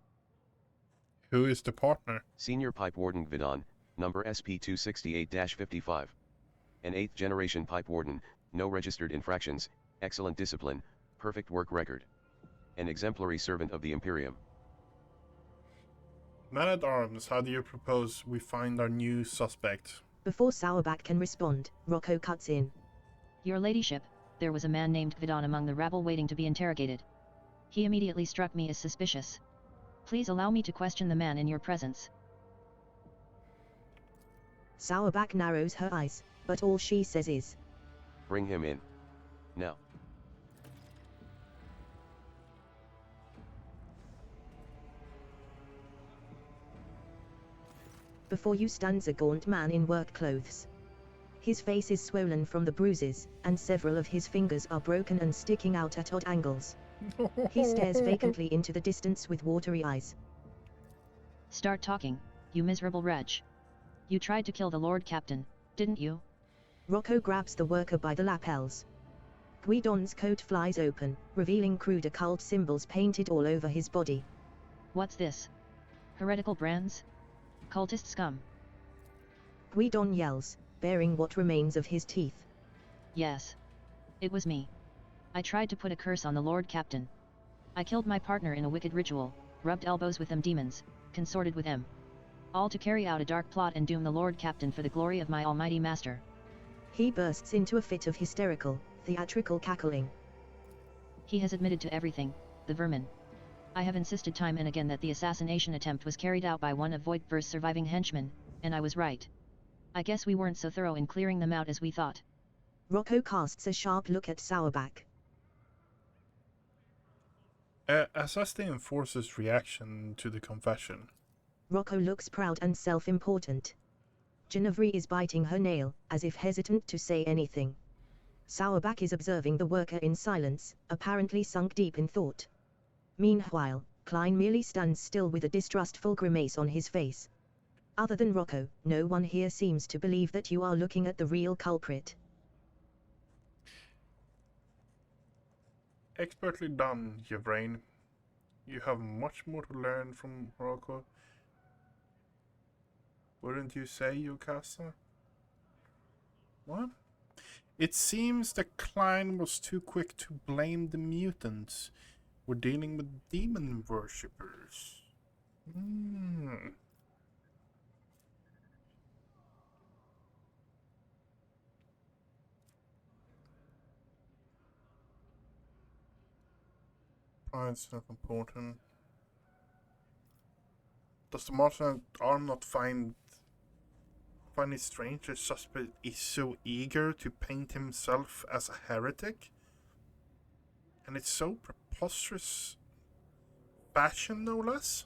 Who is the partner? Senior pipe warden Gvidon, number SP268-55. An 8th generation pipe warden, no registered infractions, excellent discipline, perfect work record. An exemplary servant of the Imperium. Man-at-Arms, how do you propose we find our new suspect? Before Sauerback can respond, Rocco cuts in. Your ladyship, there was a man named Gvidon among the rabble waiting to be interrogated. He immediately struck me as suspicious. Please allow me to question the man in your presence. Sauerback narrows her eyes, but all she says is, Bring him in. Now. Before you stands a gaunt man in work clothes. His face is swollen from the bruises, and several of his fingers are broken and sticking out at odd angles. He stares vacantly into the distance with watery eyes. Start talking, you miserable wretch. You tried to kill the Lord Captain, didn't you? Rocco grabs the worker by the lapels. Guidon's coat flies open, revealing crude occult symbols painted all over his body. What's this? Heretical brands? Cultist scum. Guidon yells, baring what remains of his teeth. Yes. It was me. I tried to put a curse on the Lord Captain. I killed my partner in a wicked ritual, rubbed elbows with them demons, consorted with them. All to carry out a dark plot and doom the Lord Captain for the glory of my almighty master. He bursts into a fit of hysterical, theatrical cackling. He has admitted to everything, the vermin. I have insisted time and again that the assassination attempt was carried out by one of Voigtver's surviving henchmen, and I was right. I guess we weren't so thorough in clearing them out as we thought. Rocco casts a sharp look at Sauerback. Assess the enforcer's reaction to the confession. Rocco looks proud and self-important. Genevieve is biting her nail, as if hesitant to say anything. Sourback is observing the worker in silence, apparently sunk deep in thought. Meanwhile, Klein merely stands still with a distrustful grimace on his face. Other than Rocco, no one here seems to believe that you are looking at the real culprit. Expertly done, Yvrain. You have much more to learn from Rocco. Wouldn't you say, Yukasa? What? It seems that Klein was too quick to blame the mutants. We're dealing with demon worshippers. Pride's not important. Does the Martian arm not find it strange the suspect is so eager to paint himself as a heretic? And it's so preposterous fashion, no less?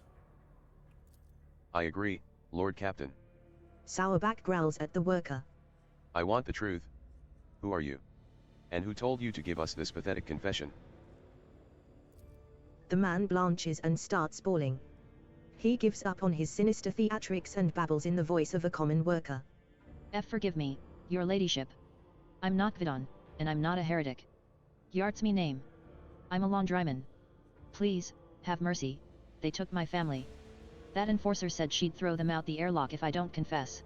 I agree, Lord Captain. Sourback growls at the worker. I want the truth. Who are you? And who told you to give us this pathetic confession? The man blanches and starts bawling. He gives up on his sinister theatrics and babbles in the voice of a common worker. Forgive me, your ladyship. I'm not Vidon, and I'm not a heretic. Yart's me name. I'm a laundryman. Please, have mercy, they took my family. That enforcer said she'd throw them out the airlock if I don't confess.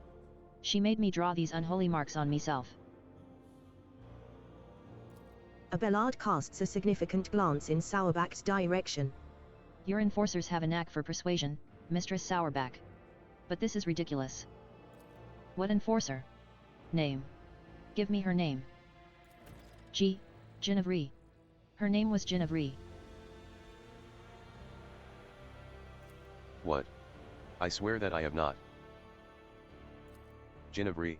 She made me draw these unholy marks on meself. Abelard casts a significant glance in Sourback's direction. Your enforcers have a knack for persuasion, Mistress Sourback. But this is ridiculous. What enforcer? Name. Give me her name. Genevieve. Her name was Genevieve. What? I swear that I have not. Genevieve.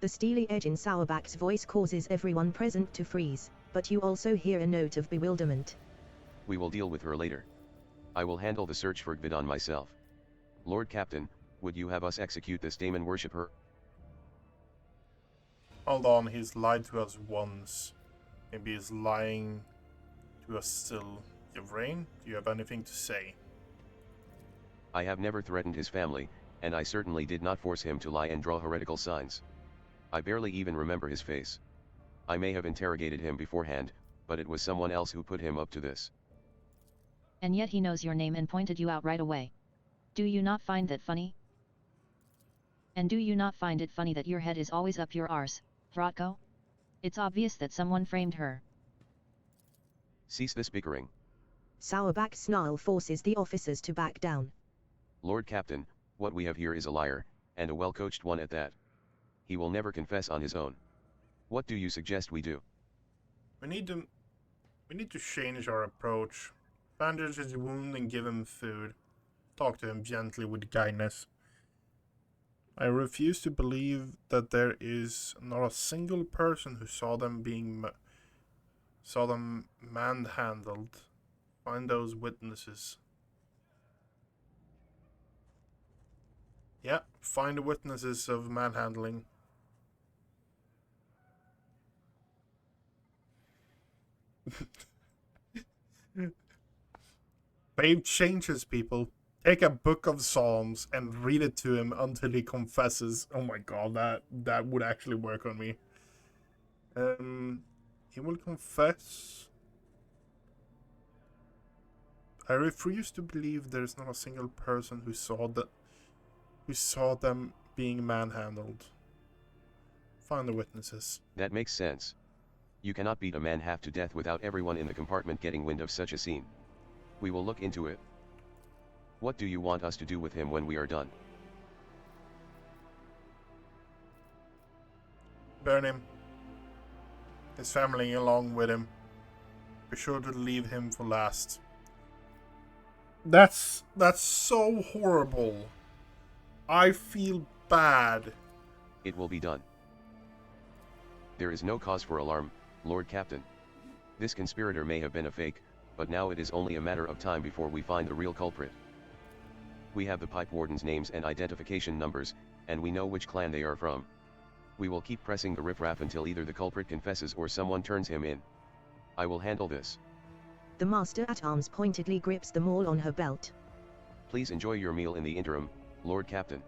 The steely edge in Sourback's voice causes everyone present to freeze, but you also hear a note of bewilderment. We will deal with her later. I will handle the search for Gvidon myself. Lord Captain, would you have us execute this demon worshipper? Hold on, he's lied to us once. Maybe he's lying to us still. Yvrain, do you have anything to say? I have never threatened his family, and I certainly did not force him to lie and draw heretical signs. I barely even remember his face. I may have interrogated him beforehand, but it was someone else who put him up to this. And yet he knows your name and pointed you out right away. Do you not find that funny? And do you not find it funny that your head is always up your arse, Hrotko? It's obvious that someone framed her. Cease this bickering. Sourback's snarl forces the officers to back down. Lord Captain, what we have here is a liar, and a well-coached one at that. He will never confess on his own. What do you suggest we do? We need to change our approach. Bandage his wound and give him food. Talk to him gently with kindness. I refuse to believe that there is not a single person who saw them manhandled. Find those witnesses. Yeah, find the witnesses of manhandling. Babe changes people. Take a book of Psalms and read it to him until he confesses. Oh my god, that would actually work on me. He will confess. I refuse to believe there is not a single person who saw them being manhandled. Find the witnesses. That makes sense. You cannot beat a man half to death without everyone in the compartment getting wind of such a scene. We will look into it. What do you want us to do with him when we are done? Burn him. His family along with him. Be sure to leave him for last. That's so horrible. I feel bad. It will be done. There is no cause for alarm, Lord Captain. This conspirator may have been a fake, but now it is only a matter of time before we find the real culprit. We have the pipe warden's names and identification numbers, and we know which clan they are from. We will keep pressing the riffraff until either the culprit confesses or someone turns him in. I will handle this. The Master-at-Arms pointedly grips the maul on her belt. Please enjoy your meal in the interim, Lord Captain.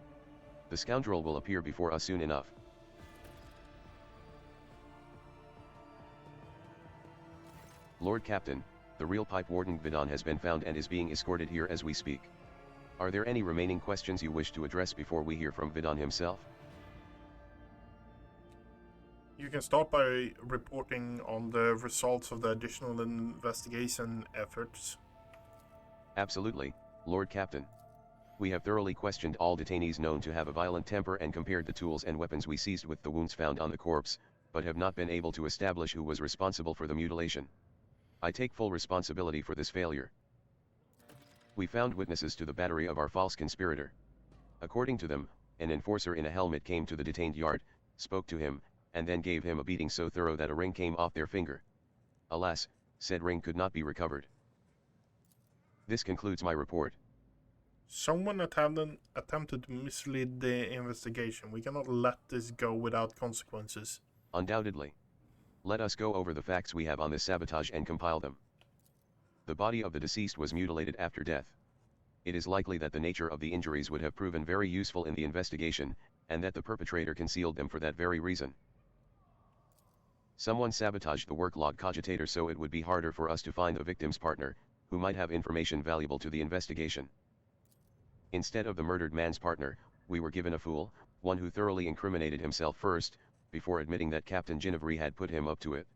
The scoundrel will appear before us soon enough. Lord Captain, the real pipe warden Vidon has been found and is being escorted here as we speak. Are there any remaining questions you wish to address before we hear from Vidon himself? You can start by reporting on the results of the additional investigation efforts. Absolutely, Lord Captain. We have thoroughly questioned all detainees known to have a violent temper and compared the tools and weapons we seized with the wounds found on the corpse, but have not been able to establish who was responsible for the mutilation. I take full responsibility for this failure. We found witnesses to the battery of our false conspirator. According to them, an enforcer in a helmet came to the detained yard, spoke to him, and then gave him a beating so thorough that a ring came off their finger. Alas, said ring could not be recovered. This concludes my report. Someone attempted to mislead the investigation. We cannot let this go without consequences. Undoubtedly. Let us go over the facts we have on this sabotage and compile them. The body of the deceased was mutilated after death. It is likely that the nature of the injuries would have proven very useful in the investigation, and that the perpetrator concealed them for that very reason. Someone sabotaged the work log cogitator so it would be harder for us to find the victim's partner, who might have information valuable to the investigation. Instead of the murdered man's partner, we were given a fool, one who thoroughly incriminated himself first, before admitting that Captain Ginevry had put him up to it.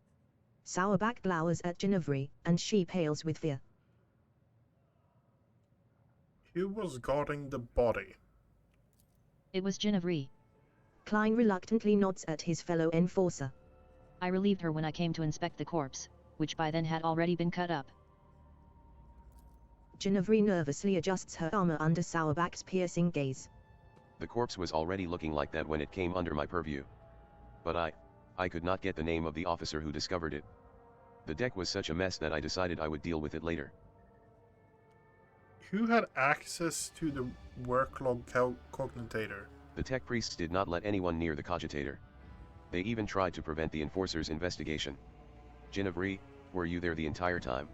Sourback glowers at Ginevry, and she pales with fear. Who was guarding the body? It was Ginevry. Klein reluctantly nods at his fellow enforcer. I relieved her when I came to inspect the corpse, which by then had already been cut up. Ginevry nervously adjusts her armor under Sourback's piercing gaze. The corpse was already looking like that when it came under my purview. But I could not get the name of the officer who discovered it. The deck was such a mess that I decided I would deal with it later. Who had access to the work log cogitator? The tech priests did not let anyone near the cogitator. They even tried to prevent the enforcer's investigation. Ginevry, were you there the entire time?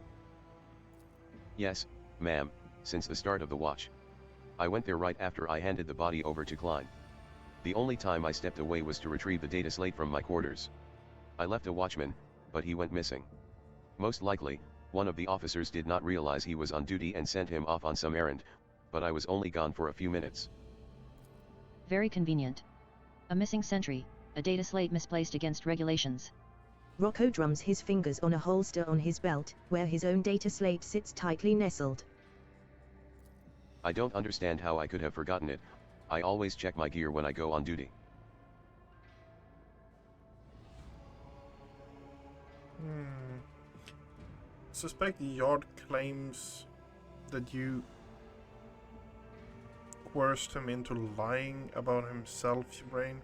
Yes, ma'am, since the start of the watch. I went there right after I handed the body over to Klein. The only time I stepped away was to retrieve the data slate from my quarters. I left a watchman, but he went missing. Most likely, one of the officers did not realize he was on duty and sent him off on some errand, but I was only gone for a few minutes. Very convenient. A missing sentry, a data slate misplaced against regulations. Rocco drums his fingers on a holster on his belt, where his own data slate sits tightly nestled. I don't understand how I could have forgotten it. I always check my gear when I go on duty. Suspect Yard claims that you coerced him into lying about himself, Brain.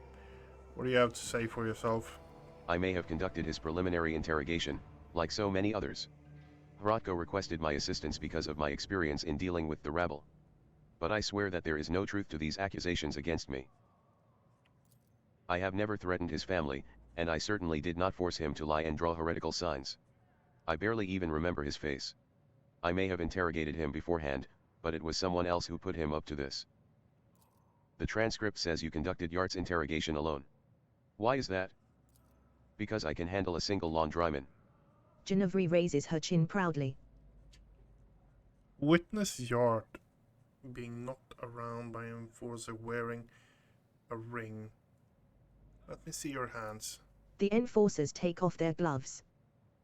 What do you have to say for yourself? I may have conducted his preliminary interrogation, like so many others. Heretical requested my assistance because of my experience in dealing with the rabble. But I swear that there is no truth to these accusations against me. I have never threatened his family, and I certainly did not force him to lie and draw heretical signs. I barely even remember his face. I may have interrogated him beforehand, but it was someone else who put him up to this. The transcript says you conducted Yart's interrogation alone. Why is that? Because I can handle a single laundryman. Ginevry raises her chin proudly. Witness Yard being knocked around by an enforcer wearing a ring. Let me see your hands. The enforcers take off their gloves.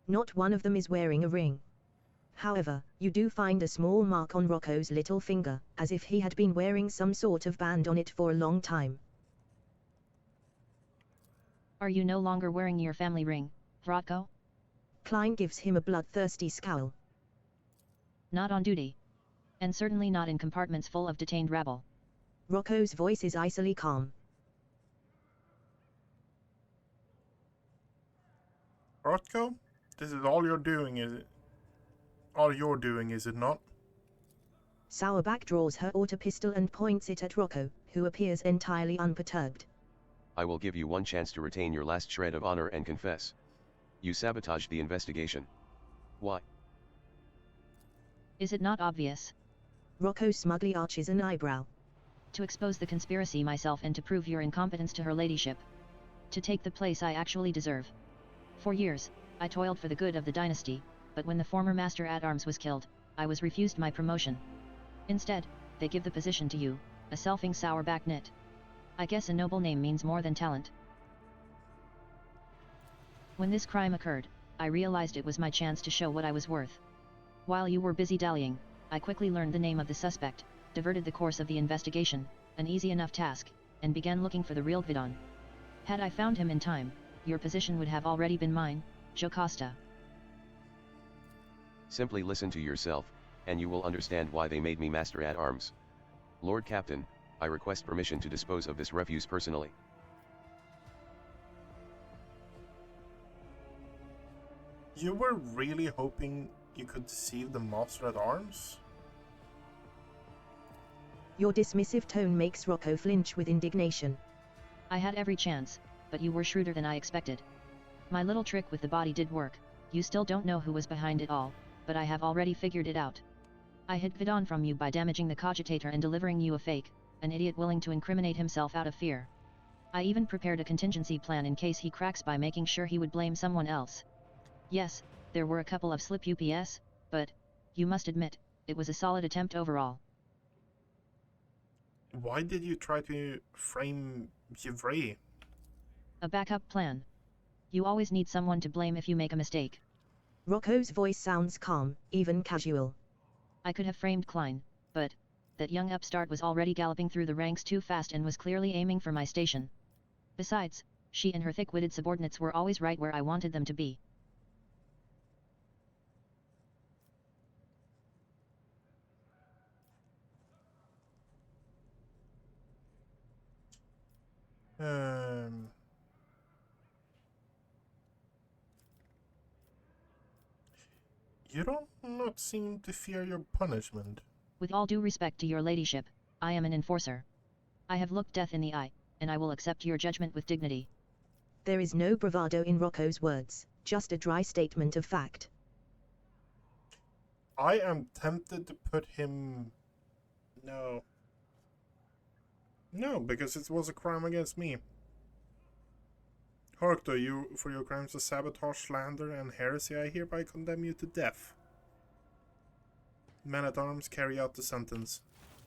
Not one of them is wearing a ring. However, you do find a small mark on Rocco's little finger, as if he had been wearing some sort of band on it for a long time. Are you no longer wearing your family ring, Rocco? Klein gives him a bloodthirsty scowl. Not on duty. And certainly not in compartments full of detained rabble. Rocco's voice is icily calm. Rotko, this is all you're doing, is it? all you're doing, is it not? Sourback draws her auto pistol and points it at Rocco, who appears entirely unperturbed. I will give you one chance to retain your last shred of honor and confess. You sabotaged the investigation. Why? Is it not obvious? Rocco smugly arches an eyebrow. To expose the conspiracy myself and to prove your incompetence to her ladyship. To take the place I actually deserve. For years, I toiled for the good of the dynasty, but when the former master-at-arms was killed, I was refused my promotion. Instead, they give the position to you, a selfing sourback nit. I guess a noble name means more than talent. When this crime occurred, I realized it was my chance to show what I was worth. While you were busy dallying, I quickly learned the name of the suspect, diverted the course of the investigation, an easy enough task, and began looking for the real Vidon. Had I found him in time, your position would have already been mine, Jocasta. Simply listen to yourself, and you will understand why they made me master-at-arms. Lord Captain, I request permission to dispose of this refuse personally. You were really hoping you could deceive the Master-at-Arms? Your dismissive tone makes Rocco flinch with indignation. I had every chance, but you were shrewder than I expected. My little trick with the body did work. You still don't know who was behind it all, but I have already figured it out. I hid Vidon from you by damaging the cogitator and delivering you a fake, an idiot willing to incriminate himself out of fear. I even prepared a contingency plan in case he cracks by making sure he would blame someone else. Yes, there were a couple of slip UPS, but, you must admit, it was a solid attempt overall. Why did you try to frame Givray? A backup plan. You always need someone to blame if you make a mistake. Rocco's voice sounds calm, even casual. I could have framed Klein, but that young upstart was already galloping through the ranks too fast and was clearly aiming for my station. Besides, she and her thick-witted subordinates were always right where I wanted them to be. You don't not seem to fear your punishment. With all due respect to your ladyship, I am an enforcer. I have looked death in the eye, and I will accept your judgment with dignity. There is no bravado in Rocco's words, just a dry statement of fact. I am tempted to put him... No. No, because it was a crime against me. Hark, you, for your crimes of sabotage, slander, and heresy, I hereby condemn you to death. Men-at-arms, carry out the sentence.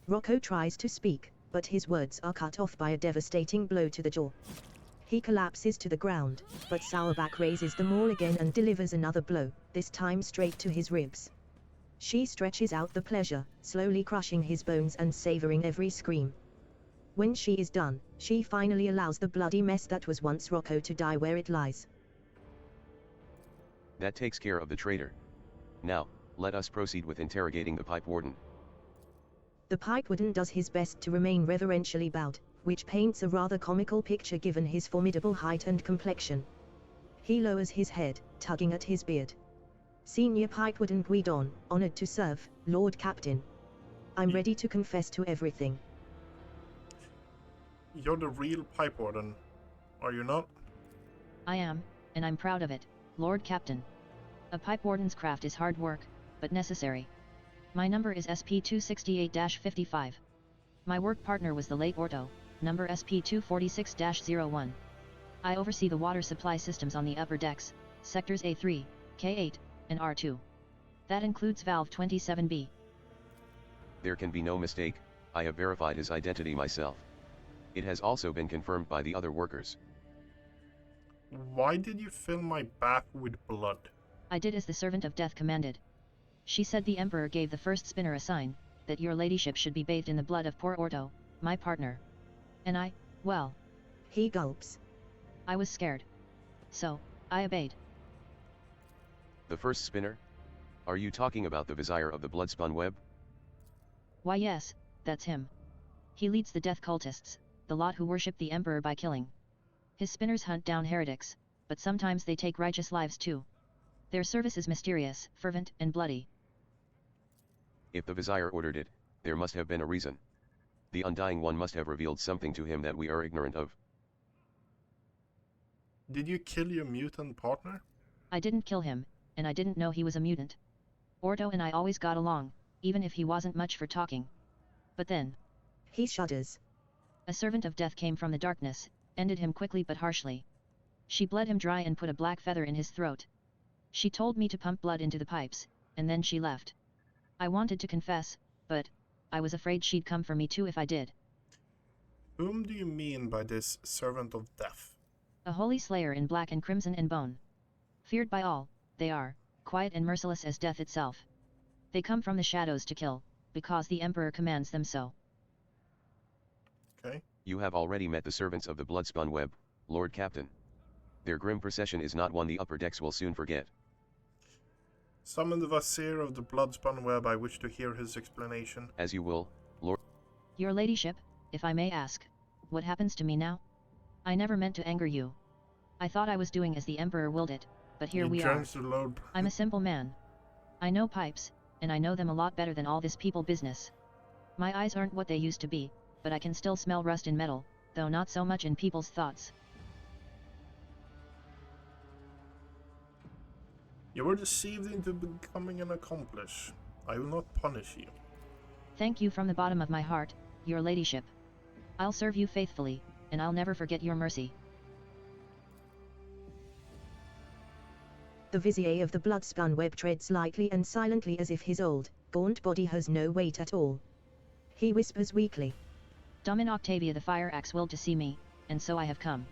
Rocco tries to speak, but his words are cut off by a devastating blow to the jaw. He collapses to the ground, but Sourback raises the maul again and delivers another blow, this time straight to his ribs. She stretches out the pleasure, slowly crushing his bones and savoring every scream. When she is done, she finally allows the bloody mess that was once Rocco to die where it lies. That takes care of the traitor. Now, let us proceed with interrogating the pipe warden. The pipe warden does his best to remain reverentially bowed, which paints a rather comical picture given his formidable height and complexion. He lowers his head, tugging at his beard. Senior Pipe Warden Guidon, honored to serve, Lord Captain. I'm ready to confess to everything. You're the real pipe warden, are you not? I am, and I'm proud of it, Lord Captain. A pipe warden's craft is hard work, but necessary. My number is SP-268-55. My work partner was the late Orto, number SP-246-01. I oversee the water supply systems on the upper decks, sectors A3, K8, and R2. That includes valve 27B. There can be no mistake, I have verified his identity myself. It has also been confirmed by the other workers. Why did you fill my bath with blood? I did as the servant of death commanded. She said the Emperor gave the first spinner a sign, that your ladyship should be bathed in the blood of poor Orto, my partner. And I, well... He gulps. I was scared. So, I obeyed. The first spinner? Are you talking about the vizier of the bloodspun web? Why yes, that's him. He leads the death cultists, the lot who worship the Emperor by killing. His spinners hunt down heretics, but sometimes they take righteous lives too. Their service is mysterious, fervent, and bloody. If the Vizier ordered it, there must have been a reason. The Undying One must have revealed something to him that we are ignorant of. Did you kill your mutant partner? I didn't kill him, and I didn't know he was a mutant. Ordo and I always got along, even if he wasn't much for talking. But then, He shudders. a servant of death came from the darkness, ended him quickly but harshly. She bled him dry and put a black feather in his throat. She told me to pump blood into the pipes, and then she left. I wanted to confess, but I was afraid she'd come for me too if I did. Whom do you mean by this servant of death? A holy slayer in black and crimson and bone. Feared by all, they are quiet and merciless as death itself. They come from the shadows to kill, because the Emperor commands them so. Okay. You have already met the servants of the Bloodspun Web, Lord Captain. Their grim procession is not one the upper decks will soon forget. Summon the Vizier of the Bloodspun Web. I wish to hear his explanation. As you will, Lord. Your ladyship, if I may ask, what happens to me now? I never meant to anger you. I thought I was doing as the Emperor willed it, but here we are. I'm a simple man. I know pipes, and I know them a lot better than all this people business. My eyes aren't what they used to be, but I can still smell rust in metal, though not so much in people's thoughts. You were deceived into becoming an accomplice. I will not punish you. Thank you from the bottom of my heart, your ladyship. I'll serve you faithfully, and I'll never forget your mercy. The Vizier of the Bloodspun Web treads lightly and silently as if his old, gaunt body has no weight at all. He whispers weakly. Domin Octavia the Fire Axe willed to see me, and so I have come.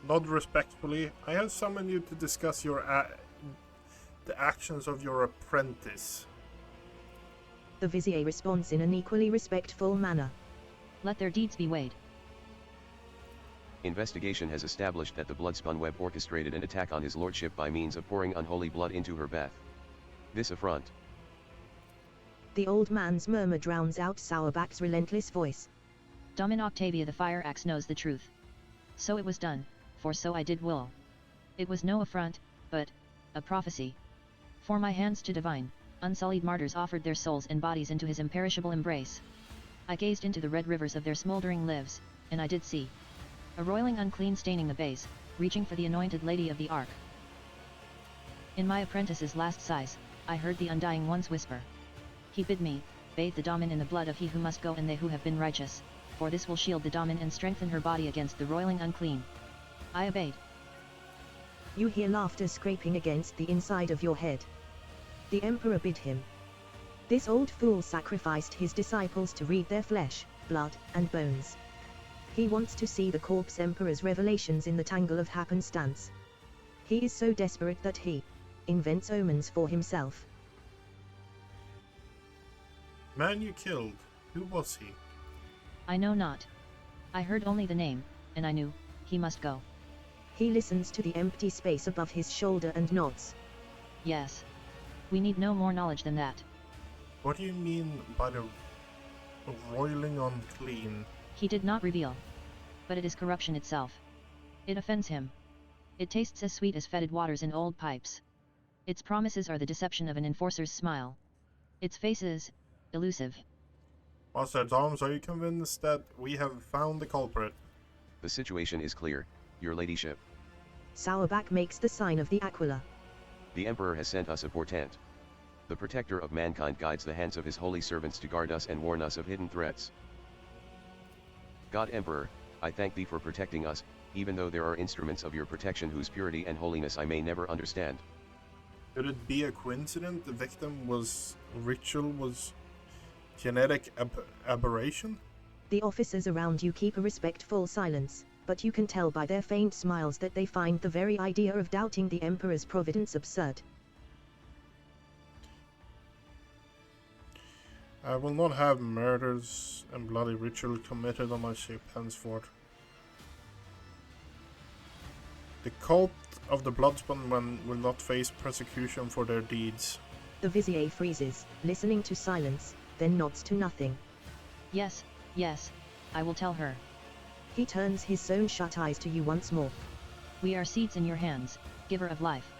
Nod respectfully. I have summoned you to discuss the actions of your apprentice. The Vizier responds in an equally respectful manner. Let their deeds be weighed. Investigation has established that the Bloodspun Web orchestrated an attack on his lordship by means of pouring unholy blood into her bath. This affront. The old man's murmur drowns out Sourback's relentless voice. Domin Octavia the Fire Axe knows the truth. So it was done, for so I did will. It was no affront, but a prophecy. For my hands to divine, unsullied martyrs offered their souls and bodies into his imperishable embrace. I gazed into the red rivers of their smoldering lives, and I did see a roiling unclean staining the bays, reaching for the anointed Lady of the Ark. In my apprentice's last sighs, I heard the Undying One's whisper. He bid me bathe the Daemon in the blood of he who must go and they who have been righteous, for this will shield the Daemon and strengthen her body against the roiling unclean. I obeyed. You hear laughter scraping against the inside of your head. The Emperor bid him. This old fool sacrificed his disciples to read their flesh, blood, and bones. He wants to see the corpse Emperor's revelations in the tangle of happenstance. He is so desperate that he invents omens for himself. Man you killed, who was he? I know not. I heard only the name, and I knew he must go. He listens to the empty space above his shoulder and nods. Yes. We need no more knowledge than that. What do you mean by the roiling unclean? He did not reveal. But it is corruption itself. It offends him. It tastes as sweet as fetid waters in old pipes. Its promises are the deception of an enforcer's smile. Its face is elusive. Master Doms, are you convinced that we have found the culprit? The situation is clear, your ladyship. Sourback makes the sign of the Aquila. The Emperor has sent us a portent. The protector of mankind guides the hands of his holy servants to guard us and warn us of hidden threats. God Emperor, I thank thee for protecting us, even though there are instruments of your protection whose purity and holiness I may never understand. Could it be a coincidence the victim was genetic aberration? The officers around you keep a respectful silence, but you can tell by their faint smiles that they find the very idea of doubting the Emperor's providence absurd. I will not have murders and bloody ritual committed on my ship henceforth. The cult of the Bloodspun One will not face persecution for their deeds. The Vizier freezes, listening to silence, then nods to nothing. Yes, yes, I will tell her. He turns his sewn-shut eyes to you once more. We are seeds in your hands, giver of life.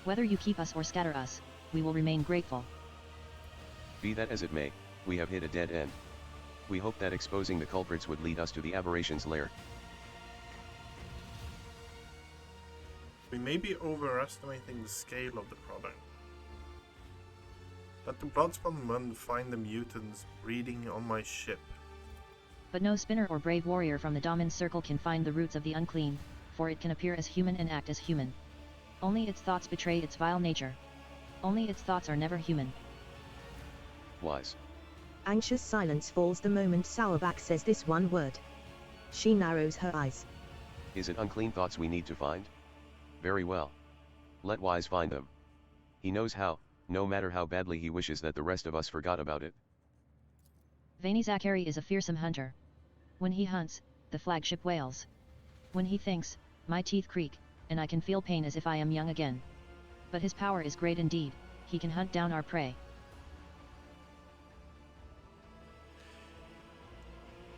Whether you keep us or scatter us, we will remain grateful. Be that as it may, we have hit a dead end. We hope that exposing the culprits would lead us to the aberration's lair. We may be overestimating the scale of the problem. Let the Bloodspawn men find the mutants breeding on my ship. But no spinner or brave warrior from the Damon's circle can find the roots of the unclean, for it can appear as human and act as human. Only its thoughts betray its vile nature. Only its thoughts are never human. Wise. Anxious silence falls the moment Sourback says this one word. She narrows her eyes. Is it unclean thoughts we need to find? Very well. Let Wise find them. He knows how, no matter how badly he wishes that the rest of us forgot about it. Vaini Zachary is a fearsome hunter. When he hunts, the flagship wails. When he thinks, my teeth creak, and I can feel pain as if I am young again. But his power is great indeed, he can hunt down our prey.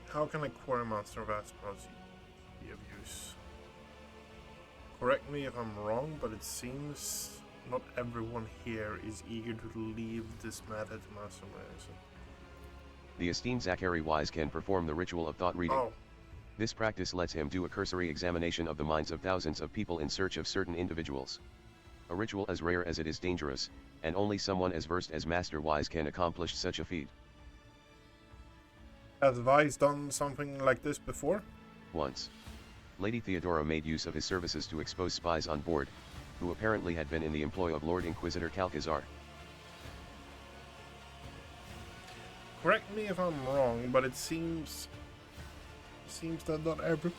How can a quartermaster of Aspros be of use? Correct me if I'm wrong, but it seems not everyone here is eager to leave this matter to Master Manson. The esteemed Zachary Wise can perform the ritual of thought reading. Oh. This practice lets him do a cursory examination of the minds of thousands of people in search of certain individuals. A ritual as rare as it is dangerous, and only someone as versed as Master Wise can accomplish such a feat. Has Wise done something like this before? Once. Lady Theodora made use of his services to expose spies on board, who apparently had been in the employ of Lord Inquisitor Calcazar. Correct me if I'm wrong, but it seems that not every...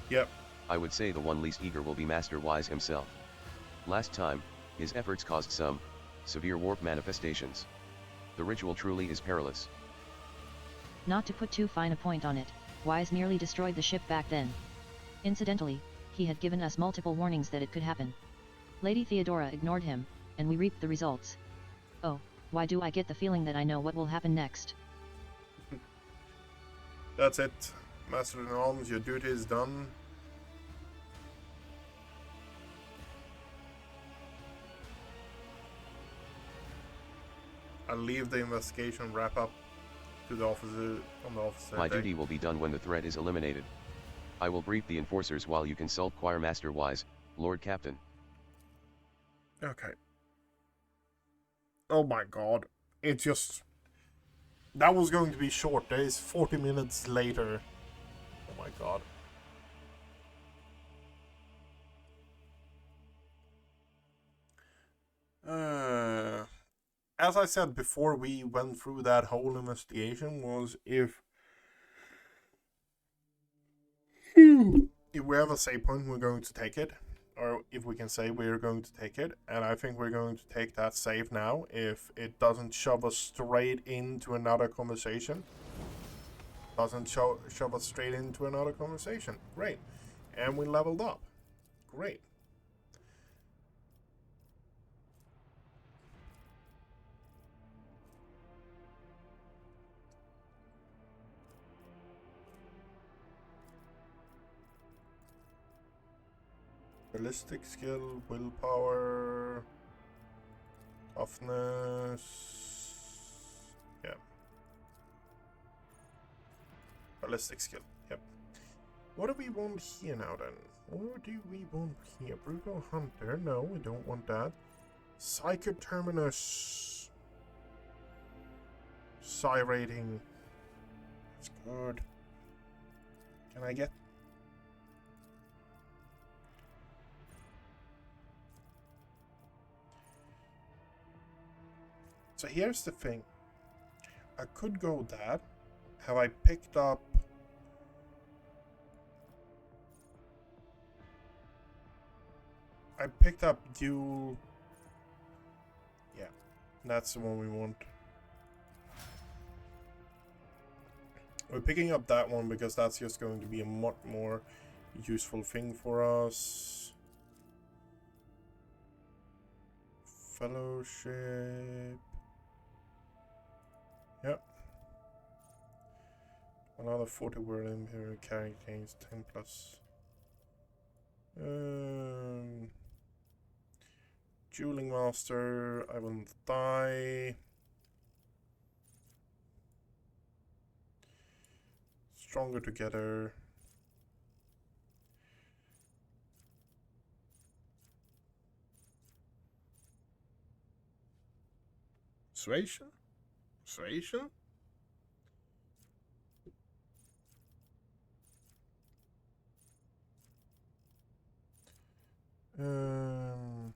Yep. I would say the one least eager will be Master Wise himself. Last time, his efforts caused some severe warp manifestations. The ritual truly is perilous. Not to put too fine a point on it, Wise nearly destroyed the ship back then. Incidentally, he had given us multiple warnings that it could happen. Lady Theodora ignored him, and we reaped the results. Oh, why do I get the feeling that I know what will happen next? That's it. Master in Arms, your duty is done. I'll leave the investigation wrap up to the officer on the officer. My duty will be done when the threat is eliminated. I will brief the enforcers while you consult Choir Master Wise, Lord Captain. Okay. Oh my god. It just... That was going to be short. There is 40 minutes later. Oh my god. As I said before we went through that whole investigation was if we have a save point, we're going to take it. Or if we can say we're going to take it. And I think we're going to take that save now if it doesn't shove us straight into another conversation. Doesn't shove us straight into another conversation. Great. And we leveled up. Great. Ballistic skill, willpower, toughness, yeah. Ballistic skill, yep. What do we want here now then? What do we want here? Brutal Hunter, no, we don't want that. Psycho Terminus. Psi rating. That's good. Can I get... So here's the thing. I could go that. Have I picked up... I picked up dual... Yeah, that's the one we want. We're picking up that one because that's just going to be a much more useful thing for us. Fellowship... Yep. Another 40 word imperial carry gains 10 plus. Dueling Master, I wouldn't die. Stronger together. Persuasion? Persuasion? Um...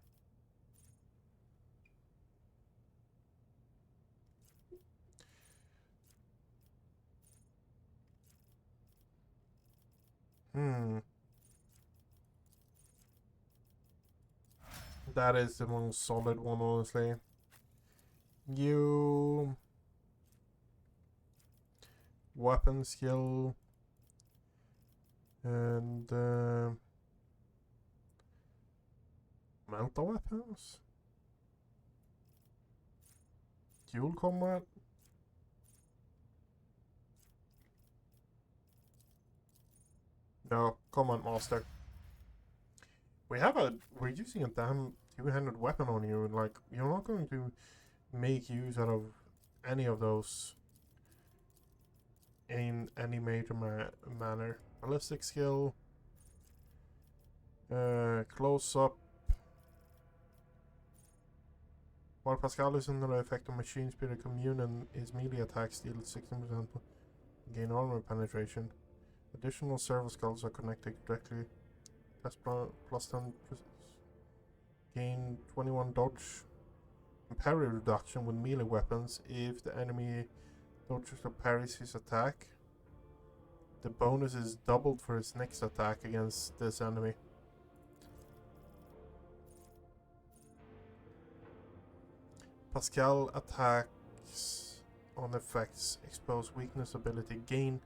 Hmm. That is the most solid one, honestly. You... Weapon skill... And... mental weapons? Dual combat? No, Command Master. We're using a damn two-handed weapon on you, like, you're not going to make use out of any of those in any major manner. Ballistic skill. Close up. While Pascal is under the effect of Machine Spirit Commune and his melee attacks deal 16% gain armor penetration. Additional servo skulls are connected directly. That's plus 10 gain 21 dodge and parry reduction with melee weapons if the enemy dodges or parries his attack. The bonus is doubled for his next attack against this enemy. Pascal attacks on effects expose weakness ability gain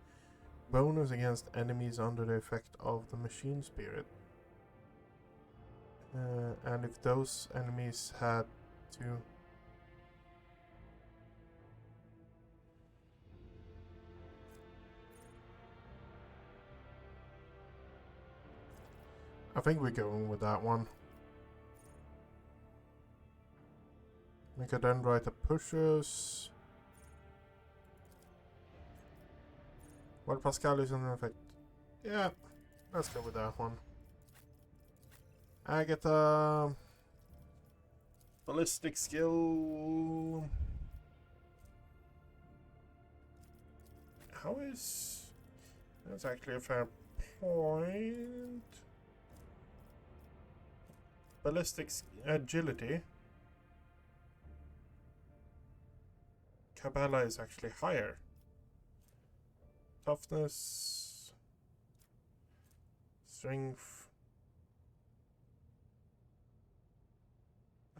bonus against enemies under the effect of the machine spirit. And if those enemies had to... I think we're going with that one. Make a dendrite pushes. While Pascal is in effect. Yeah, let's go with that one. Agatha. Ballistic skill. How is... That's actually a fair point. Ballistic agility. Cabela is actually higher. Toughness. Strength.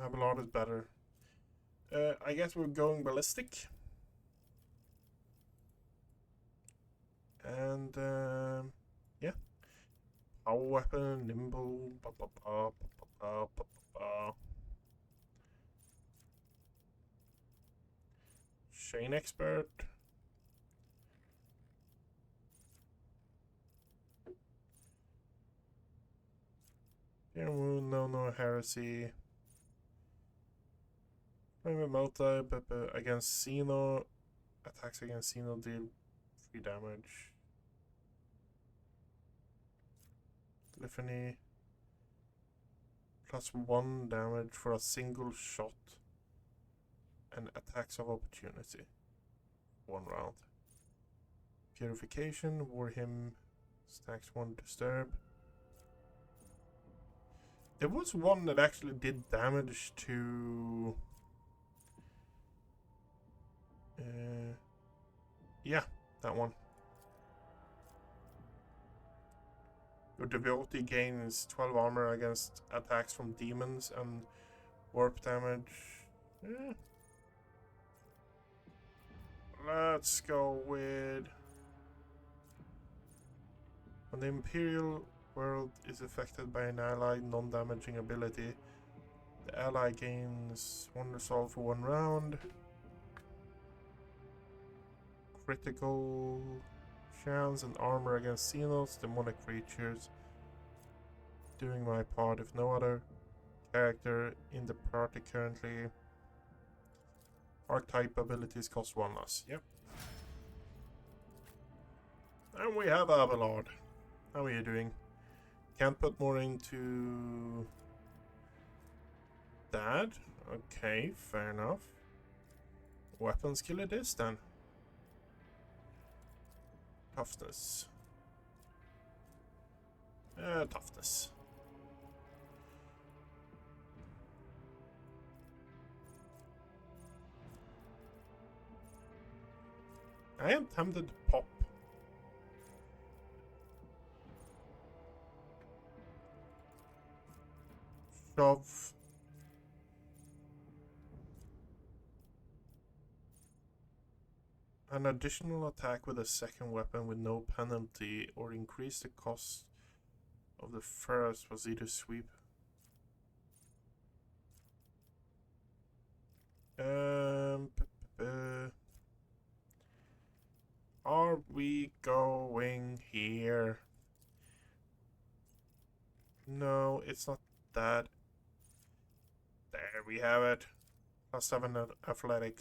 Abelard is better. I guess we're going ballistic. And yeah. Power weapon, nimble, Shane expert. No heresy. Maybe multi, but against Xeno. Attacks against Xeno deal 3 damage. Telephony. Plus 1 damage for a single shot. And attacks of opportunity. 1 round. Purification. Warhim. Stacks 1 disturb. There was one that actually did damage to... yeah, that one. Your devotee gains 12 armor against attacks from demons and warp damage. Yeah. Let's go with... When the Imperial world is affected by an allied non-damaging ability, the ally gains 1 resolve for 1 round. Critical chance and armor against Xenos, demonic creatures. Doing my part if no other character in the party currently. Archetype abilities cost 1 less. Yep. And we have Abelard. How are you doing? Can't put more into that. Okay, fair enough. Weapon skill it is then. Toughness. Toughness. I am tempted to pop. Shove. An additional attack with a second weapon with no penalty, or increase the cost of the first was either sweep. Are we going here? No, it's not that. There we have it. +7 athletic.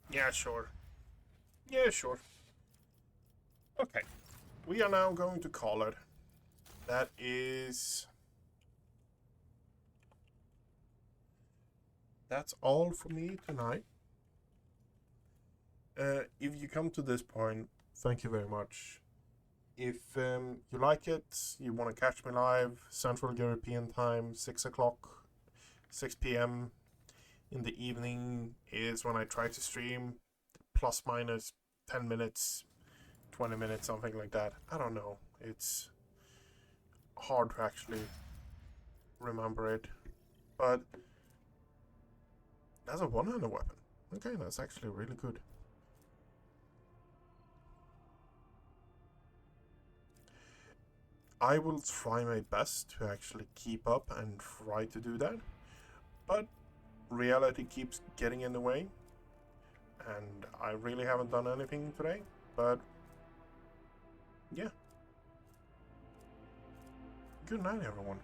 Yeah, sure. Yeah, sure. Okay. We are now going to call it. That is... That's all for me tonight. If you come to this point, thank you very much. If you like it, you want to catch me live, Central European time, 6 o'clock, 6 p.m. in the evening is when I try to stream, plus minus 10 minutes, 20 minutes, something like that. I don't know. It's hard to actually remember it. But that's a one-handed weapon. Okay, that's actually really good. I will try my best to actually keep up and try to do that. But reality keeps getting in the way. And I really haven't done anything today. But yeah. Good night, everyone.